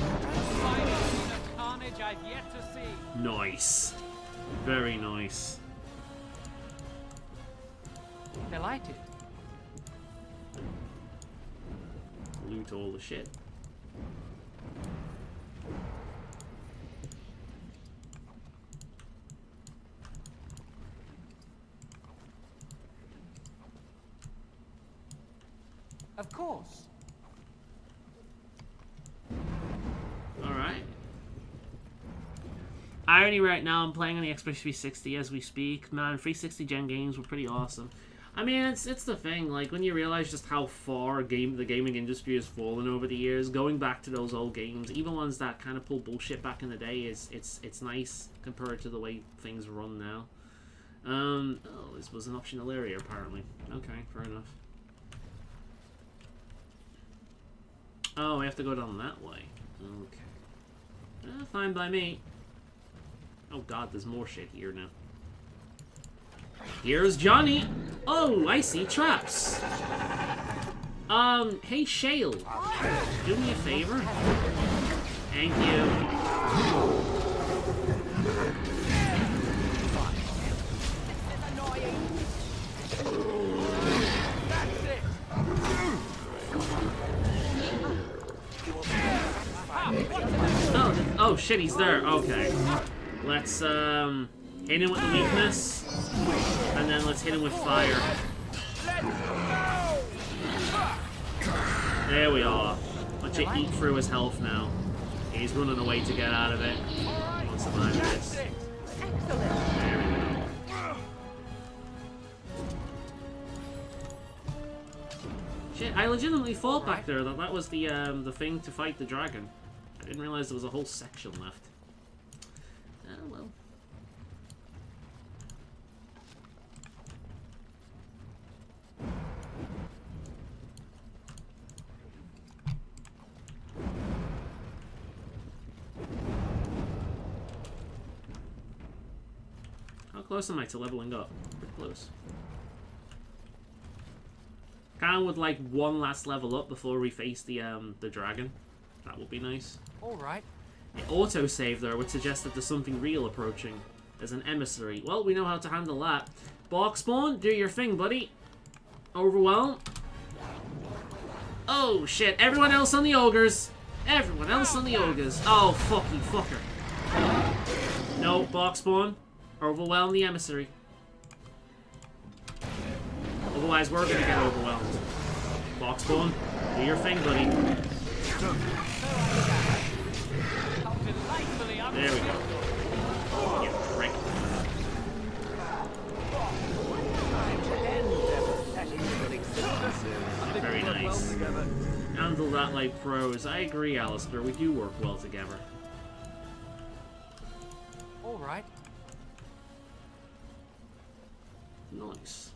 The carnage I've yet to see. Nice. Very nice. Delighted. Loot all the shit. Of course. Irony right now, I'm playing on the Xbox 360 as we speak. Man, 360 gen games were pretty awesome. I mean, it's the thing, like, when you realize just how far the gaming industry has fallen over the years, going back to those old games, even ones that kind of pull bullshit back in the day, it's nice compared to the way things run now. Oh, this was an optional area, apparently. Okay, fair enough. Oh, we have to go down that way. Okay. Fine by me. Oh god, there's more shit here now. Here's Johnny! Oh, I see traps! Hey Shale. Do me a favor? Thank you. Oh shit, he's there. Okay. Let's, hit him with the weakness. And then let's hit him with fire. There we are. Let's eat through his health now. He's running away to get out of it. Won't survive this. There we go. Shit, I legitimately thought back there that that was the thing to fight the dragon. I didn't realize there was a whole section left. Oh well. How close am I to leveling up? Pretty close. Kinda would like one last level up before we face the dragon. That would be nice. Alright. The autosave there would suggest that there's something real approaching. There's an emissary. Well, we know how to handle that. Box spawn, do your thing, buddy. Overwhelm. Oh shit, everyone else on the ogres. Everyone else on the ogres. Oh, fuck you, fucker. No, box spawn. Overwhelm the emissary. Otherwise, we're gonna get overwhelmed. Box spawn, do your thing, buddy. There we go. You prick. Very nice. Handle that like pros. I agree, Alistair. We do work well together. Alright. Nice.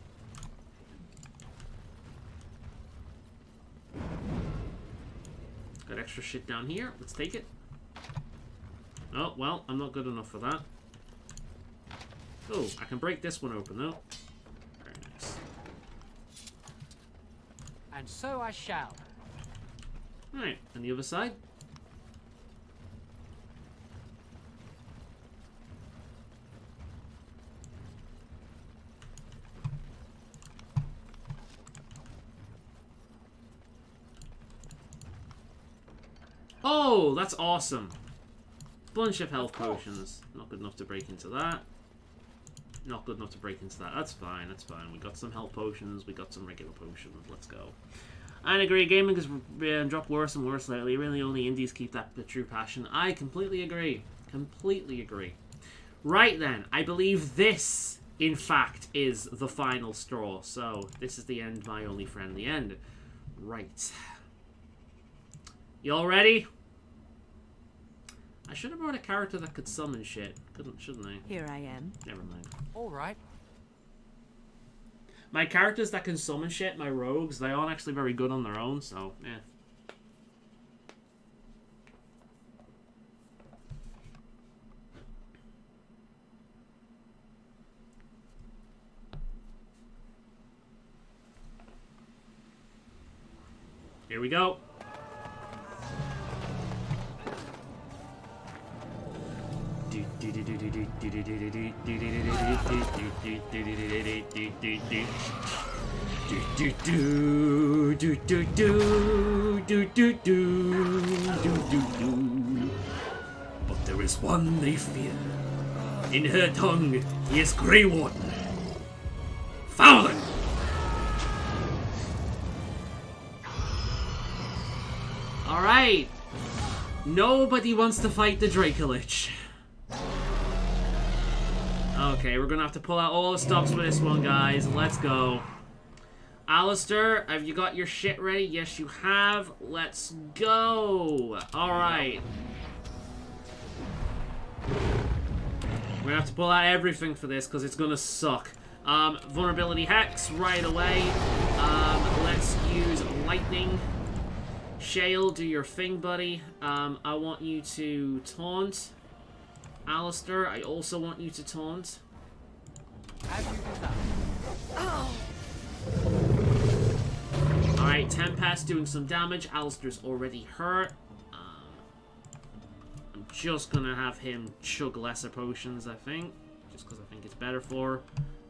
Got extra shit down here. Let's take it. Oh, well, I'm not good enough for that. Oh, I can break this one open, though. Very nice. And so I shall. Alright, and the other side? Oh, that's awesome. Bunch of health potions. Not good enough to break into that. Not good enough to break into that. That's fine, that's fine. We got some health potions, we got some regular potions. Let's go. I agree, gaming has dropped worse and worse lately. Really only indies keep that the true passion. I completely agree. Completely agree. Right then, I believe this, in fact, is the final straw. So, this is the end, my only friend, the end. Right. You all ready? I should have brought a character that could summon shit. Shouldn't I? Here I am. Never mind. Alright. My characters that can summon shit, my rogues, they aren't actually very good on their own, so, yeah. Here we go. But there is one they fear. In her tongue, he is Grey Warden. Faolan! All Alright. Nobody wants to fight the Dracolich. Okay, we're gonna have to pull out all the stops for this one, guys. Let's go. Alistair, have you got your shit ready? Yes, you have. Let's go. Alright. We're gonna have to pull out everything for this because it's gonna suck. Vulnerability Hex right away. Let's use Lightning. Shale, do your thing, buddy. I want you to taunt. Alistair, I also want you to taunt. Alright, Tempest doing some damage. Alistair's already hurt. I'm just gonna have him chug lesser potions, I think. Just because I think it's better for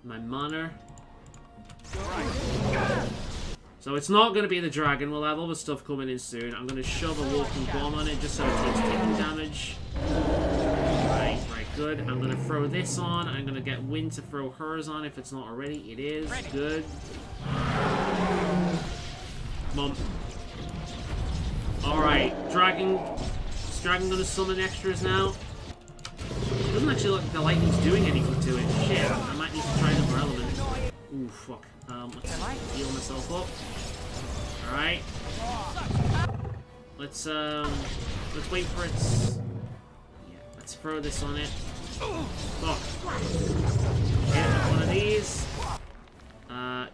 my mana. So it's not going to be the dragon. We'll have other stuff coming in soon. I'm going to shove a walking bomb on it just so it takes ticking damage. Right, good. I'm going to throw this on. I'm going to get Wind to throw hers on if it's not already. It is. Good. Come on. Alright, dragon. Is dragon going to summon extras now? It doesn't actually look like the lightning's doing anything to it. Shit, I might need to try another element. Ooh, fuck. Let's heal myself up. Alright. Let's wait for its... Yeah, let's throw this on it. Fuck. Hit it with one of these.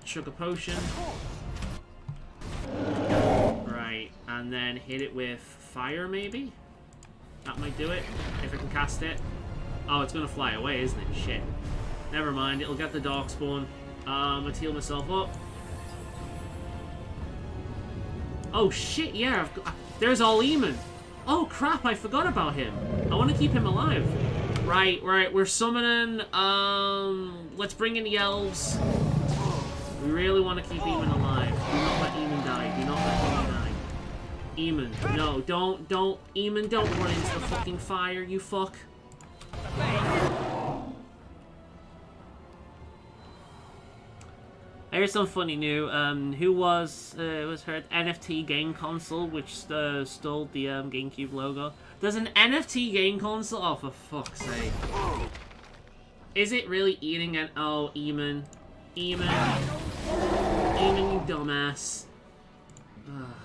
Chug a potion. Right, and then hit it with fire, maybe? That might do it, if I can cast it. Oh, it's gonna fly away, isn't it? Shit. Never mind, it'll get the Darkspawn. Let's heal myself up. Oh shit, yeah, there's Al-Eamon. Oh crap, I forgot about him. I want to keep him alive. Right, we're summoning, let's bring in the elves. We really want to keep Eamon alive. Do not let Eamon die. Do not let Eamon die. Eamon, no, don't, Eamon, don't run into the fucking fire, you fuck. Here's some funny new. Who was heard NFT game console which stole the GameCube logo? There's an NFT game console? Oh, for fuck's sake! Is it really eating an? Oh, Eamon, you dumbass! Ugh.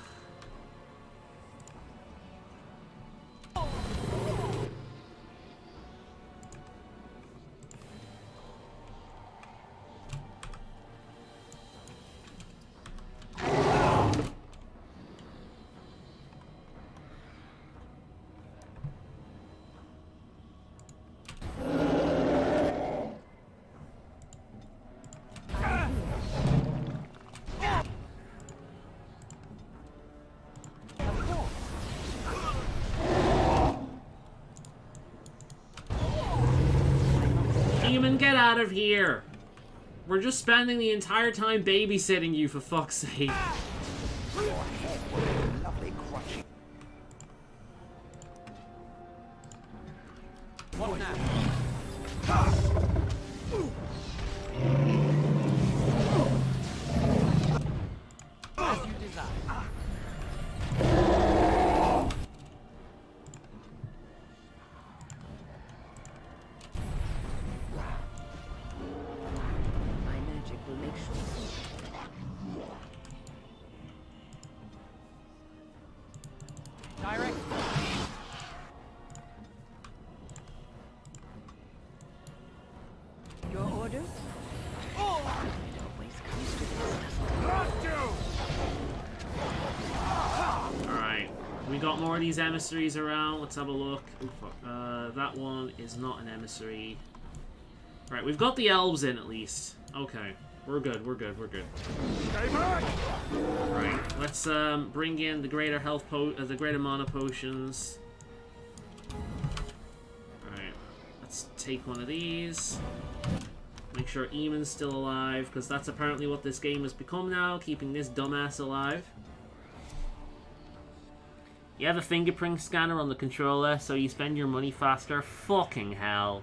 Get out of here! We're just spending the entire time babysitting you, for fuck's sake. What now? As you desire. Direct. Your orders? Oh. It always comes to this. Alright, we got more of these emissaries around. Let's have a look. Ooh, fuck. That one is not an emissary. Alright, we've got the elves in at least. Okay, we're good. Right, let's bring in the greater the greater mana potions. Alright, let's take one of these. Make sure Eamon's still alive, because that's apparently what this game has become now, keeping this dumbass alive. You have a fingerprint scanner on the controller, so you spend your money faster. Fucking hell.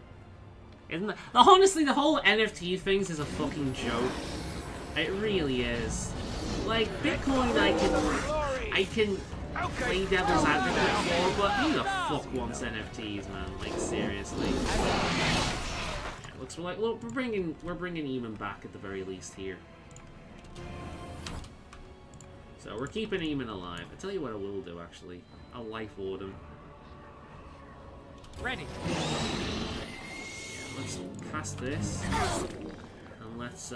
Isn't that... Honestly, the whole NFT things is a fucking joke. It really is. Like, Bitcoin I can play devil's advocate for, but who the fuck wants NFTs, man? Like, seriously. Looks like, look, we're bringing Eamon back at the very least here. So we're keeping Eamon alive. I tell you what I will do actually. I'll life ward him. Ready. Yeah, let's cast this. And let's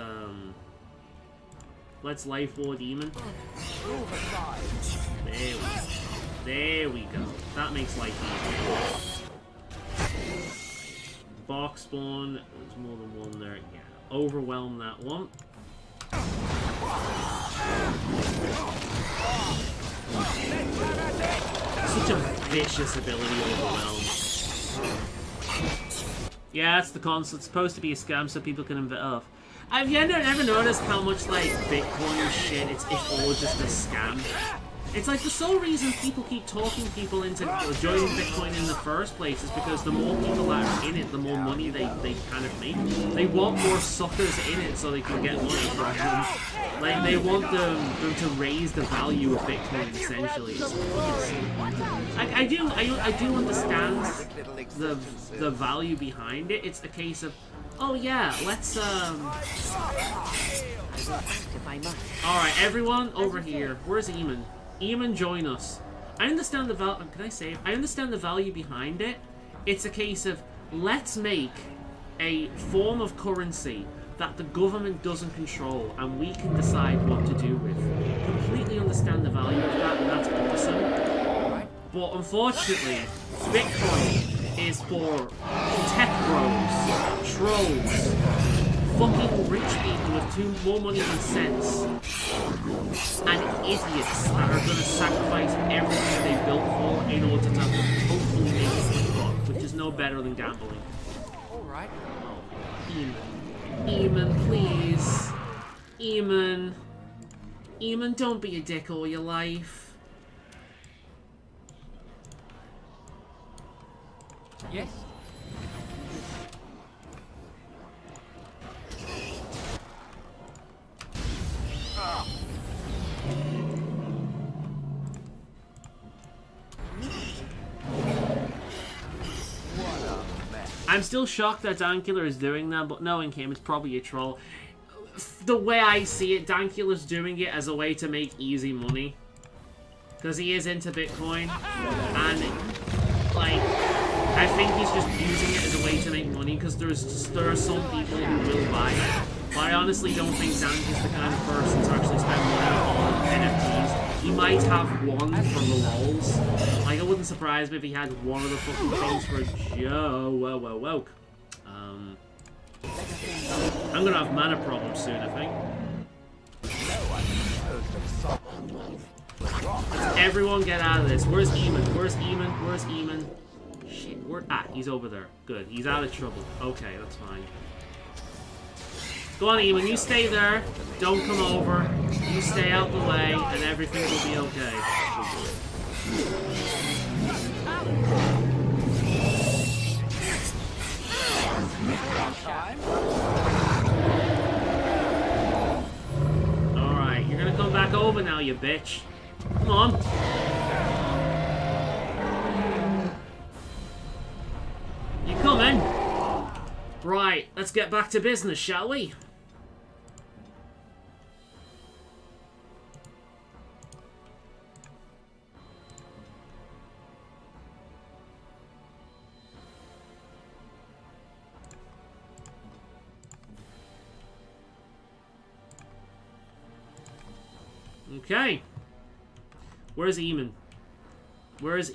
life ward Eamon. There we go. That makes life easier. Bark spawn. There's more than one there. Yeah. Overwhelm that one. Such a vicious ability, Overwhelm. Yeah, it's the console. It's supposed to be a scam so people can invest off. Have you ever noticed how much, like, Bitcoin shit, it's all just a scam? It's like the sole reason people keep talking people into joining Bitcoin in the first place is because the more people that are in it, the more money they kind of make. They want more suckers in it so they can get money from them. Like, they want them to raise the value of Bitcoin, essentially. I do understand the value behind it. It's a case of, oh yeah, let's alright, everyone over here. Where's Eamon? Eamon, join us. I understand the value. Can I say? I understand the value behind it. It's a case of, let's make a form of currency that the government doesn't control and we can decide what to do with. Completely understand the value of that, and that's awesome. But unfortunately, Bitcoin is for tech bros, trolls, fucking rich people with more money than sense, and idiots that are going to sacrifice everything they built for in order to hopefully make a quick buck, which is no better than gambling. Alright. Eamon, please. Eamon, don't be a dick all your life. Yes? I'm still shocked that Dankula is doing that, but knowing him, it's probably a troll. The way I see it, Dankula's doing it as a way to make easy money. Because he is into Bitcoin, and, like, I think he's just using it as a way to make money, because there are some people who will buy it. But I honestly don't think Dank is the kind of person to actually spend money on NFTs. He might have one for the lols. Like, it wouldn't surprise me if he had one of the fucking things for Joe. Whoa. I'm gonna have mana problems soon, I think. Everyone get out of this. Where's Eamon? Shit, he's over there. Good, he's out of trouble. Okay, that's fine. Go on, Eamon, you stay there. Don't come over. You stay out the way, and everything will be okay. Alright, you're gonna come back over now, you bitch. Come on. You coming? Right, let's get back to business, shall we? Okay. Where's Eamon? Where's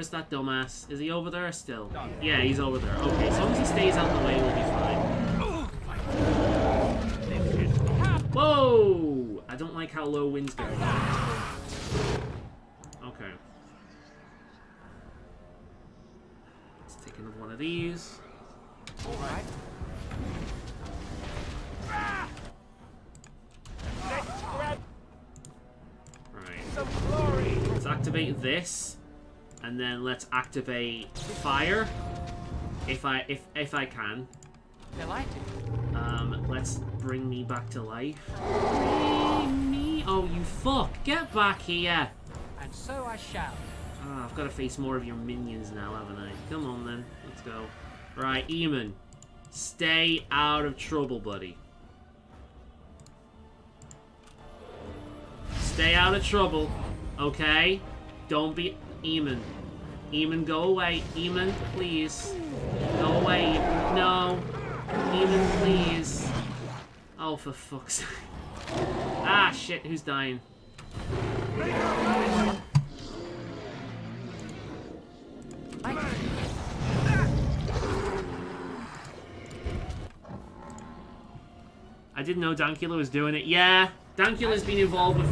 that dumbass? Is he over there still? Yeah, he's over there. Okay, as long as he stays out the way, we'll be fine. Whoa! I don't like how low winds go. Okay. Let's take another one of these. Alright. Let's activate this, and then let's activate fire, if I can. Delighted. Let's bring me back to life. Me? Oh, you fuck! Get back here! And so I shall. Ah, I've got to face more of your minions now, haven't I? Come on then, let's go. Right, Eamon, Stay out of trouble, buddy. Stay out of trouble, okay? Don't be... Eamon. Eamon, go away. Eamon, please. Go away. No. Eamon, please. Oh, for fuck's sake. Ah, shit. Who's dying? I didn't know Dankula was doing it. Yeah, Dankula's been involved with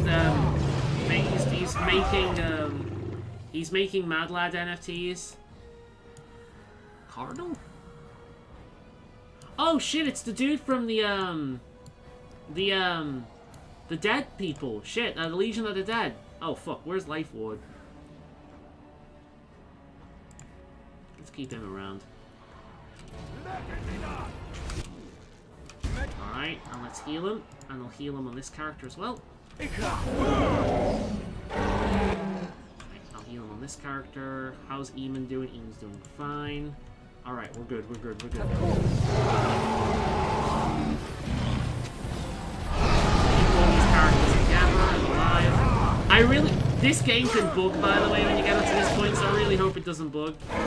he's making Mad Lad NFTs. Cardinal? Oh shit! It's the dude from the dead people. Shit, the Legion of the Dead. Oh fuck, where's Life Ward? Let's keep him around. Alright, and let's heal him. And I'll heal him on this character as well. Right, I'll heal him on this character. How's Eamon doing? Eamon's doing fine. Alright, we're good, we're good, we're good. I really... This game can bug, by the way, when you get up to this point, so I really hope it doesn't bug. We're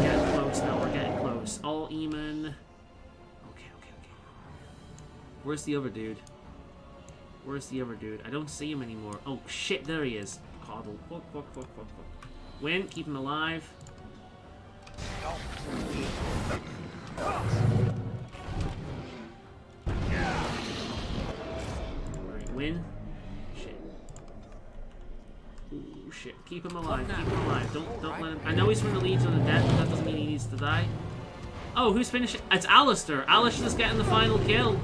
getting close now, we're getting close. All Eamon. Okay. Where's the other dude? Where's the other dude? I don't see him anymore. Oh, shit, there he is. Coddle. Fuck. Win, keep him alive. Alright, win. Shit. Ooh, shit. Keep him alive. Keep him alive. Don't let him... I know he's from the Legion of the Dead, but that doesn't mean he needs to die. Oh, who's finishing? It's Alistair. Alistair's getting the final kill.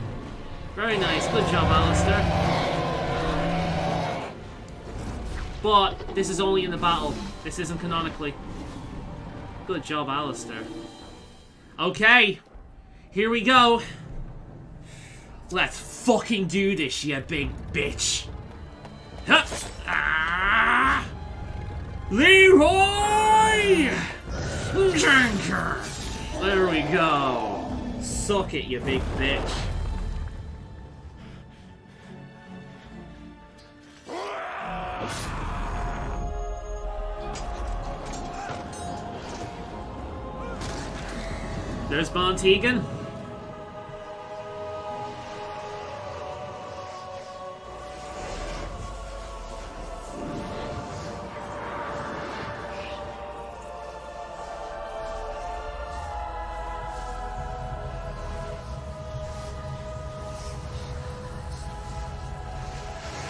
Very nice. Good job, Alistair. But this is only in the battle. This isn't canonically. Good job, Alistair. Okay. Here we go. Let's fucking do this, you big bitch. Huh. Ah. Leroy Jenkins. There we go. Suck it, you big bitch. There's Bontegan.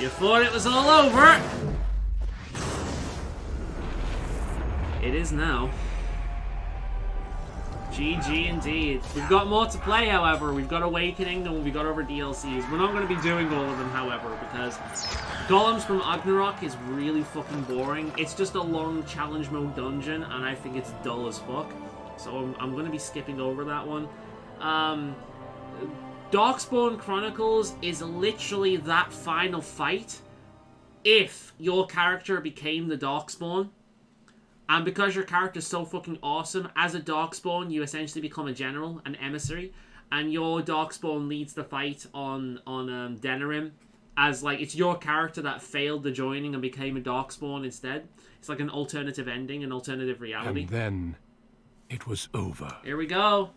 You thought it was all over. It is now. GG indeed. We've got more to play, however. We've got Awakening and we've got other DLCs. We're not going to be doing all of them, however, because Golems from Ragnarok is really fucking boring. It's just a long challenge mode dungeon, and I think it's dull as fuck. So I'm going to be skipping over that one. Darkspawn Chronicles is literally that final fight if your character became the Darkspawn. And because your character is so fucking awesome, as a Darkspawn, you essentially become a general, an emissary, and your Darkspawn leads the fight on Denerim, as like it's your character that failed the joining and became a Darkspawn instead. It's like an alternative ending, an alternative reality. And then it was over. Here we go.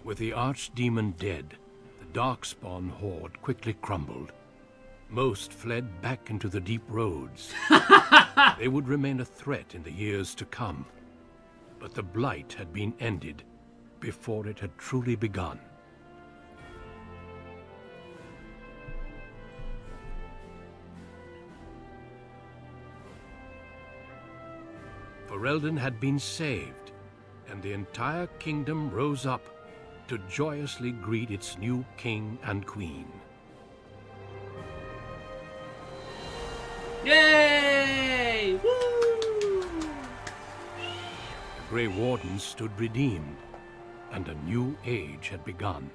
With the Archdemon dead, the Darkspawn horde quickly crumbled. Most fled back into the deep roads. They would remain a threat in the years to come. But the blight had been ended before it had truly begun. Ferelden had been saved, and the entire kingdom rose up to joyously greet its new king and queen. Yay! Woo! The Grey Warden stood redeemed, and a new age had begun.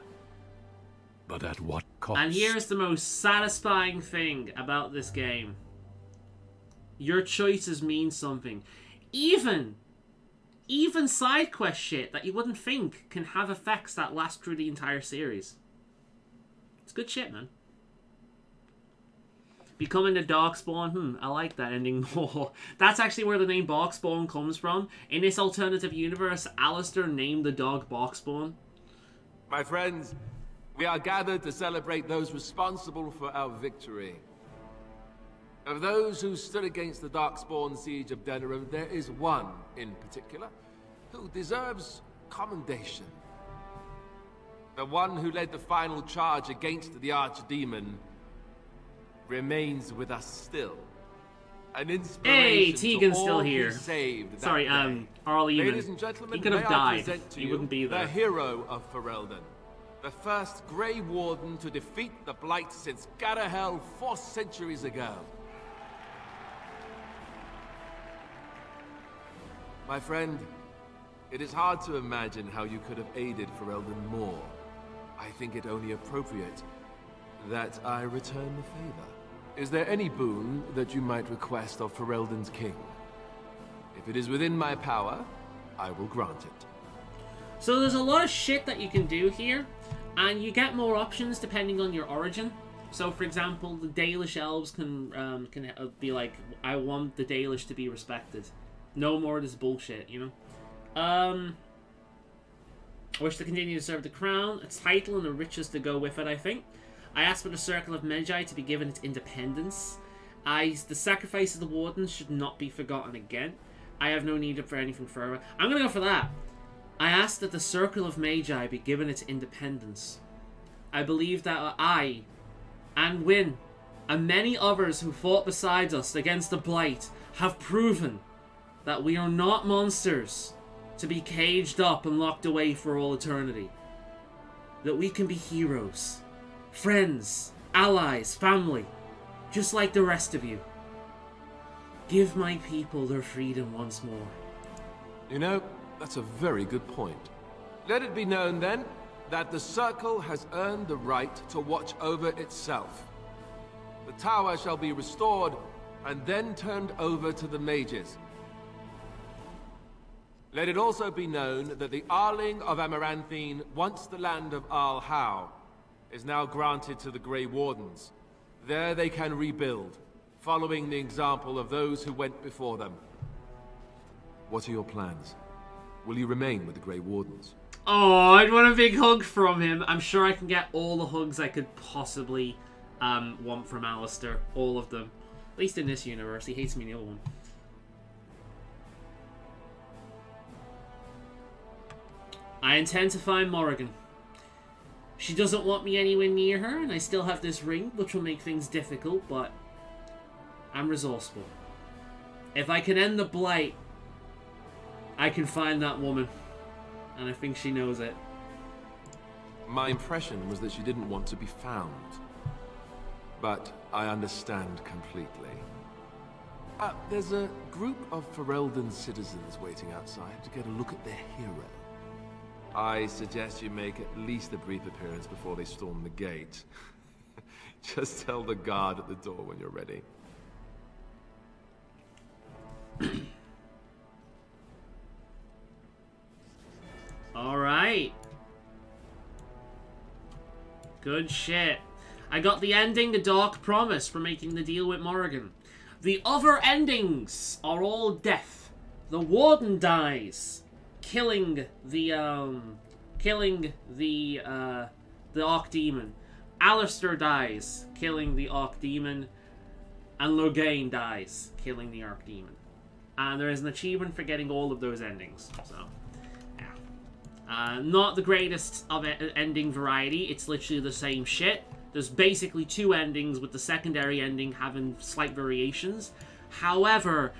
But at what cost? And here's the most satisfying thing about this game. Your choices mean something. Even even side quest shit that you wouldn't think can have effects that last through the entire series. It's good shit, man. Becoming the Darkspawn, I like that ending more. That's actually where the name Darkspawn comes from. In this alternative universe, Alistair named the dog Darkspawn. My friends, we are gathered to celebrate those responsible for our victory. Of those who stood against the Darkspawn siege of Denerim, there is one in particular who deserves commendation. The one who led the final charge against the Archdemon remains with us still. An inspiration. Hey, Tegan's still here. Saved Sorry, Arl Eamon. Ladies and gentlemen, he could have died. He wouldn't be there. The hero of Ferelden. The first Grey Warden to defeat the Blight since Garahel 4 centuries ago. My friend, it is hard to imagine how you could have aided Ferelden more. I think it only appropriate that I return the favor. Is there any boon that you might request of Ferelden's king? If it is within my power, I will grant it. So there's a lot of shit that you can do here, and you get more options depending on your origin. So, for example, the Dalish elves can be like, I want the Dalish to be respected. No more of this bullshit, you know? I wish to continue to serve the crown, a title and the riches to go with it, I think. I asked for the Circle of Magi to be given its independence. The sacrifice of the Wardens should not be forgotten again. I have no need for anything further. I'm gonna go for that. I asked that the Circle of Magi be given its independence. I believe that I, and Wynne, and many others who fought beside us against the Blight have proven that we are not monsters to be caged up and locked away for all eternity. That we can be heroes, friends, allies, family, just like the rest of you. Give my people their freedom once more. You know, that's a very good point. Let it be known, then, that the Circle has earned the right to watch over itself. The tower shall be restored, and then turned over to the mages. Let it also be known that the Arling of Amaranthine, once the land of Arl Howe, is now granted to the Grey Wardens. There they can rebuild, following the example of those who went before them. What are your plans? Will you remain with the Grey Wardens? Oh, I'd want a big hug from him. I'm sure I can get all the hugs I could possibly want from Alistair. All of them. At least in this universe. He hates me in the other one. I intend to find Morrigan. She doesn't want me anywhere near her, and I still have this ring, which will make things difficult, but I'm resourceful. If I can end the Blight, I can find that woman. And I think she knows it. My impression was that she didn't want to be found. But I understand completely. There's a group of Ferelden citizens waiting outside to get a look at their hero. I suggest you make at least a brief appearance before they storm the gate. Just tell the guard at the door when you're ready. Alright. Good shit. I got the ending, the Dark Promise, for making the deal with Morrigan. The other endings are all death. The Warden dies, killing the Archdemon. Alistair dies, killing the Archdemon. And Loghain dies, killing the Archdemon. And there is an achievement for getting all of those endings. So, yeah. Not the greatest of ending variety. It's literally the same shit. There's basically 2 endings, with the secondary ending having slight variations. However,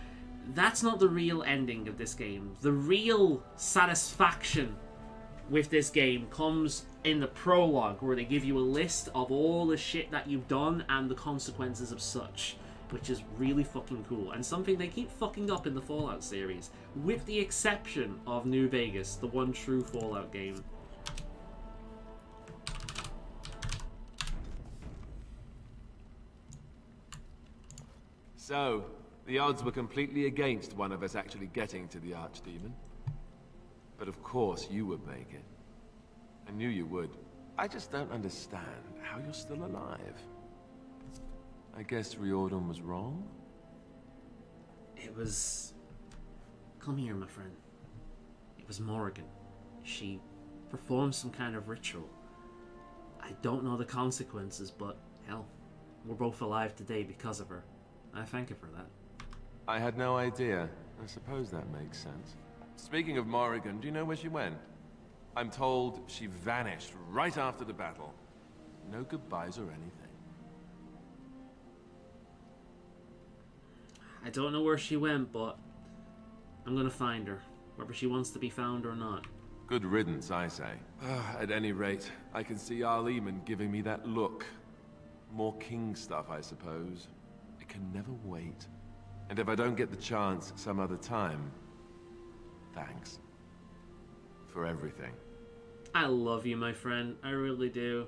that's not the real ending of this game. The real satisfaction with this game comes in the prologue, where they give you a list of all the shit that you've done and the consequences of such, which is really fucking cool, and something they keep fucking up in the Fallout series, with the exception of New Vegas, the one true Fallout game. So, the odds were completely against one of us actually getting to the Archdemon. But of course you would make it. I knew you would. I just don't understand how you're still alive. I guess Riordan was wrong? It was... Come here, my friend. It was Morrigan. She performed some kind of ritual. I don't know the consequences, but hell, we're both alive today because of her. I thank her for that. I had no idea. I suppose that makes sense. Speaking of Morrigan, do you know where she went? I'm told she vanished right after the battle. No goodbyes or anything. I don't know where she went, but I'm gonna find her, whether she wants to be found or not. Good riddance, I say. At any rate, I can see Arleman giving me that look. More king stuff, I suppose. It can never wait. And if I don't get the chance some other time, thanks. For everything. I love you, my friend. I really do.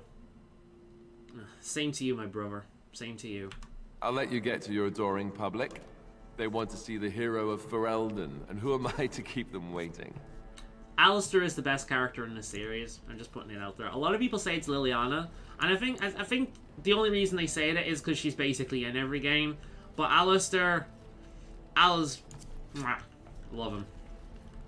Same to you, my brother. Same to you. I'll let you get to your adoring public. They want to see the hero of Faolan, and who am I to keep them waiting? Alistair is the best character in the series. I'm just putting it out there. A lot of people say it's Liliana, and I think the only reason they say that is because she's basically in every game. But Alistair, love him.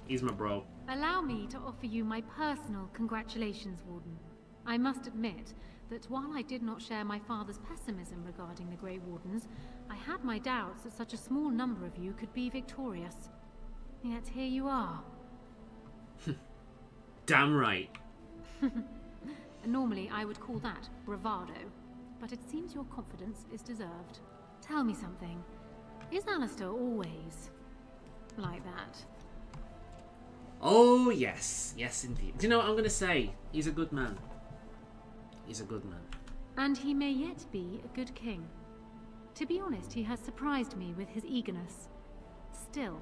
He's my bro. Allow me to offer you my personal congratulations, Warden. I must admit that while I did not share my father's pessimism regarding the Grey Wardens, I had my doubts that such a small number of you could be victorious. Yet here you are. Damn right. Normally I would call that bravado, but it seems your confidence is deserved. Tell me something. Is Alistair always like that? Oh, yes. Yes, indeed. Do you know what I'm going to say? He's a good man. He's a good man. And he may yet be a good king. To be honest, he has surprised me with his eagerness. Still,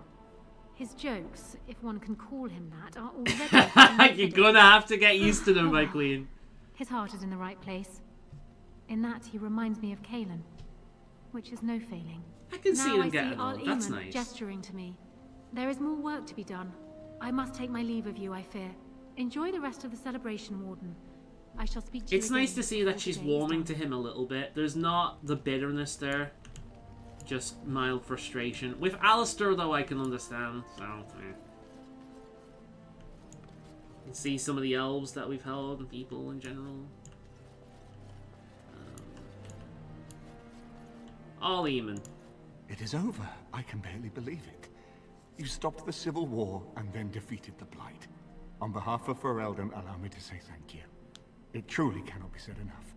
his jokes, if one can call him that, are already... You're gonna have to get used to them, my queen. His heart is in the right place. In that, he reminds me of Kaelin, which is no failing. I can see them getting on. That's nice. Gesturing to me. There is more work to be done. I must take my leave of you, I fear. Enjoy the rest of the celebration, Warden. I shall speak to you It's nice to see that she's warming to him a little bit. There's not the bitterness there. Just mild frustration. With Alistair, though, I can understand. So, yeah. You see some of the elves that we've held and people in general. Arleman. It is over. I can barely believe it. You stopped the civil war and then defeated the Blight. On behalf of Ferelden, allow me to say thank you. It truly cannot be said enough.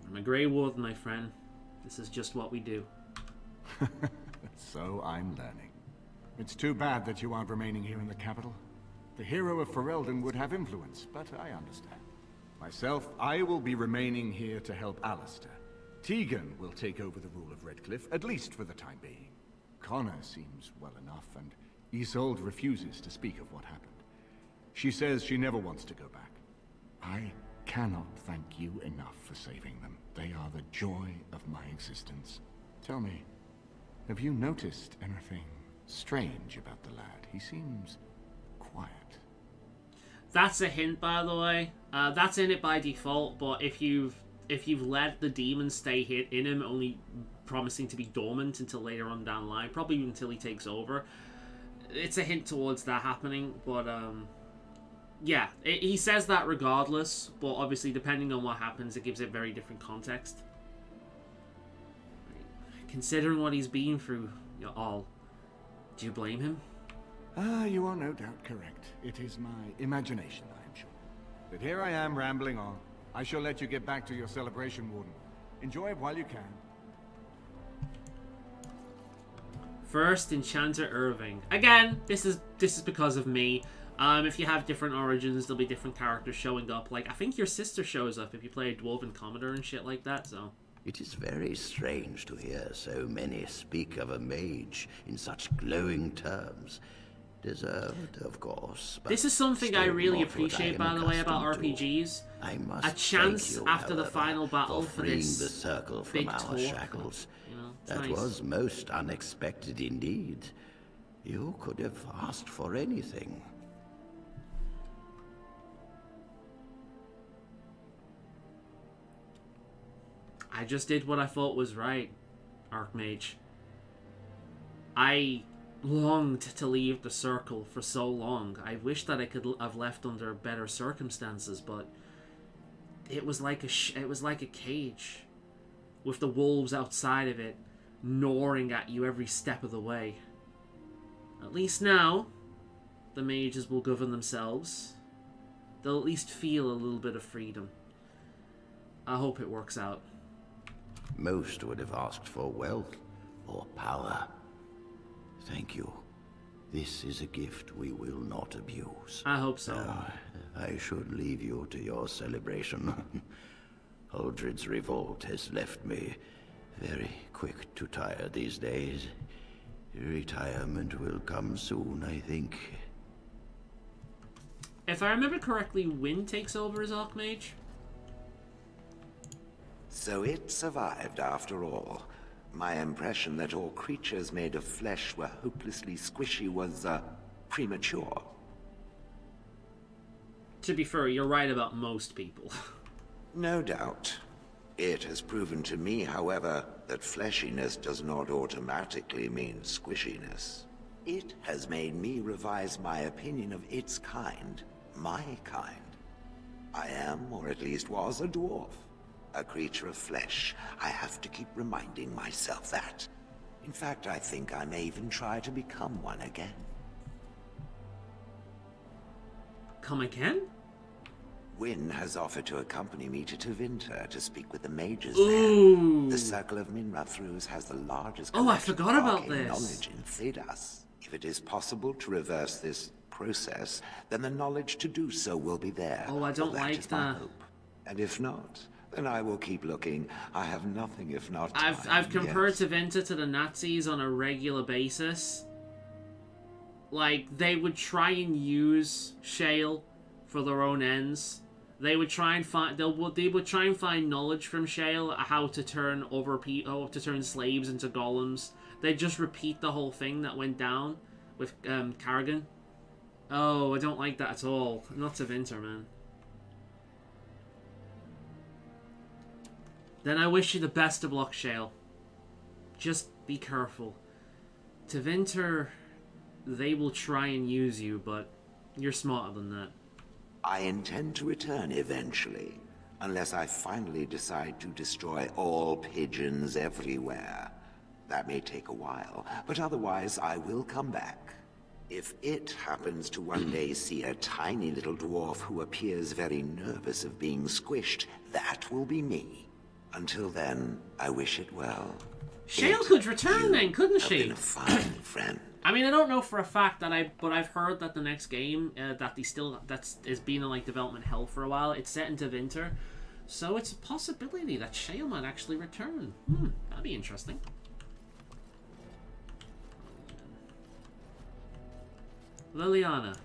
I'm a Grey Warden, my friend. This is just what we do. So I'm learning. It's too bad that you aren't remaining here in the capital. The hero of Ferelden would have influence, but I understand. Myself, I will be remaining here to help Alistair. Tegan will take over the rule of Redcliffe, at least for the time being. Connor seems well enough, and Isolde refuses to speak of what happened. She says she never wants to go back. I cannot thank you enough for saving them. They are the joy of my existence. Tell me, have you noticed anything strange about the lad? He seems quiet. That's a hint, by the way. That's in it by default, but if you've let the demon stay hit in him, only promising to be dormant until later on down the line, probably until he takes over, it's a hint towards that happening. But yeah, he says that regardless, but obviously depending on what happens, it gives it very different context. Considering what he's been through, all, do you blame him? You are no doubt correct. It is my imagination, I am sure. But here I am rambling on. I shall let you get back to your celebration, Warden. Enjoy it while you can. First, Enchanter Irving. Again, this is because of me. If you have different origins, there'll be different characters showing up. Like, I think your sister shows up if you play a Dwarven Commodore and shit like that, so... It is very strange to hear so many speak of a mage in such glowing terms. Deserved, of course. This is something I really appreciate, by the way, about RPGs. A chance after the final battle for this the circle from big our talk. shackles. You know, That was most unexpected indeed. You could have asked for anything. I just did what I thought was right, Archmage. I longed to leave the circle for so long. I wish that I could have left under better circumstances, but it was like a cage with the wolves outside of it gnawing at you every step of the way. At least now, the mages will govern themselves. They'll at least feel a little bit of freedom. I hope it works out. Most would have asked for wealth or power. Thank you. This is a gift we will not abuse. I hope so. I should leave you to your celebration. Uldred's revolt has left me very quick to tire these days. Retirement will come soon, I think. If I remember correctly, Wind takes over as Archmage. So it survived after all. My impression that all creatures made of flesh were hopelessly squishy was, premature. To be fair, you're right about most people. No doubt. It has proven to me, however, that fleshiness does not automatically mean squishiness. It has made me revise my opinion of its kind, my kind. I am, or at least was, a dwarf. A creature of flesh. I have to keep reminding myself that. In fact, I think I may even try to become one again. Come again? Wynne has offered to accompany me to Tevinter to speak with the mages Ooh. there. The Circle of Minrathrus has the largest I forgot about this. knowledge in Thedas. If it is possible to reverse this process, then the knowledge to do so will be there. Oh, I don't like that. Hope. And if not, then I will keep looking. I have nothing if not time. I've compared Tevinter to the Nazis on a regular basis. Like, they would try and use Shale for their own ends. They would try and find they would try and find knowledge from Shale how to turn slaves into golems. They'd just repeat the whole thing that went down with Kargan. Oh, I don't like that at all. Not Tevinter, man. Then I wish you the best of luck, Shale. Just be careful. Tevinter, they will try and use you, but you're smarter than that. I intend to return eventually, unless I finally decide to destroy all pigeons everywhere. That may take a while, but otherwise I will come back. If it happens to one day see a tiny little dwarf who appears very nervous of being squished, that will be me. Until then, I wish it well. Shale could return then, couldn't she? Been a fine friend. I mean, I don't know for a fact that but I've heard that the next game that's been in like development hell for a while. It's set in Tevinter, so it's a possibility that Shale might actually return. That'd be interesting. Liliana.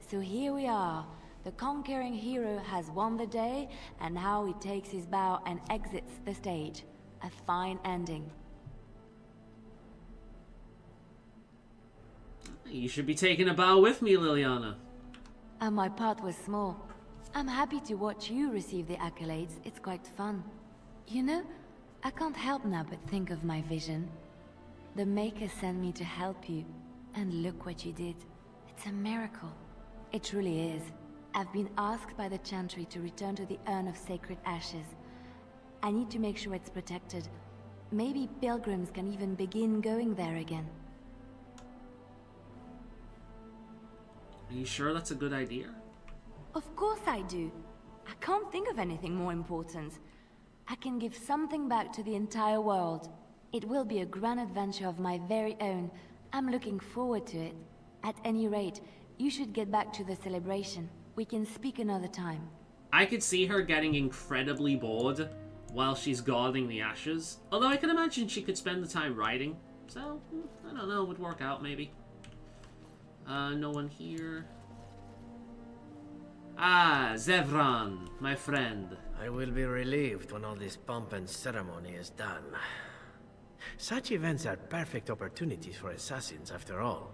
So here we are. The conquering hero has won the day, and now he takes his bow and exits the stage. A fine ending. You should be taking a bow with me, Liliana. And my part was small. I'm happy to watch you receive the accolades. It's quite fun. You know, I can't help now but think of my vision. The Maker sent me to help you, and look what you did. It's a miracle. It truly is. I've been asked by the Chantry to return to the Urn of Sacred Ashes. I need to make sure it's protected. Maybe pilgrims can even begin going there again. Are you sure that's a good idea? Of course I do. I can't think of anything more important. I can give something back to the entire world. It will be a grand adventure of my very own. I'm looking forward to it. At any rate, you should get back to the celebration. We can speak another time. I could see her getting incredibly bored while she's guarding the ashes. Although I can imagine she could spend the time writing. So, I don't know, it would work out maybe. No one here. Ah, Zevran, my friend. I will be relieved when all this pomp and ceremony is done. Such events are perfect opportunities for assassins, after all.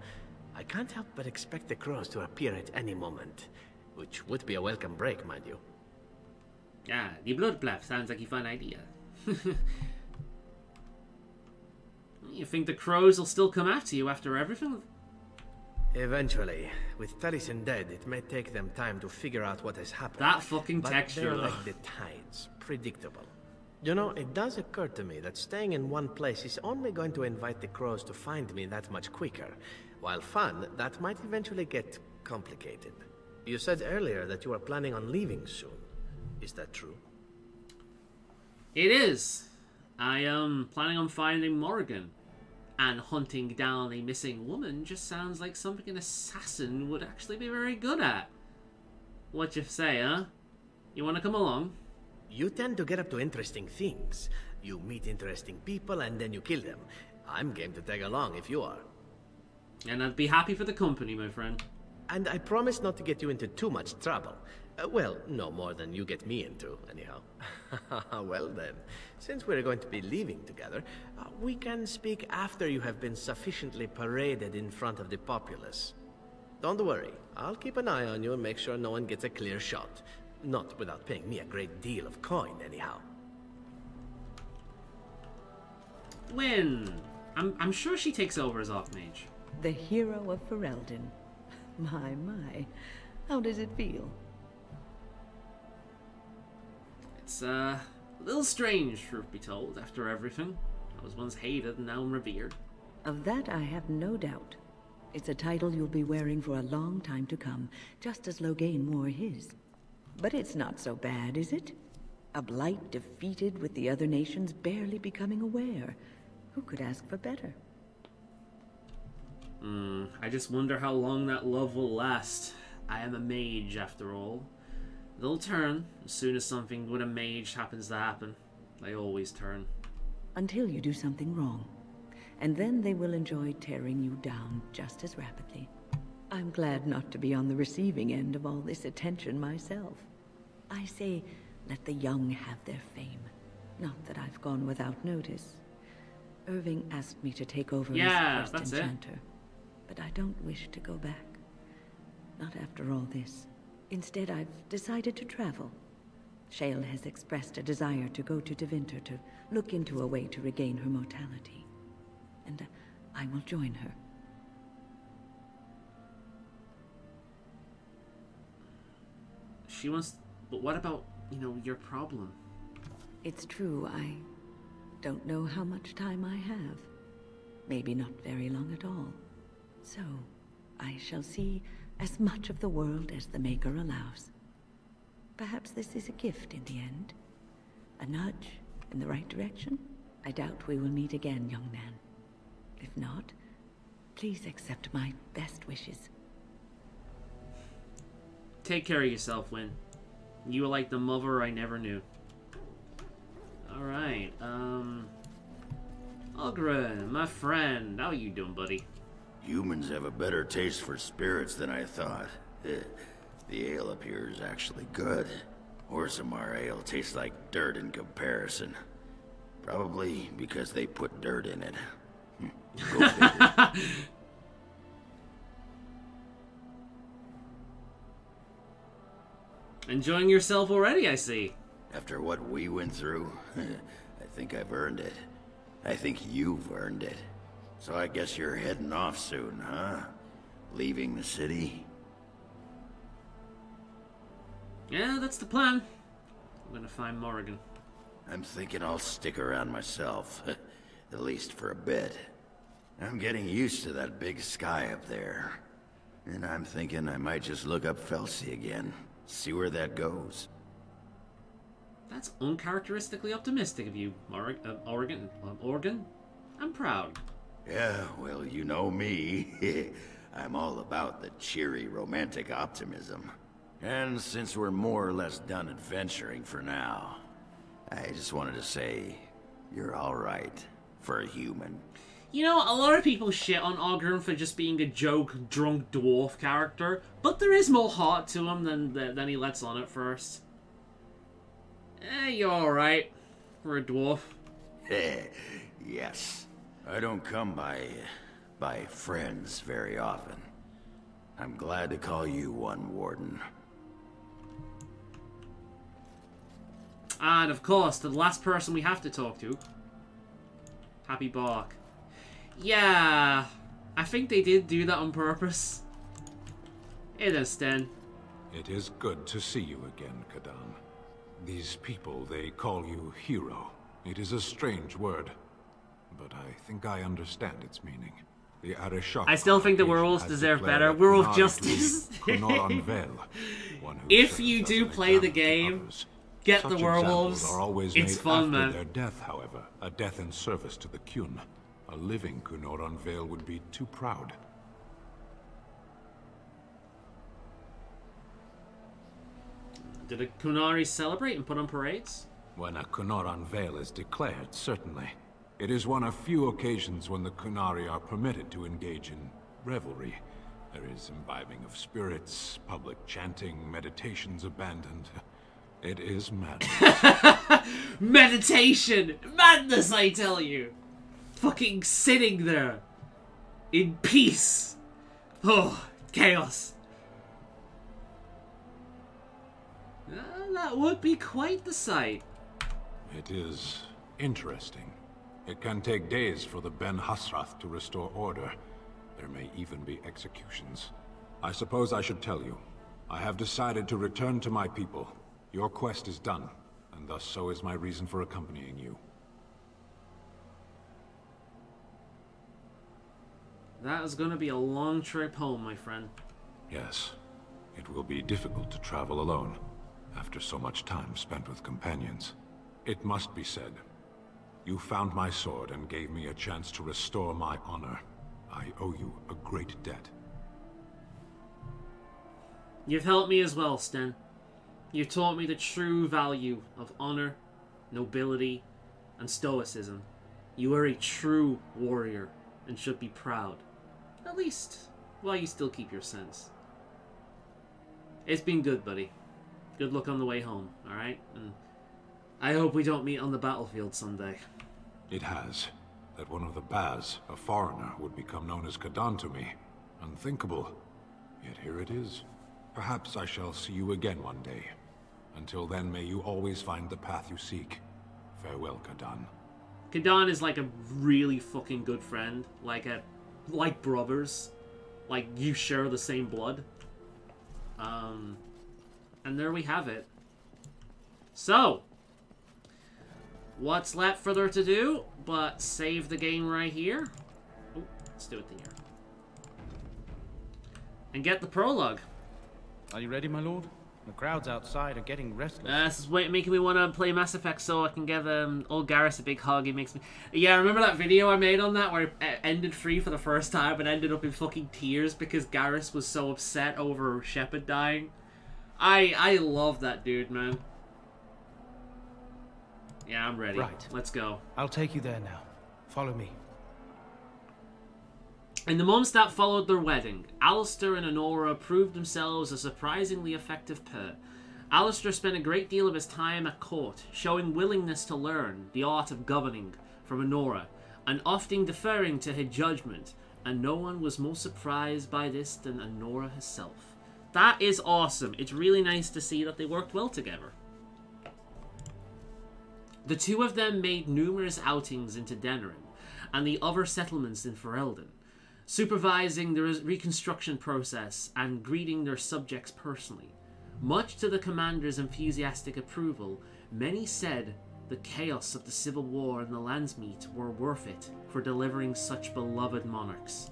I can't help but expect the crows to appear at any moment, which would be a welcome break, mind you. Yeah, the bloodbath sounds like a fun idea. You think the crows will still come after you after everything? Eventually. With Taliesin dead, it may take them time to figure out what has happened. That fucking but texture, they're though. like the tides, predictable. You know, it does occur to me that staying in one place is only going to invite the crows to find me that much quicker. While fun, that might eventually get complicated. You said earlier that you are planning on leaving soon. Is that true? It is. I am planning on finding Morrigan. And hunting down a missing woman just sounds like something an assassin would actually be very good at. What you say, huh? You want to come along? You tend to get up to interesting things. You meet interesting people and then you kill them. I'm game to tag along if you are. And I'd be happy for the company, my friend. And I promise not to get you into too much trouble. Well, no more than you get me into, anyhow. Well then, since we're going to be leaving together, we can speak after you have been sufficiently paraded in front of the populace. Don't worry, I'll keep an eye on you and make sure no one gets a clear shot. Not without paying me a great deal of coin, anyhow. Win! I'm sure she takes over as Archmage. The hero of Ferelden. My. How does it feel? It's a little strange, truth be told, after everything. I was once hated and now I'm revered. Of that I have no doubt. It's a title you'll be wearing for a long time to come, just as Loghain wore his. But it's not so bad, is it? A blight defeated with the other nations barely becoming aware. Who could ask for better? I just wonder how long that love will last. I am a mage, after all. They'll turn as soon as something with a mage happens to happen. They always turn. Until you do something wrong. And then they will enjoy tearing you down just as rapidly. I'm glad not to be on the receiving end of all this attention myself. I say, let the young have their fame. Not that I've gone without notice. Irving asked me to take over as first enchanter. But I don't wish to go back. Not after all this. Instead, I've decided to travel. Shale has expressed a desire to go to Tevinter to look into a way to regain her mortality. And I will join her. She wants... But what about, your problem? It's true, I don't know how much time I have. Maybe not very long at all. So, I shall see as much of the world as the Maker allows. Perhaps this is a gift in the end. A nudge in the right direction? I doubt we will meet again, young man. If not, please accept my best wishes. Take care of yourself, Wynn. You were like the mother I never knew. Alright, Ogren, my friend. How are you doing, buddy? Humans have a better taste for spirits than I thought. The ale up here is actually good. Orzammar ale tastes like dirt in comparison. Probably because they put dirt in it. Go figure. Enjoying yourself already, I see. After what we went through, I think I've earned it. I think you've earned it. So I guess you're heading off soon, huh? Leaving the city? Yeah, that's the plan. I'm gonna find Morrigan. I'm thinking I'll stick around myself. At least for a bit. I'm getting used to that big sky up there. And I'm thinking I might just look up Felsi again. See where that goes. That's uncharacteristically optimistic of you, Oregon. I'm proud. Yeah, well, you know me. I'm all about the cheery, romantic optimism. And since we're more or less done adventuring for now, I just wanted to say, you're alright for a human. You know, a lot of people shit on Ogren for just being a joke, drunk dwarf character, but there is more heart to him than he lets on at first. You're alright for a dwarf. Yes. I don't come by friends very often. I'm glad to call you one, Warden. And of course, the last person we have to talk to. Happy Bark. Yeah, I think they did do that on purpose. It is, Sten. It is good to see you again, Kadan. These people, they call you hero. It is a strange word, but I think I understand its meaning. The Arishok I still think the werewolves deserve better. Werewolf justice. If you do play the game, get the werewolves. It's fun, man. Their death, however, a death in service to the Qun. A living Kunoran Vale would be too proud. Do the Kunari celebrate and put on parades? When a Kunoran Vale is declared, certainly. It is one of few occasions when the Kunari are permitted to engage in revelry. There is imbibing of spirits, public chanting, meditations abandoned. It is madness. Meditation! Madness, I tell you! Fucking sitting there. In peace. Oh, chaos. That would be quite the sight. It is interesting. It can take days for the Ben Hasrath to restore order. There may even be executions. I suppose I should tell you. I have decided to return to my people. Your quest is done, and thus so is my reason for accompanying you. That is going to be a long trip home, my friend. Yes. It will be difficult to travel alone, after so much time spent with companions. It must be said, you found my sword and gave me a chance to restore my honor. I owe you a great debt. You've helped me as well, Sten. You taught me the true value of honor, nobility, and stoicism. You are a true warrior and should be proud. At least, while you still keep your sense. It's been good, buddy. Good luck on the way home, alright? And I hope we don't meet on the battlefield someday. It has. That one of the Baz, a foreigner, would become known as Kadan to me. Unthinkable. Yet here it is. Perhaps I shall see you again one day. Until then, may you always find the path you seek. Farewell, Kadan. Kadan is like a really fucking good friend. Like brothers. Like, you share the same blood. And there we have it. So, what's left further to do but save the game right here? Oh, let's do it here. And get the prologue. Are you ready, my lord? The crowds outside are getting restless. This is making me want to play Mass Effect so I can give old Garrus a big hug. He makes me... Yeah, remember that video I made on that where it ended free for the first time and ended up in fucking tears because Garrus was so upset over Shepard dying? I love that dude, man. Yeah, I'm ready. Right. Let's go. I'll take you there now. Follow me. In the months that followed their wedding, Alistair and Honora proved themselves a surprisingly effective pair. Alistair spent a great deal of his time at court, showing willingness to learn the art of governing from Honora, and often deferring to her judgment, and no one was more surprised by this than Honora herself. That is awesome. It's really nice to see that they worked well together. The two of them made numerous outings into Denerim and the other settlements in Ferelden, supervising the reconstruction process and greeting their subjects personally. Much to the commander's enthusiastic approval, many said the chaos of the civil war and the Landsmeet were worth it for delivering such beloved monarchs.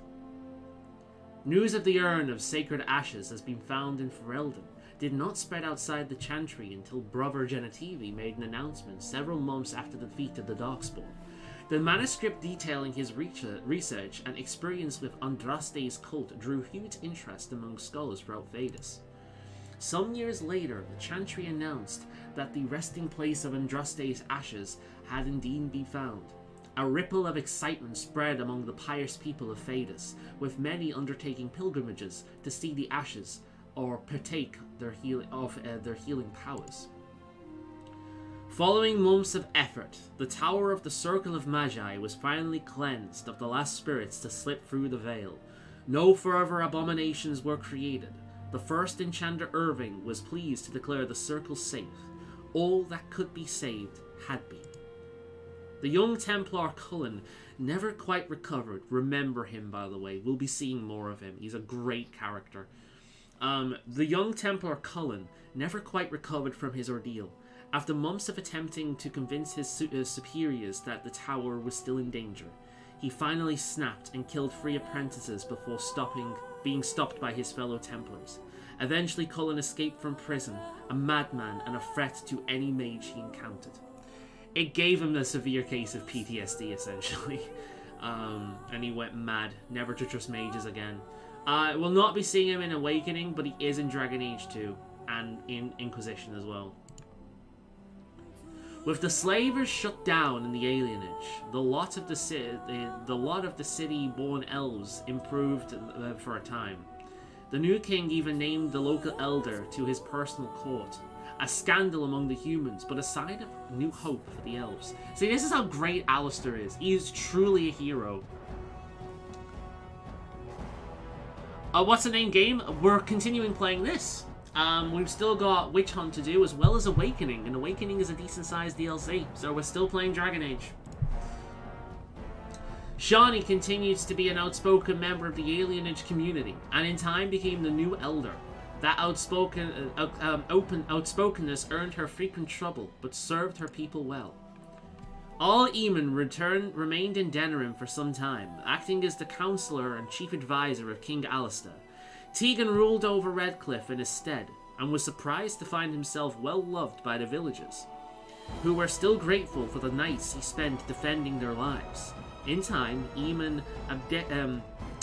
News of the urn of sacred ashes has been found in Ferelden did not spread outside the Chantry until Brother Genetivi made an announcement several months after the defeat of the Darkspawn. The manuscript detailing his research and experience with Andraste's cult drew huge interest among scholars throughout Vadis. Some years later, the Chantry announced that the resting place of Andraste's ashes had indeed been found. A ripple of excitement spread among the pious people of Vadis, with many undertaking pilgrimages to see the ashes or partake of their healing powers. Following months of effort, the Tower of the Circle of Magi was finally cleansed of the last spirits to slip through the veil. No further abominations were created. The first enchanter Irving was pleased to declare the circle safe. All that could be saved had been. The young Templar Cullen never quite recovered. Remember him, by the way. We'll be seeing more of him. He's a great character. The young Templar Cullen never quite recovered from his ordeal. After months of attempting to convince his superiors that the tower was still in danger, he finally snapped and killed 3 apprentices before being stopped by his fellow Templars. Eventually, Cullen escaped from prison, a madman and a threat to any mage he encountered. It gave him a severe case of PTSD, essentially. And he went mad, never to trust mages again. We'll not be seeing him in Awakening, but he is in Dragon Age 2, and in Inquisition as well. With the slavers shut down in the alienage, the lot of the city-born elves improved for a time. The new king even named the local elder to his personal court. A scandal among the humans, but a sign of new hope for the elves. See, this is how great Alistair is. He is truly a hero. What's the name game? We're continuing playing this. We've still got Witch Hunt to do, as well as Awakening, and Awakening is a decent-sized DLC, so we're still playing Dragon Age. Shawnee continues to be an outspoken member of the alienage community, and in time became the new elder. That outspokenness earned her frequent trouble, but served her people well. All Eamon remained in Denerim for some time, acting as the counselor and chief advisor of King Alistair. Tegan ruled over Redcliffe in his stead, and was surprised to find himself well loved by the villagers, who were still grateful for the nights he spent defending their lives. In time, Eamon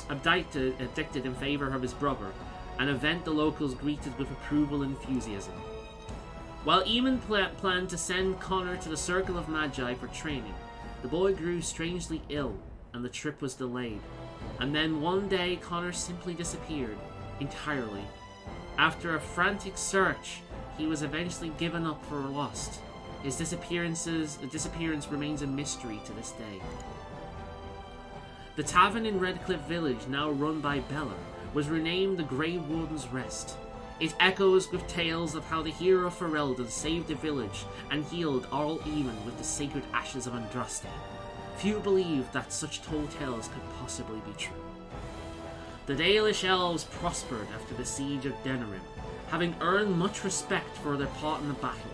abdicated in favour of his brother, an event the locals greeted with approval and enthusiasm. While Eamon planned to send Connor to the Circle of Magi for training, the boy grew strangely ill, and the trip was delayed. And then one day, Connor simply disappeared, entirely. After a frantic search, he was eventually given up for lost. His disappearance remains a mystery to this day. The tavern in Redcliffe Village, now run by Bella, was renamed the Grey Warden's Rest. It echoes with tales of how the hero Ferelden saved the village and healed all Eamon with the sacred ashes of Andraste. Few believed that such tall tales could possibly be true. The Dalish elves prospered after the siege of Denerim, having earned much respect for their part in the battle.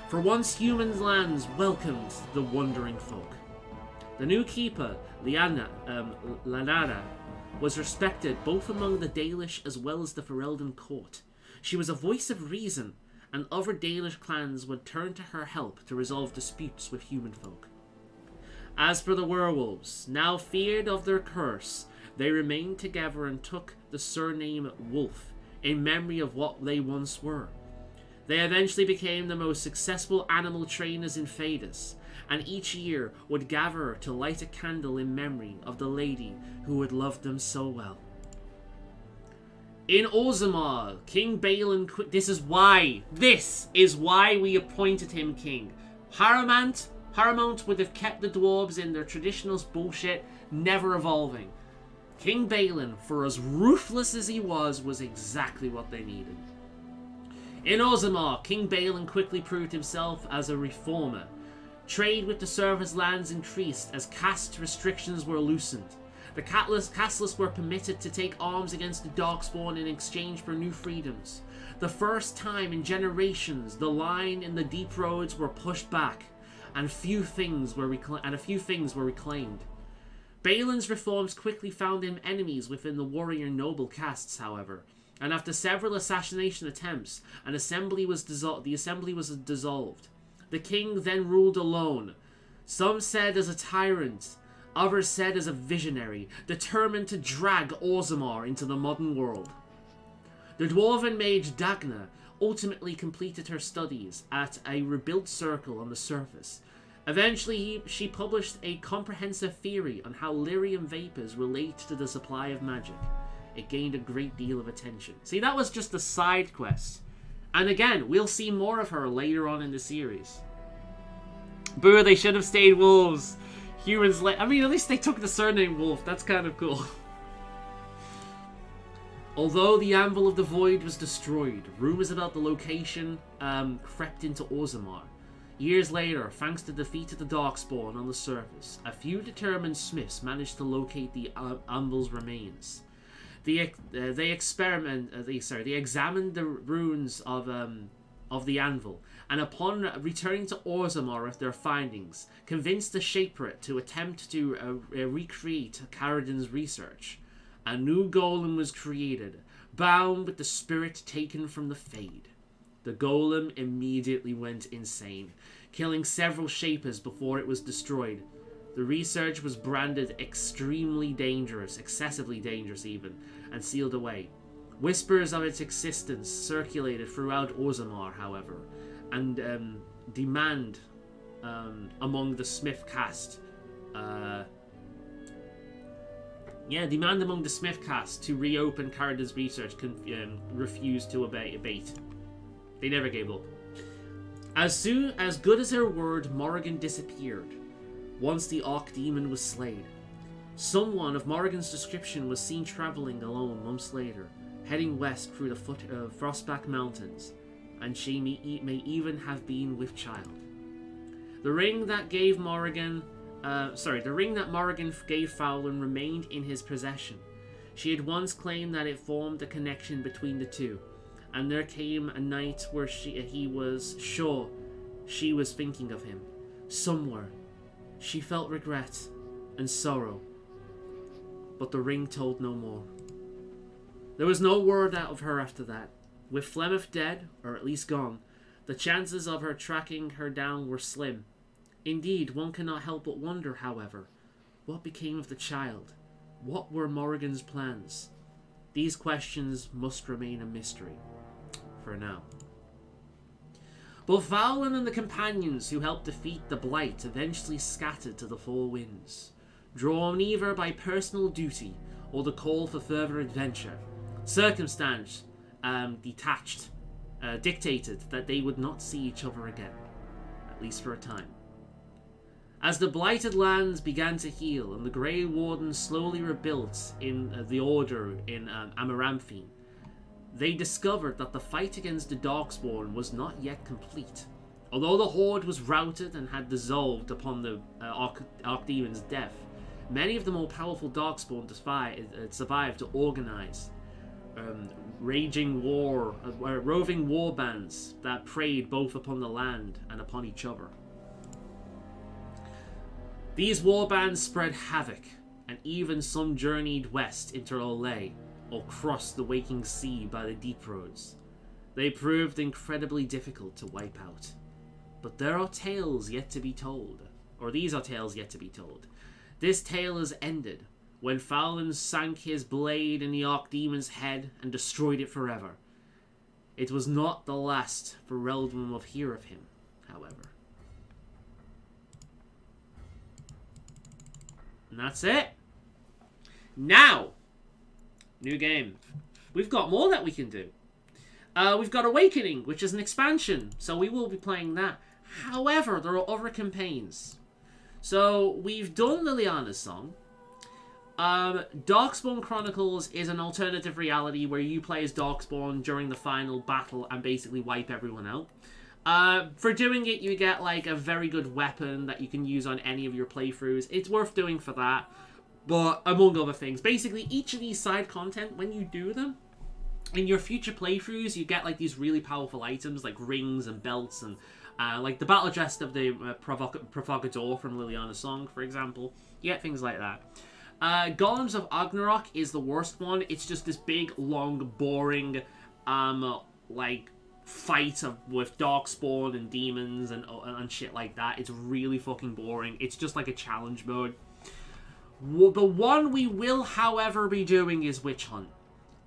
For once, human lands welcomed the wandering folk. The new keeper, Lanada, was respected both among the Dalish as well as the Ferelden court. She was a voice of reason, and other Dalish clans would turn to her help to resolve disputes with human folk. As for the werewolves, now feared of their curse, they remained together and took the surname Wolf, in memory of what they once were. They eventually became the most successful animal trainers in Phaedus, and each year would gather to light a candle in memory of the lady who had loved them so well. In Orzammar, King Balin this is why we appointed him king. Paramount would have kept the dwarves in their traditional bullshit, never evolving. King Balin, for as ruthless as he was exactly what they needed. In Orzammar, King Balin quickly proved himself as a reformer. Trade with the Servants' lands increased as caste restrictions were loosened. The casteless were permitted to take arms against the Darkspawn in exchange for new freedoms. The first time in generations, the line in the deep roads were pushed back, and a few things were reclaimed. Balin's reforms quickly found him enemies within the warrior noble castes, however, and after several assassination attempts, the assembly was dissolved. The king then ruled alone. Some said as a tyrant, others said as a visionary, determined to drag Orzammar into the modern world. The dwarven mage Dagna ultimately completed her studies at a rebuilt circle on the surface. Eventually, she published a comprehensive theory on how lyrium vapors relate to the supply of magic. It gained a great deal of attention. See, that was just a side quest. And again, we'll see more of her later on in the series. Boo, they should have stayed wolves. Humans I mean, at least they took the surname Wolf. That's kind of cool. Although the Anvil of the Void was destroyed, rumors about the location crept into Orzammar. Years later, thanks to the defeat of the Darkspawn on the surface, a few determined smiths managed to locate the Anvil's remains. They examined the ruins of the Anvil, and upon returning to Orzammar with their findings, convinced the Shaper to attempt to recreate Caridin's research. A new golem was created, bound with the spirit taken from the Fade. The golem immediately went insane, killing several Shapers before it was destroyed. The research was branded extremely dangerous, excessively dangerous even, and sealed away. Whispers of its existence circulated throughout Orzammar, however, and demand among the Smith caste to reopen Caridin's research refused to abate. They never gave up. As good as her word, Morrigan disappeared once the Archdemon was slain. Someone of Morrigan's description was seen travelling alone months later, heading west through the Frostback Mountains, and she may even have been with child. The ring that Morrigan gave Faolan remained in his possession. She had once claimed that it formed a connection between the two, and there came a night where he was sure she was thinking of him. Somewhere, she felt regret and sorrow, but the ring told no more. There was no word out of her after that. With Flemeth dead, or at least gone, the chances of her tracking her down were slim. Indeed, one cannot help but wonder, however, what became of the child? What were Morrigan's plans? These questions must remain a mystery, for now. But Faolan and the companions who helped defeat the Blight eventually scattered to the four winds, drawn either by personal duty or the call for further adventure. Circumstance dictated that they would not see each other again, at least for a time. As the blighted lands began to heal and the Grey Wardens slowly rebuilt in the Order in Amaranthine, they discovered that the fight against the Darkspawn was not yet complete. Although the Horde was routed and had dissolved upon the Archdemon's death, many of the more powerful Darkspawn survived to organize roving war bands that preyed both upon the land and upon each other. These warbands spread havoc, and even some journeyed west into Olay, or crossed the waking sea by the deep roads. They proved incredibly difficult to wipe out. But there are tales yet to be told, or these are tales yet to be told. This tale is ended when Faolan sank his blade in the Archdemon's head and destroyed it forever. It was not the last Ferelden will hear of him, however. And that's it. Now, new game. We've got more that we can do. We've got Awakening, which is an expansion, so we will be playing that. However, there are other campaigns. So, we've done Liliana's Song. Darkspawn Chronicles is an alternative reality where you play as Darkspawn during the final battle and basically wipe everyone out. For doing it, you get like a very good weapon that you can use on any of your playthroughs. It's worth doing for that, but among other things. Basically, each of these side content, when you do them, in your future playthroughs, you get like these really powerful items like rings and belts and like the battle chest of the Provocateur from Liliana's Song, for example. You get things like that. Golems of Agnarok is the worst one. It's just this big, long, boring, like fight with Darkspawn and demons and shit like that. It's really fucking boring. It's just like a challenge mode. The one we will, however, be doing is Witch Hunt.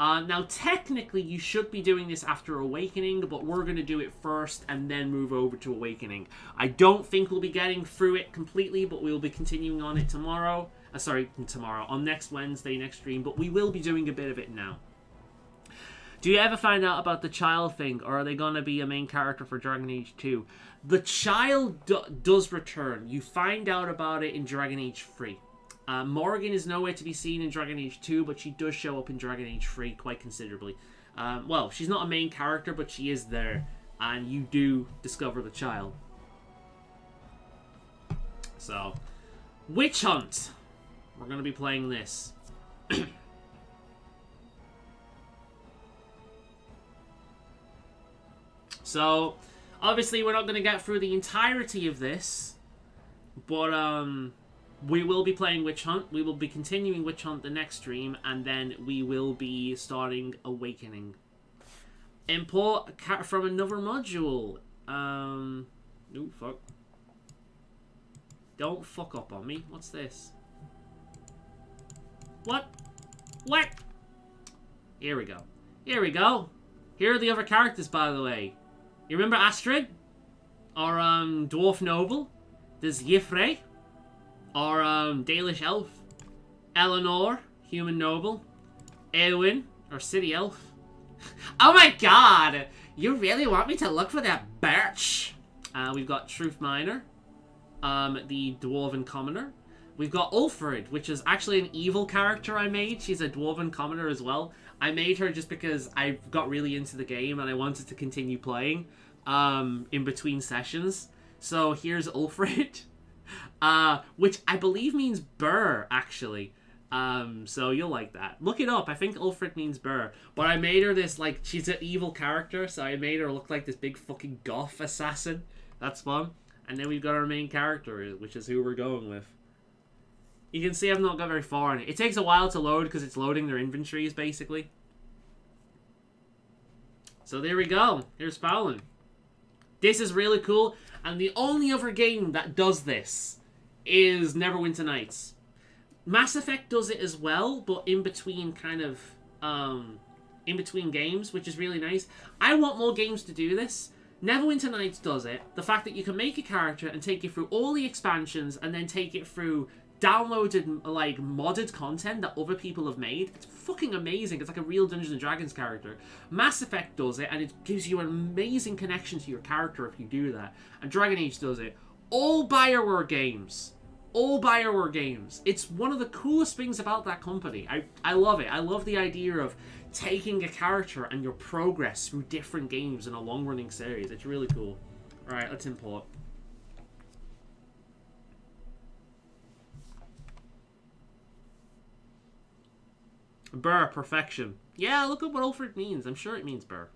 Now, technically, you should be doing this after Awakening, but we're going to do it first and then move over to Awakening. I don't think we'll be getting through it completely, but we'll be continuing on it tomorrow. On next Wednesday, next stream, but we will be doing a bit of it now. Do you ever find out about the child thing, or are they going to be a main character for Dragon Age 2? The child does return. You find out about it in Dragon Age 3. Morrigan is nowhere to be seen in Dragon Age 2, but she does show up in Dragon Age 3 quite considerably. Well, she's not a main character, but she is there, and you do discover the child. So, Witch Hunt. We're going to be playing this. So, obviously we're not going to get through the entirety of this, but we will be playing Witch Hunt. We will be continuing Witch Hunt the next stream, and then we will be starting Awakening. Import from another module. Oh, fuck. Don't fuck up on me. What's this? What? What? Here we go. Here we go. Here are the other characters, by the way. You remember Astrid? Or, Dwarf Noble? There's Yifre? Or, Dalish Elf? Eleanor? Human Noble? Eowyn? Or City Elf? Oh my god! You really want me to look for that birch? We've got Truth Miner. The Dwarven Commoner. We've got Ulfrid, which is actually an evil character I made. She's a Dwarven Commoner as well. I made her just because I got really into the game and I wanted to continue playing in between sessions. So here's Ulfrid, which I believe means burr, actually. So you'll like that. Look it up. I think Ulfrid means burr. But I made her this, like, she's an evil character, so I made her look like this big fucking goth assassin. That's fun. And then we've got our main character, which is who we're going with. You can see I've not got very far in it. It takes a while to load because it's loading their inventories, basically. So there we go. Here's Faolan. This is really cool. And the only other game that does this is Neverwinter Nights. Mass Effect does it as well, but in between kind of... in between games, which is really nice. I want more games to do this. Neverwinter Nights does it. The fact that you can make a character and take it through all the expansions and then take it through downloaded, like, modded content that other people have made. It's fucking amazing. It's like a real Dungeons & Dragons character. Mass Effect does it, and it gives you an amazing connection to your character if you do that. And Dragon Age does it. All BioWare games. All BioWare games. It's one of the coolest things about that company. I love it. I love the idea of taking a character and your progress through different games in a long-running series. It's really cool. Alright, let's import. Burr, perfection. Yeah, look at what Ulfrid means. I'm sure it means burr.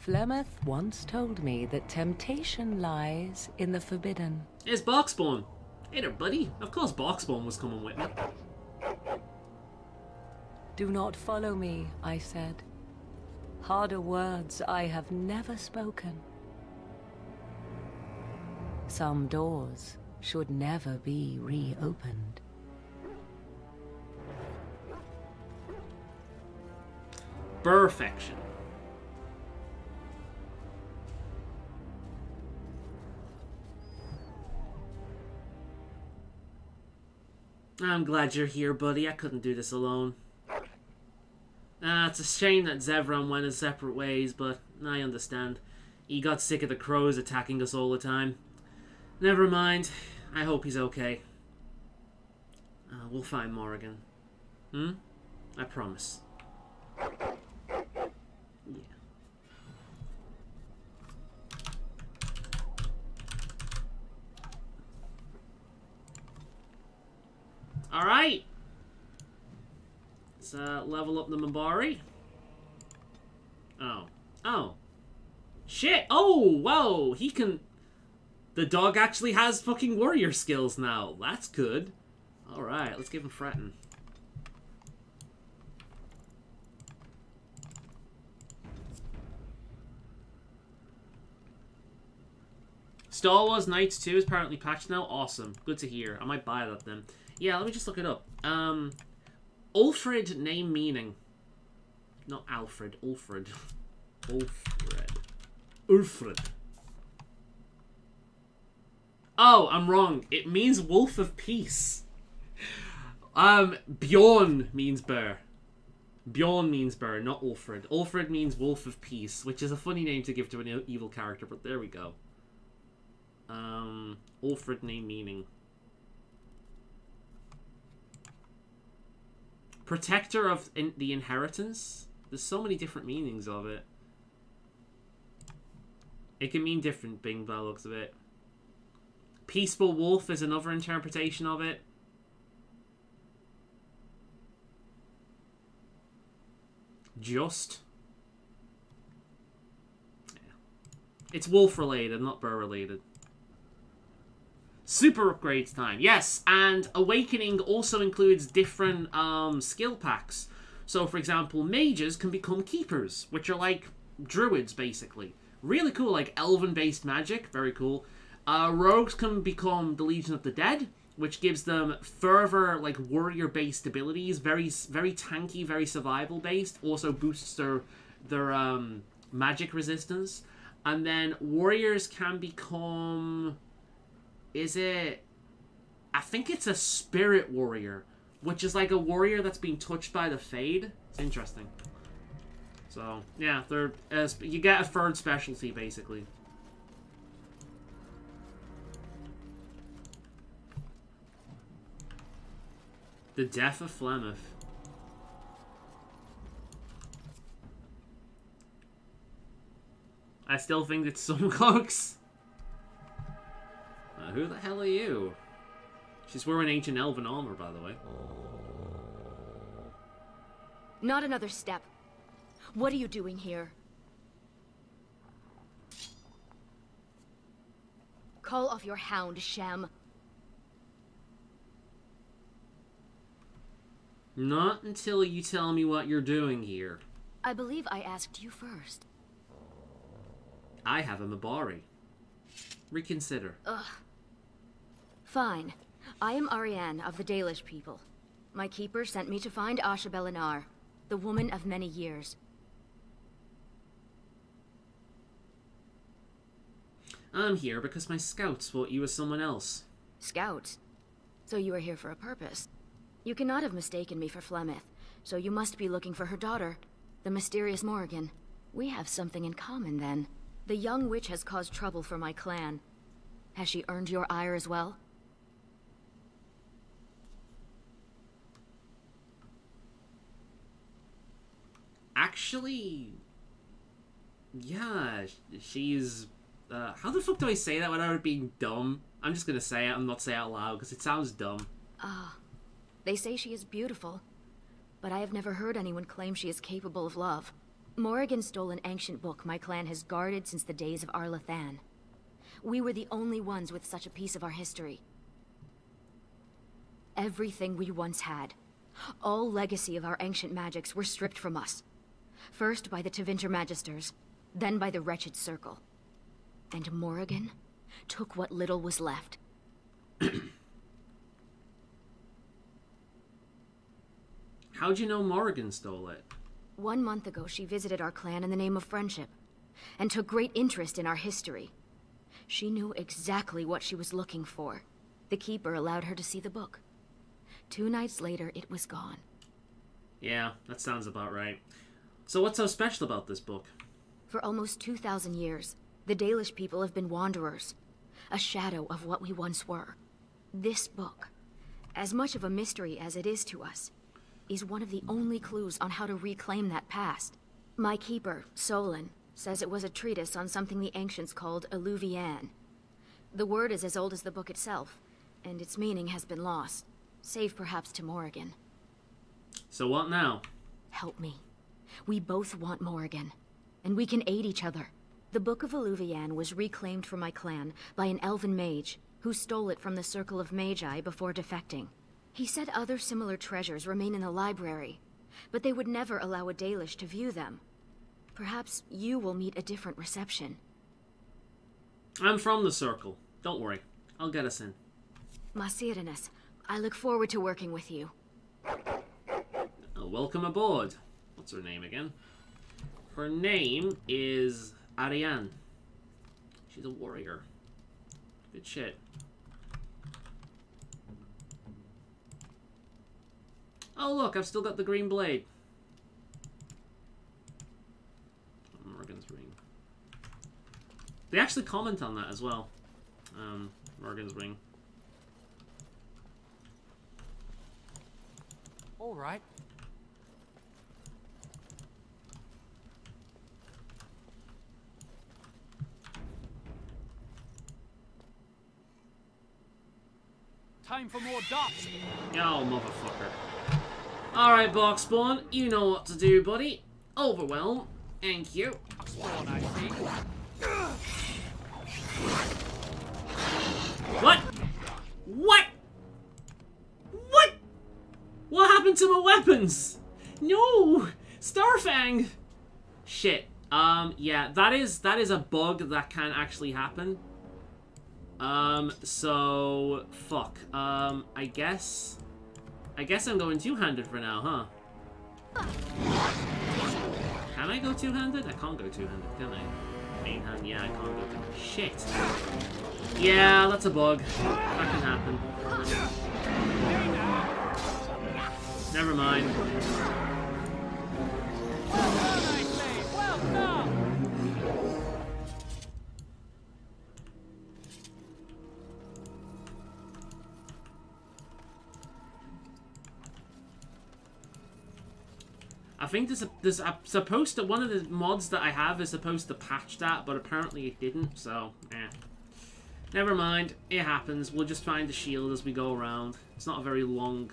Flemeth once told me that temptation lies in the forbidden. It's Boxspawn. Hey there, buddy. Of course Boxspawn was coming with me. Do not follow me, I said. Harder words I have never spoken. Some doors should never be reopened. Perfection. I'm glad you're here, buddy. I couldn't do this alone. It's a shame that Zevran went his separate ways, but I understand. He got sick of the crows attacking us all the time. Never mind. I hope he's okay. We'll find Morrigan. I promise. Yeah. Alright. Let's level up the Mabari. Oh. Oh. Shit! Oh, whoa! He can... The dog actually has fucking warrior skills now. That's good. Alright, let's give him fretting. Star Wars Knights 2 is apparently patched now. Awesome. Good to hear. I might buy that then. Yeah, let me just look it up. Ulfrid name meaning. Not Alfred. Ulfrid. Ulfrid. Ulfrid. Oh, I'm wrong. It means Wolf of Peace. Bjorn means bear. Bjorn means bear, not Ulfred. Ulfred means wolf of peace, which is a funny name to give to an evil character, but there we go. Ulfred name meaning. Protector of the inheritance. There's so many different meanings of it. It can mean different things by the looks of it. Peaceful wolf is another interpretation of it. Just. Yeah. It's wolf related, not bear related. Super upgrades time. Yes, and Awakening also includes different skill packs. So, for example, mages can become keepers, which are like druids, basically. Really cool, like elven-based magic. Very cool. Rogues can become the Legion of the Dead, which gives them further, like, warrior-based abilities. Very, very tanky, very survival-based. Also boosts their magic resistance. And then warriors can become... Is it... I think it's a spirit warrior, which is like a warrior that's being touched by the Fade. It's interesting. So, yeah, they're you get a third specialty, basically. The Death of Flemeth. I still think it's some cloaks. Who the hell are you? She's wearing ancient elven armor, by the way. Not another step. What are you doing here? Call off your hound, Shem. Not until you tell me what you're doing here. I believe I asked you first. I have a Mabari. Reconsider. Ugh. Fine. I am Ariane of the Dalish people. My keeper sent me to find Asha Belinar, the woman of many years. I'm here because my scouts thought you were someone else. Scouts? So you are here for a purpose. You cannot have mistaken me for Flemeth, so you must be looking for her daughter, the mysterious Morrigan. We have something in common, then. The young witch has caused trouble for my clan. Has she earned your ire as well? Actually... Yeah, she's... how the fuck do I say that without it being dumb? I'm just gonna say it and not say it out loud, because it sounds dumb. Ah. They say she is beautiful, but I have never heard anyone claim she is capable of love. Morrigan stole an ancient book my clan has guarded since the days of Arlathan. We were the only ones with such a piece of our history. Everything we once had, all legacy of our ancient magics, were stripped from us. First by the Tevinter Magisters, then by the Wretched Circle. And Morrigan took what little was left. How'd you know Morrigan stole it? 1 month ago, she visited our clan in the name of friendship, and took great interest in our history. She knew exactly what she was looking for. The Keeper allowed her to see the book. 2 nights later, it was gone. Yeah, that sounds about right. So what's so special about this book? For almost 2,000 years, the Dalish people have been wanderers, a shadow of what we once were. This book, as much of a mystery as it is to us, is one of the only clues on how to reclaim that past. My keeper, Faolan, says it was a treatise on something the ancients called Alluvian. The word is as old as the book itself, and its meaning has been lost, save perhaps to Morrigan. So what now? Help me. We both want Morrigan, and we can aid each other. The Book of Alluvian was reclaimed for my clan by an elven mage, who stole it from the Circle of Magi before defecting. He said other similar treasures remain in the library, but they would never allow a Dalish to view them. Perhaps you will meet a different reception. I'm from the Circle. Don't worry. I'll get us in. Masirinus, I look forward to working with you. Welcome aboard. What's her name again? Her name is Ariane. She's a warrior. Good shit. Oh look, I've still got the green blade. Morgan's ring. They actually comment on that as well. Morgan's ring. All right. Time for more dots. Oh, motherfucker. Alright, Boxspawn, you know what to do, buddy. Overwhelm. Thank you. Spawn, I see. What? What? What? What happened to my weapons? No! Starfang! Shit. Yeah, that is a bug that can actually happen. So fuck. I guess I'm going two-handed for now, huh? Can I go two-handed? I can't go two-handed, can I? Main hand, yeah, I can't go two-handed. Shit. Yeah, that's a bug. That can happen. Never mind. Well done. I think there's supposed to, one of the mods that I have is supposed to patch that, but apparently it didn't, so, never mind, it happens. We'll just find the shield as we go around. It's not a very long,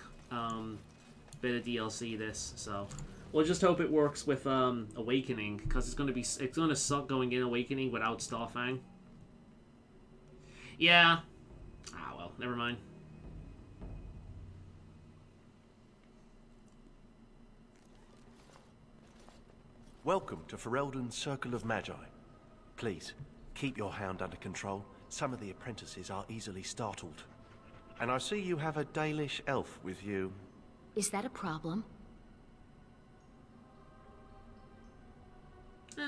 bit of DLC, this, so. We'll just hope it works with, Awakening, because it's gonna suck going in Awakening without Starfang. Yeah. Ah, well, never mind. Welcome to Ferelden's Circle of Magi. Please, keep your hound under control. Some of the apprentices are easily startled. And I see you have a Dalish elf with you. Is that a problem?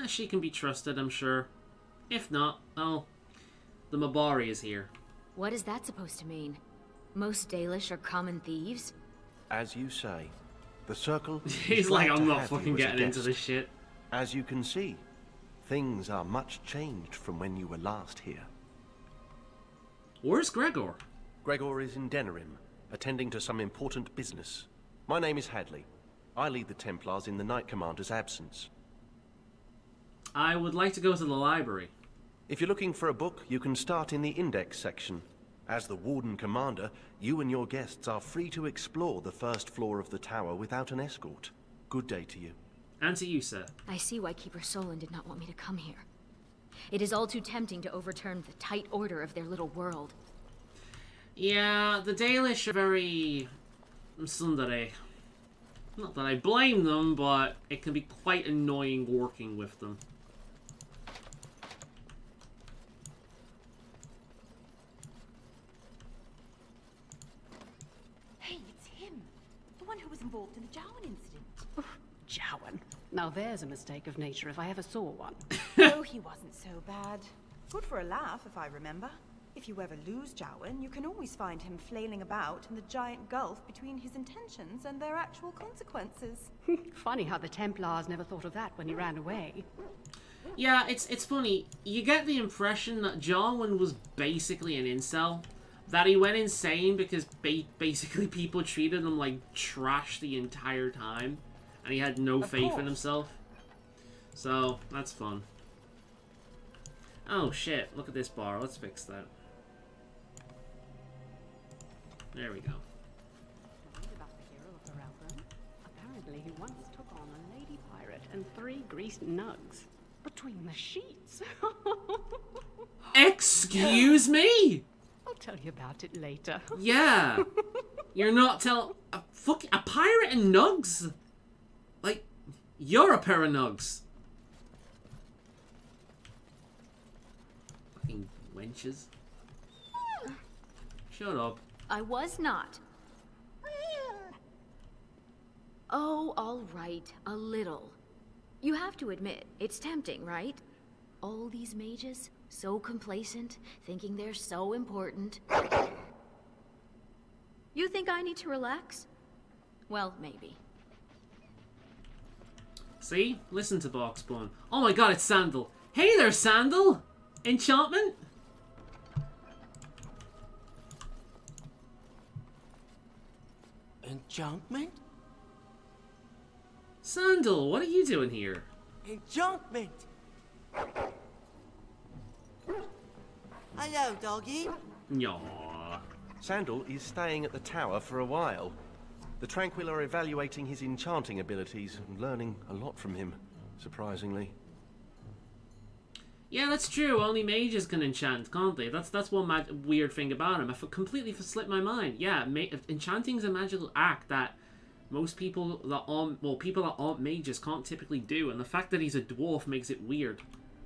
She can be trusted, I'm sure. If not, oh, the Mabari is here. What is that supposed to mean? Most Dalish are common thieves? As you say, the Circle... He's like, I'm not fucking getting into this shit. As you can see, things are much changed from when you were last here. Where's Gregor? Gregor is in Denerim, attending to some important business. My name is Hadley. I lead the Templars in the Knight Commander's absence. I would like to go to the library. If you're looking for a book, you can start in the Index section. As the Warden Commander, you and your guests are free to explore the first floor of the tower without an escort. Good day to you. And to you, sir. I see why Keeper Solon did not want me to come here. It is all too tempting to overturn the tight order of their little world. Yeah, the Dalish are very... tsundere. Not that I blame them, but it can be quite annoying working with them. Hey, it's him. The one who was involved in the Jowan incident. Jowan. Now there's a mistake of nature if I ever saw one. Oh, he wasn't so bad. Good for a laugh, if I remember. If you ever lose Jowan, you can always find him flailing about in the giant gulf between his intentions and their actual consequences. Funny how the Templars never thought of that when he ran away. Yeah, it's funny. You get the impression that Jarwin was basically an incel. That he went insane because basically people treated him like trash the entire time. And he had no faith in himself. So, that's fun. Oh shit, look at this bar. Let's fix that. There we go. About the hero of Ferelden. Apparently he once took on a lady pirate and 3 greased nugs. Between the sheets. Excuse me? I'll tell you about it later. Yeah. You're not a pirate and nugs? Like, you're a pair of nugs. Fucking wenches. Shut up. I was not. Oh, all right. A little. You have to admit, it's tempting, right? All these mages, so complacent, thinking they're so important. You think I need to relax? Well, maybe. See? Listen to Boxbone. Oh my god, it's Sandal. Hey there, Sandal! Enchantment? Enchantment? Sandal, what are you doing here? Enchantment! Hello, doggy. Yaw. Sandal is staying at the tower for a while. The Tranquil are evaluating his enchanting abilities and learning a lot from him, surprisingly. Yeah, that's true. Only mages can enchant, can't they? That's one weird thing about him. I completely slipped my mind. Yeah, enchanting is a magical act that most people that aren't, well, people that aren't mages can't typically do, and the fact that he's a dwarf makes it weird.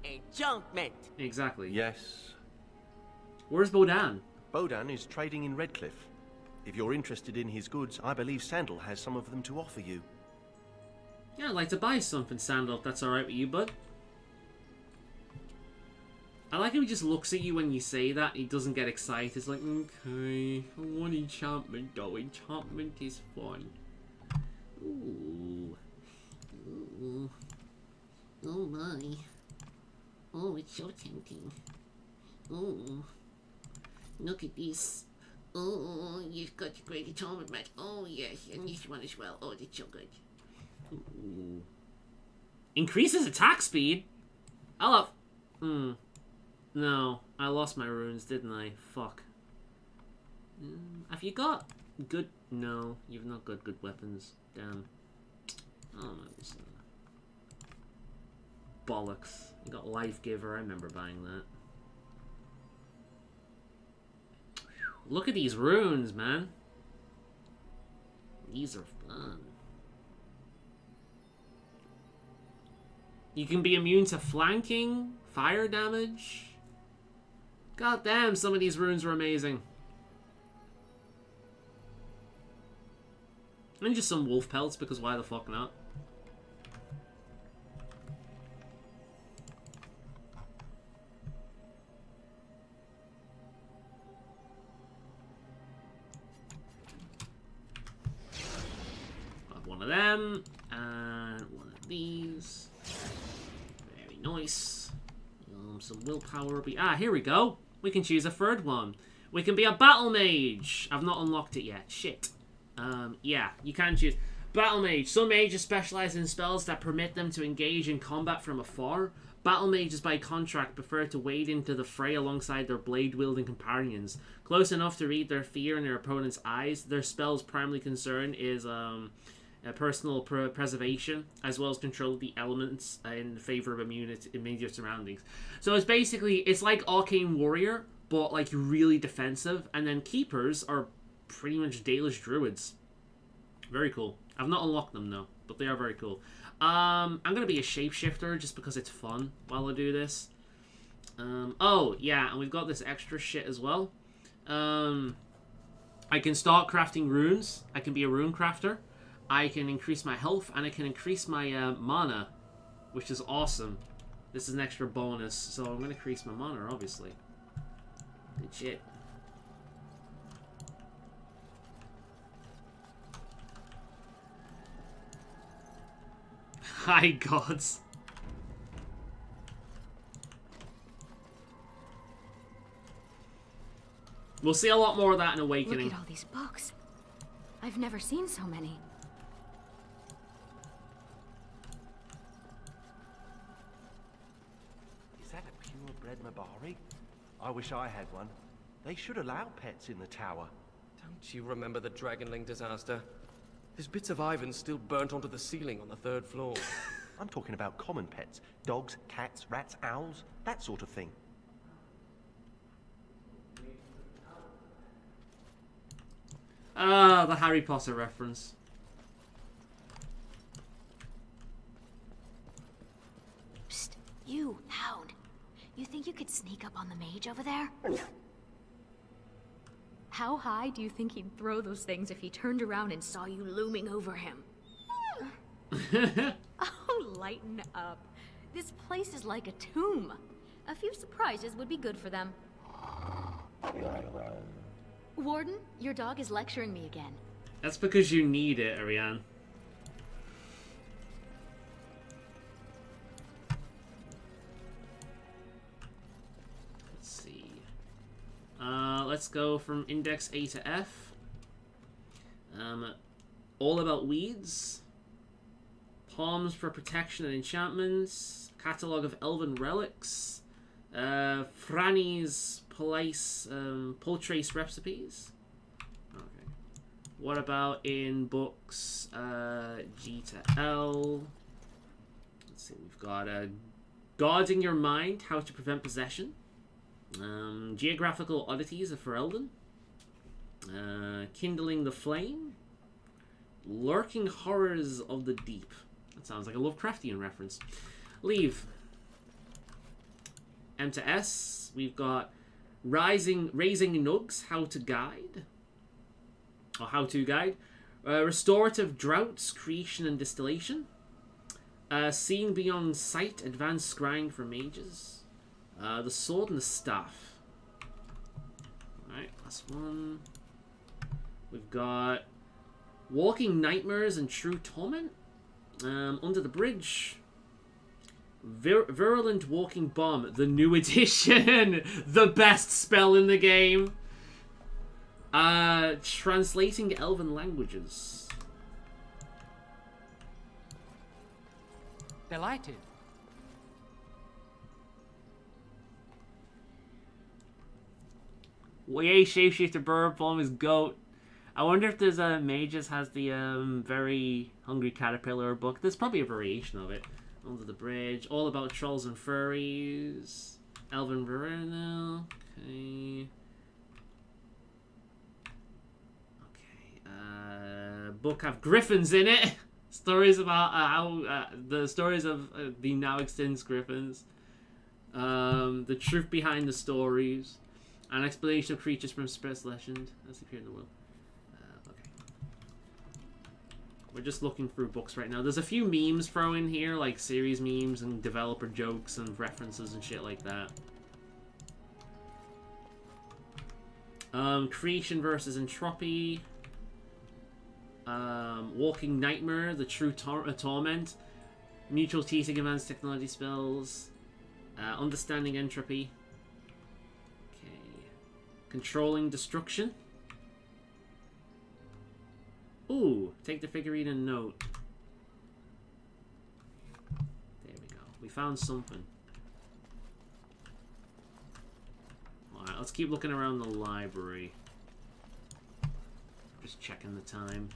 Enchantment. Exactly. Yes. Where's Bodan? Bodan is trading in Redcliffe. If you're interested in his goods, I believe Sandal has some of them to offer you. Yeah, I'd like to buy something, Sandal, if that's alright with you, bud. I like how he just looks at you when you say that. He doesn't get excited. It's like, okay, I want enchantment though. Enchantment is fun. Ooh. Ooh. Oh my. Oh, it's so tempting. Oh. Look at this. Oh, you've got the great enchantment match. Oh yes, and this one as well. Oh, that's so good. Ooh. Increases attack speed? I love... No, I lost my runes, didn't I? Fuck. Have you got good... No, you've not got good weapons. Damn. Oh my god. Bollocks. You got Life Giver, I remember buying that. Look at these runes, man. These are fun. You can be immune to flanking, fire damage. God damn, some of these runes are amazing. And just some wolf pelts, because why the fuck not? Got one of them, and one of these. Very nice. Some willpower. Here we go. We can choose a third one. We can be a battle mage. I've not unlocked it yet. Shit. Yeah, you can choose. Battle mage. Some mages specialize in spells that permit them to engage in combat from afar. Battle mages, by contract, prefer to wade into the fray alongside their blade-wielding companions. Close enough to read their fear in their opponent's eyes. Their spell's primary concern is personal preservation, as well as control of the elements in favor of immediate surroundings. So it's basically, it's like Arcane Warrior, but like really defensive. And then Keepers are pretty much Dalish Druids. Very cool. I've not unlocked them though, but they are very cool. I'm gonna be a shapeshifter just because it's fun while I do this. Oh yeah, and we've got this extra shit as well. I can start crafting runes. I can be a rune crafter. I can increase my health, and I can increase my mana, which is awesome. This is an extra bonus, so I'm going to increase my mana, obviously. Good shit. Hi, gods. We'll see a lot more of that in Awakening. Look at all these books. I've never seen so many. Is that a purebred Mabari? I wish I had one. They should allow pets in the tower. Don't you remember the Dragonling disaster? There's bits of Ivan still burnt onto the ceiling on the 3rd floor. I'm talking about common pets. Dogs, cats, rats, owls, that sort of thing. Ah, the Harry Potter reference. Psst, you, hound. You think you could sneak up on the mage over there? How high do you think he'd throw those things if he turned around and saw you looming over him? Oh, lighten up. This place is like a tomb. A few surprises would be good for them. Warden, your dog is lecturing me again. That's because you need it, Ariane. Let's see. Let's go from Index A to F. All about weeds. Palms for protection and enchantments. Catalogue of elven relics. Franny's Poltrace recipes. Okay. What about in books G to L? Let's see, we've got Guarding Your Mind, How to Prevent Possession. Geographical Oddities of Ferelden. Kindling the Flame. Lurking Horrors of the Deep. That sounds like a Lovecraftian reference. Leave. M to S, we've got Raising Nugs, How to Guide. Or How to Guide. Restorative Droughts, Creation and Distillation. Seeing Beyond Sight, Advanced Scrying for Mages. The Sword and the Staff. Alright, last one. We've got Walking Nightmares and True Torment. Under the Bridge. Virulent Walking Bomb, the new edition. The best spell in the game. Translating Elven languages. Delighted. Yay, Shapeshifter Bird Bomb is GOAT. I wonder if there's Mages has the Very Hungry Caterpillar book. There's probably a variation of it. Under the Bridge. All About Trolls and Furries. Elven Verona. Okay. Okay. Book have griffins in it. Stories about the stories of the now extinct griffins. The truth behind the stories. An explanation of creatures from Spirit's legend as they appear in the world. Okay. We're just looking through books right now. There's a few memes thrown in here, like series memes and developer jokes and references and shit like that. Creation versus Entropy. Walking Nightmare, The True Torment. Mutual Teasing Events, Technology Spells. Understanding Entropy. Controlling Destruction. Ooh, take the figurine and note. There we go. We found something. Alright, let's keep looking around the library. Just checking the time.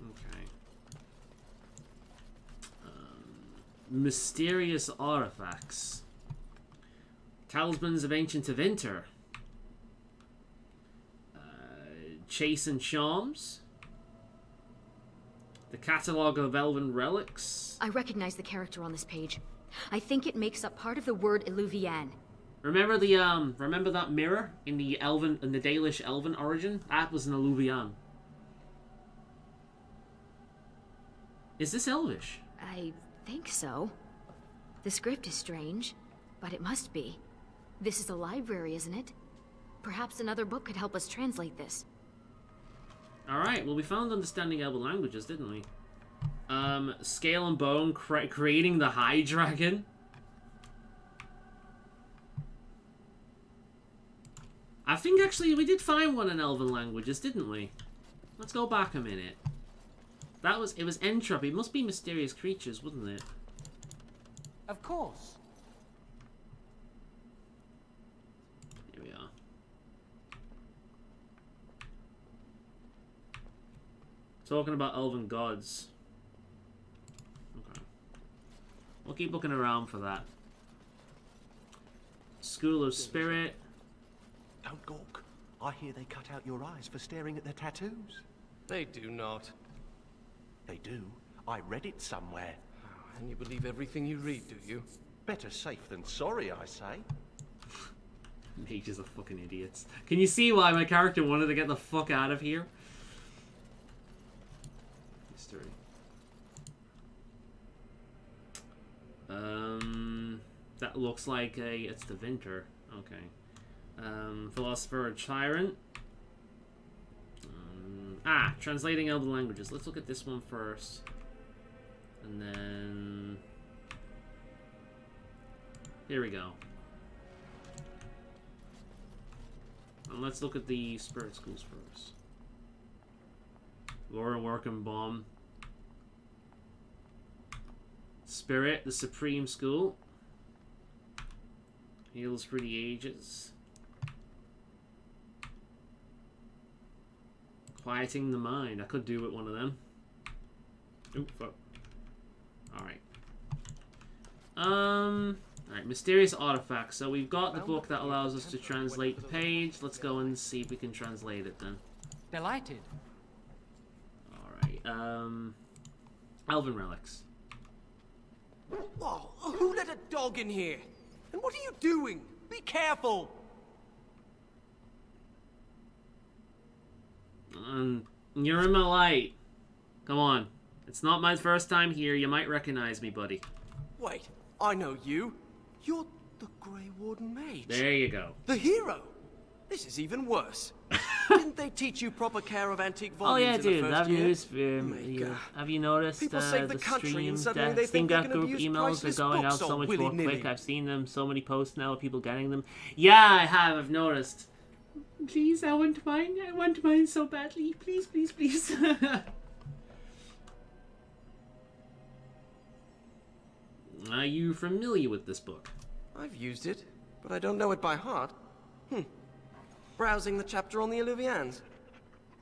Okay. Mysterious artifacts. Talismans of Ancient Avinter. Chase and Charms. The Catalogue of Elven Relics. I recognize the character on this page. I think it makes up part of the word Illuvian. Remember the remember that mirror in the Dalish Elven origin? That was an Illuvian. Is this Elvish? I think so. The script is strange, but it must be. This is a library, isn't it? Perhaps another book could help us translate this. Alright, well we found understanding Elven languages, didn't we? Scale and Bone, creating the High Dragon. I think actually we did find one in Elven languages, didn't we? Let's go back a minute. It was Entropy. It must be Mysterious Creatures, wouldn't it? Of course. Here we are. Talking about elven gods. Okay. We'll keep looking around for that. School of Spirit. Don't gawk. I hear they cut out your eyes for staring at their tattoos. They do not. They do. I read it somewhere. And you believe everything you read, do you? Better safe than sorry, I say. Mages are fucking idiots. Can you see why my character wanted to get the fuck out of here? History. That looks like it's the Vinter. Okay. Philosopher or Tyrant. Translating Elven languages. Let's look at this one first. And then... Here we go. And let's look at the Spirit Schools first. Lore and Work and Bomb. Spirit, the Supreme School. Heals for the Ages. Quieting the Mind. I could do with one of them. Oop, fuck. Alright. Alright, Mysterious Artifacts. So we've got the book that allows us to translate the page. Let's go and see if we can translate it then. Delighted. Alright, Elven Relics. Whoa, who let a dog in here? And what are you doing? Be careful! You're in my light. Come on. It's not my first time here. You might recognize me, buddy. Wait, I know you. You're the Grey Warden Mage. There you go. The hero! This is even worse. Didn't they teach you proper care of antique volumes in the first year? Have you noticed People save the country and suddenly they Steam think they Deck can group abuse emails are priceless going out books so all much more willy-nilly? quick? I've seen them, so many posts now of people getting them. Yeah, I have. I've noticed. Please, I want mine. I want mine so badly. Please, please, please. Are you familiar with this book? I've used it, but I don't know it by heart. Browsing the chapter on the Illuvians.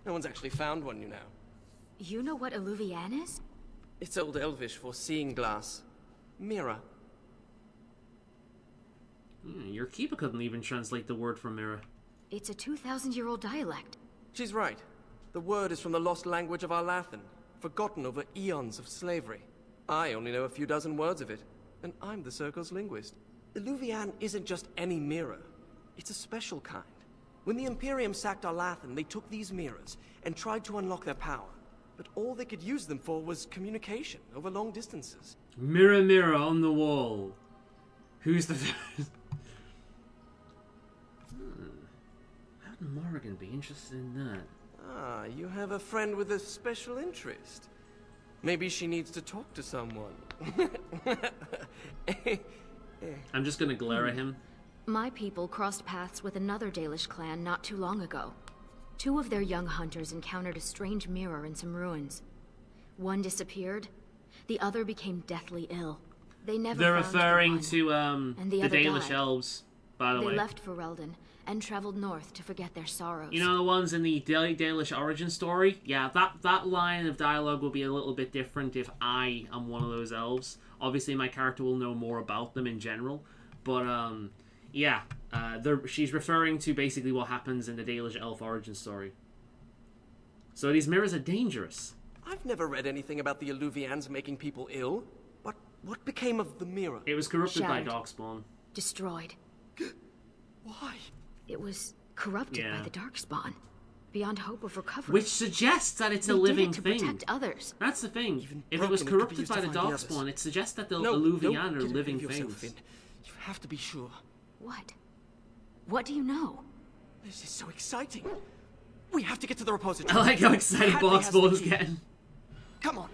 No one's actually found one, you know. You know what Illuvian is? It's Old Elvish for seeing glass. Mirror. Your keeper couldn't even translate the word for mirror. It's a 2,000-year-old dialect. She's right. The word is from the lost language of Arlathan, forgotten over eons of slavery. I only know a few dozen words of it, and I'm the Circle's linguist. Illuvian isn't just any mirror. It's a special kind. When the Imperium sacked Arlathan, they took these mirrors and tried to unlock their power. But all they could use them for was communication over long distances. Mirror, mirror on the wall. Who's the first? How'd Morrigan be interested in that? Ah, you have a friend with a special interest. Maybe she needs to talk to someone. I'm just gonna glare at him. My people crossed paths with another Dalish clan not too long ago. Two of their young hunters encountered a strange mirror in some ruins. One disappeared, the other became deathly ill. They never They're found referring the to the the other Dalish died. elves, by the way. They left Ferelden and traveled north to forget their sorrows. You know the ones in the Dalish origin story? Yeah, that line of dialogue will be a little bit different if I am one of those elves. Obviously, my character will know more about them in general, but yeah, she's referring to basically what happens in the Dalish elf origin story. So these mirrors are dangerous. I've never read anything about the Illuvians making people ill. But what became of the mirror? It was corrupted by Shattered. Darkspawn. Destroyed. Why? It was corrupted by the Darkspawn, beyond hope of recovery. Which suggests that it's a They did living it to thing. protect others. That's the thing. If it broken, was it could be corrupted used by to the find the others. Darkspawn, it suggests that the No, Illuvian don't are get living ahead of yourself, things. Finn. You have to be sure. What? What do you know? This is so exciting. We have to get to the repository. I like how excited Hadley has the Darkspawn's key. getting. Come on.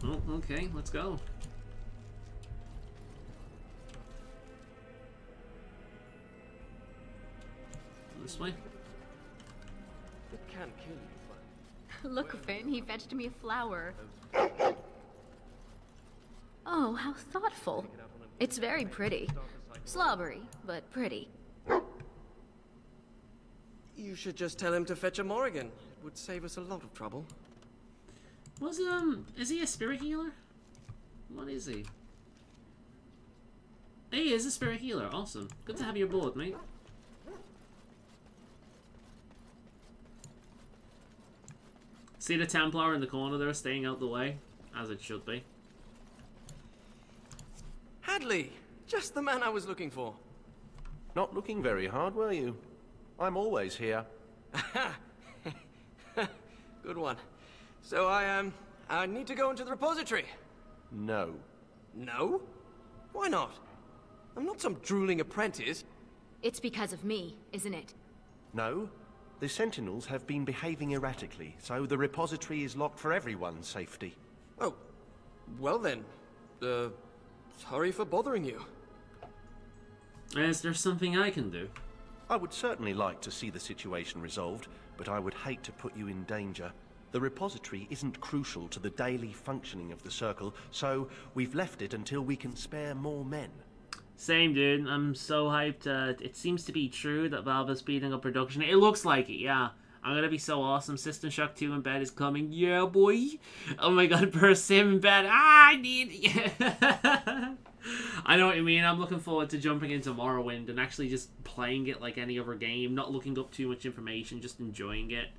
Oh, okay, let's go. This way. It can kill you. Look, Finn, he fetched me a flower. Oh, how thoughtful. It's very pretty. Slobbery, but pretty. You should just tell him to fetch a Morrigan. It would save us a lot of trouble. Is he a spirit healer? What is he? He is a spirit healer. Awesome. Good to have you aboard, mate. See the Templar in the corner there, staying out the way? As it should be. Hadley! Just the man I was looking for. Not looking very hard, were you? I'm always here. Good one. So, I, I need to go into the repository. No. No? Why not? I'm not some drooling apprentice. It's because of me, isn't it? No. The Sentinels have been behaving erratically, so the repository is locked for everyone's safety. Oh, well then. Sorry for bothering you. Is there something I can do? I would certainly like to see the situation resolved, but I would hate to put you in danger. The repository isn't crucial to the daily functioning of the Circle, so we've left it until we can spare more men. Same, dude. I'm so hyped. It seems to be true that Valve is speeding up production. It looks like it, yeah. I'm gonna be so awesome. System Shock 2 in bed is coming. Yeah, boy. Oh my god, Burst Sim in bed. I need... Yeah. I know what you mean. I'm looking forward to jumping into Morrowind and actually just playing it like any other game. Not looking up too much information, just enjoying it.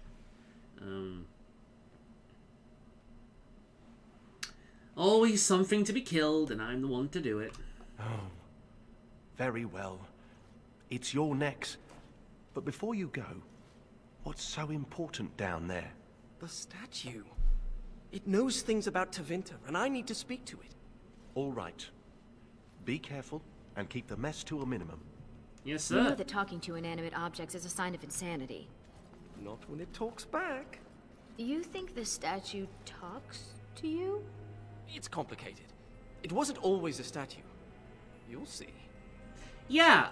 Always something to be killed, and I'm the one to do it. Oh. Very well. It's your necks. But before you go, what's so important down there? The statue. It knows things about Tevinter, and I need to speak to it. All right. Be careful, and keep the mess to a minimum. Yes, sir. You know that talking to inanimate objects is a sign of insanity. Not when it talks back. You think the statue talks to you? It's complicated. It wasn't always a statue. You'll see. Yeah,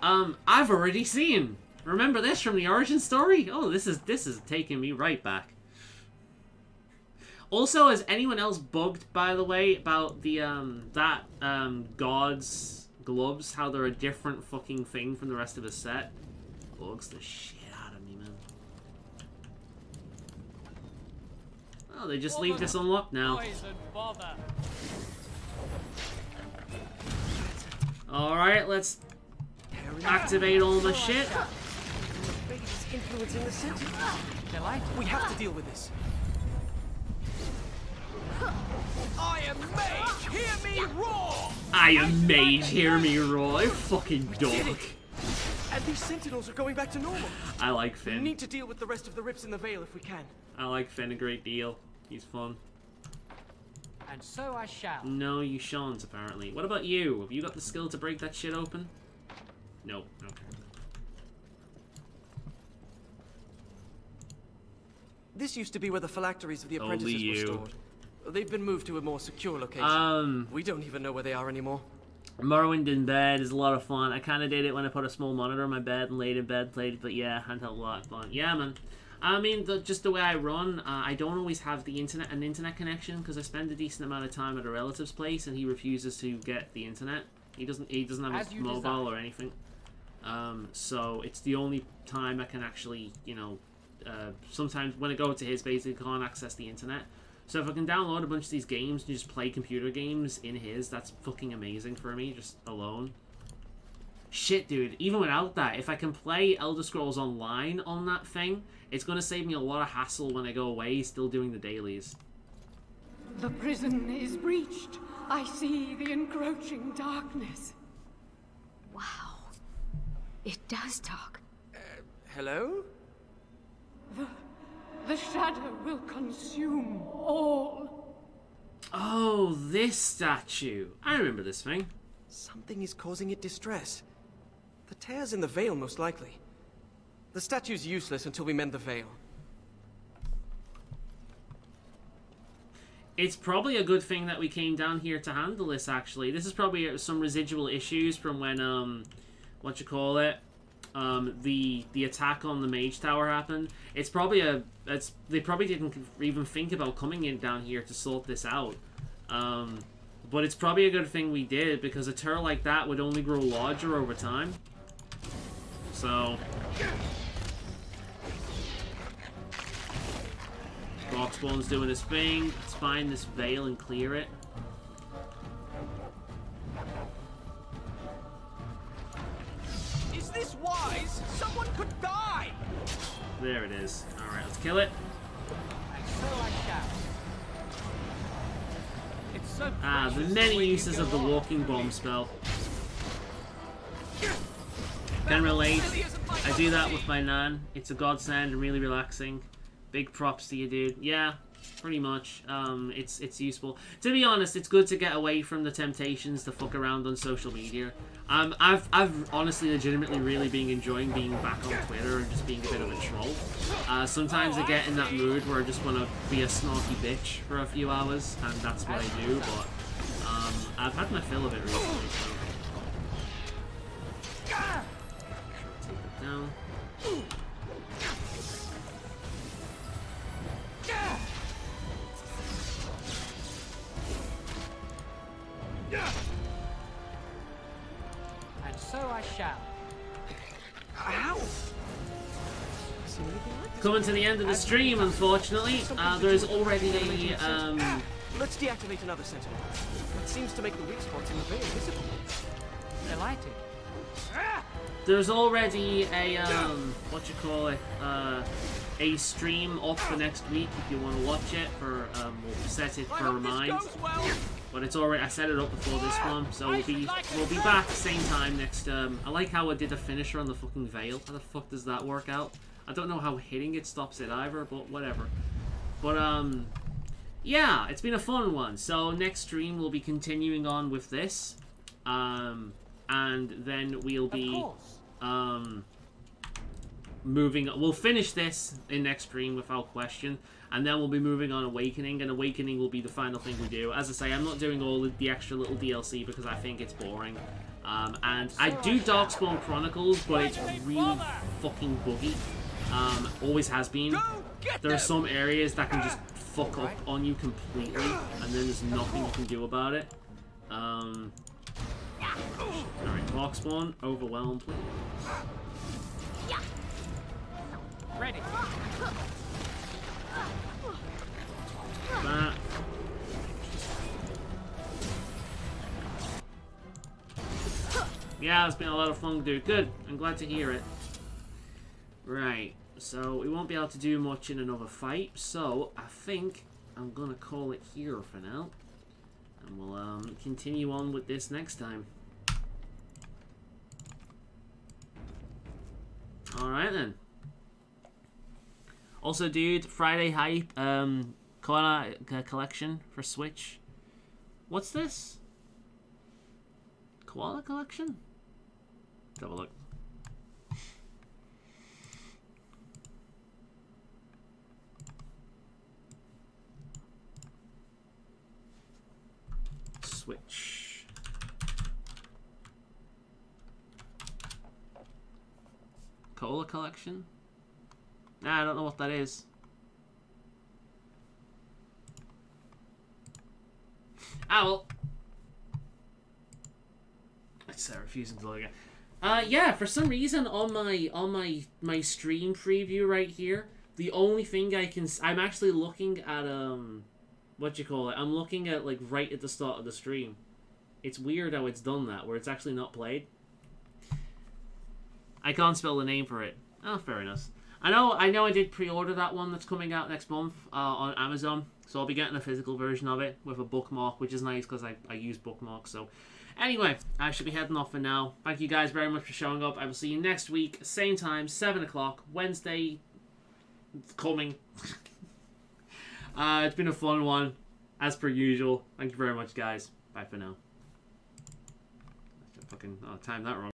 I've already seen. Remember this from the origin story? Oh, this is taking me right back. Also, is anyone else bugged, by the way, about the God's gloves? How they're a different fucking thing from the rest of his set? Bugs the shit out of me, man. Oh, they just leave this unlocked now. Alright, let's activate all the shit. Influencing the Sentinels. We have to deal with this. I am mage, hear me roar! I am mage, hear me roar. Fucking dog. And these Sentinels are going back to normal. I like We Finn. need to deal with the rest of the rips in the Veil if we can. I like Finn a great deal. He's fun. And so I shall. No, you shan't, apparently. What about you? Have you got the skill to break that shit open? Nope. Okay. This used to be where the phylacteries of the apprentices were stored. They've been moved to a more secure location. We don't even know where they are anymore. Morrowind in bed is a lot of fun. I kind of did it when I put a small monitor on my bed and laid in bed, played it, but yeah, handheld a lot of fun. Yeah, man. I mean, just the way I run, I don't always have an internet connection because I spend a decent amount of time at a relative's place and he refuses to get the internet. He doesn't have a mobile or anything. So it's the only time I can actually, you know, sometimes when I go to his base, I can't access the internet. So if I can download a bunch of these games and just play computer games in his, that's fucking amazing for me, just alone. Shit, dude, even without that, if I can play Elder Scrolls Online on that thing, it's going to save me a lot of hassle when I go away, still doing the dailies. The prison is breached. I see the encroaching darkness. Wow. It does talk. Hello? The shadow will consume all. Oh, this statue. I remember this thing. Something is causing it distress. The tears in the veil, most likely. The statue's useless until we mend the veil. It's probably a good thing that we came down here to handle this, actually. This is probably some residual issues from when, the attack on the Mage Tower happened. It's probably they probably didn't even think about coming in down here to sort this out. But it's probably a good thing we did, because a turret like that would only grow larger over time. So... Rockspawn's doing his thing. Let's find this veil and clear it. Is this wise? Someone could die! There it is. Alright, let's kill it. And so I shall. It's so the many uses of the walking bomb spell. Can relate. I do that with my nan. It's a godsend and really relaxing. Big props to you, dude. Yeah, pretty much. It's useful. To be honest, it's good to get away from the temptations to fuck around on social media. I've honestly, legitimately, really been enjoying being back on Twitter and just being a bit of a troll. Sometimes I get in that mood where I just want to be a snarky bitch for a few hours, and that's what I do. But I've had my fill of it recently. So. Take it down. And so I shall. How? Coming to the end of the stream, unfortunately. There is already a Let's deactivate another sentinel. It seems to make the weak spots in the veil visible. Delighted. There's already a a stream up for next week if you want to watch it. For we'll set it for a remind. But it's already, I set it up before this one, so we'll be back same time next. I like how I did a finisher on the fucking veil. How the fuck does that work out? I don't know how hitting it stops it either, but whatever. But yeah, it's been a fun one. So next stream we'll be continuing on with this, and then we'll be moving. We'll finish this in next stream without question, and then we'll be moving on Awakening, and Awakening will be the final thing we do. As I say, I'm not doing all the extra little DLC because I think it's boring. And I do Darkspawn Chronicles, but it's really fucking buggy. Always has been. There are some areas that can just fuck up on you completely, and then there's nothing you can do about it. Alright, Darkspawn, overwhelm, please. Ready. That. Yeah, it's been a lot of fun to do. Good. I'm glad to hear it. Right. So, we won't be able to do much in another fight. So, I think I'm going to call it here for now. And we'll continue on with this next time. Alright then. Also, dude, Friday Hype, Koala Collection for Switch. What's this? Koala Collection? Let's have a look. Switch. Koala Collection? Nah, I don't know what that is. Ah, well. It's refusing to look at. Yeah, for some reason on my stream preview right here, the only thing I'm actually looking at what you call it? I'm looking at like right at the start of the stream. It's weird how it's done that, where it's actually not played. I can't spell the name for it. Oh, fair enough. I know I did pre-order that one that's coming out next month on Amazon, so I'll be getting a physical version of it with a bookmark, which is nice because I use bookmarks. So anyway, I should be heading off for now. Thank you guys very much for showing up. I will see you next week, same time, 7 o'clock, Wednesday coming. It's been a fun one, as per usual. Thank you very much, guys. Bye for now. Fucking time that wrong.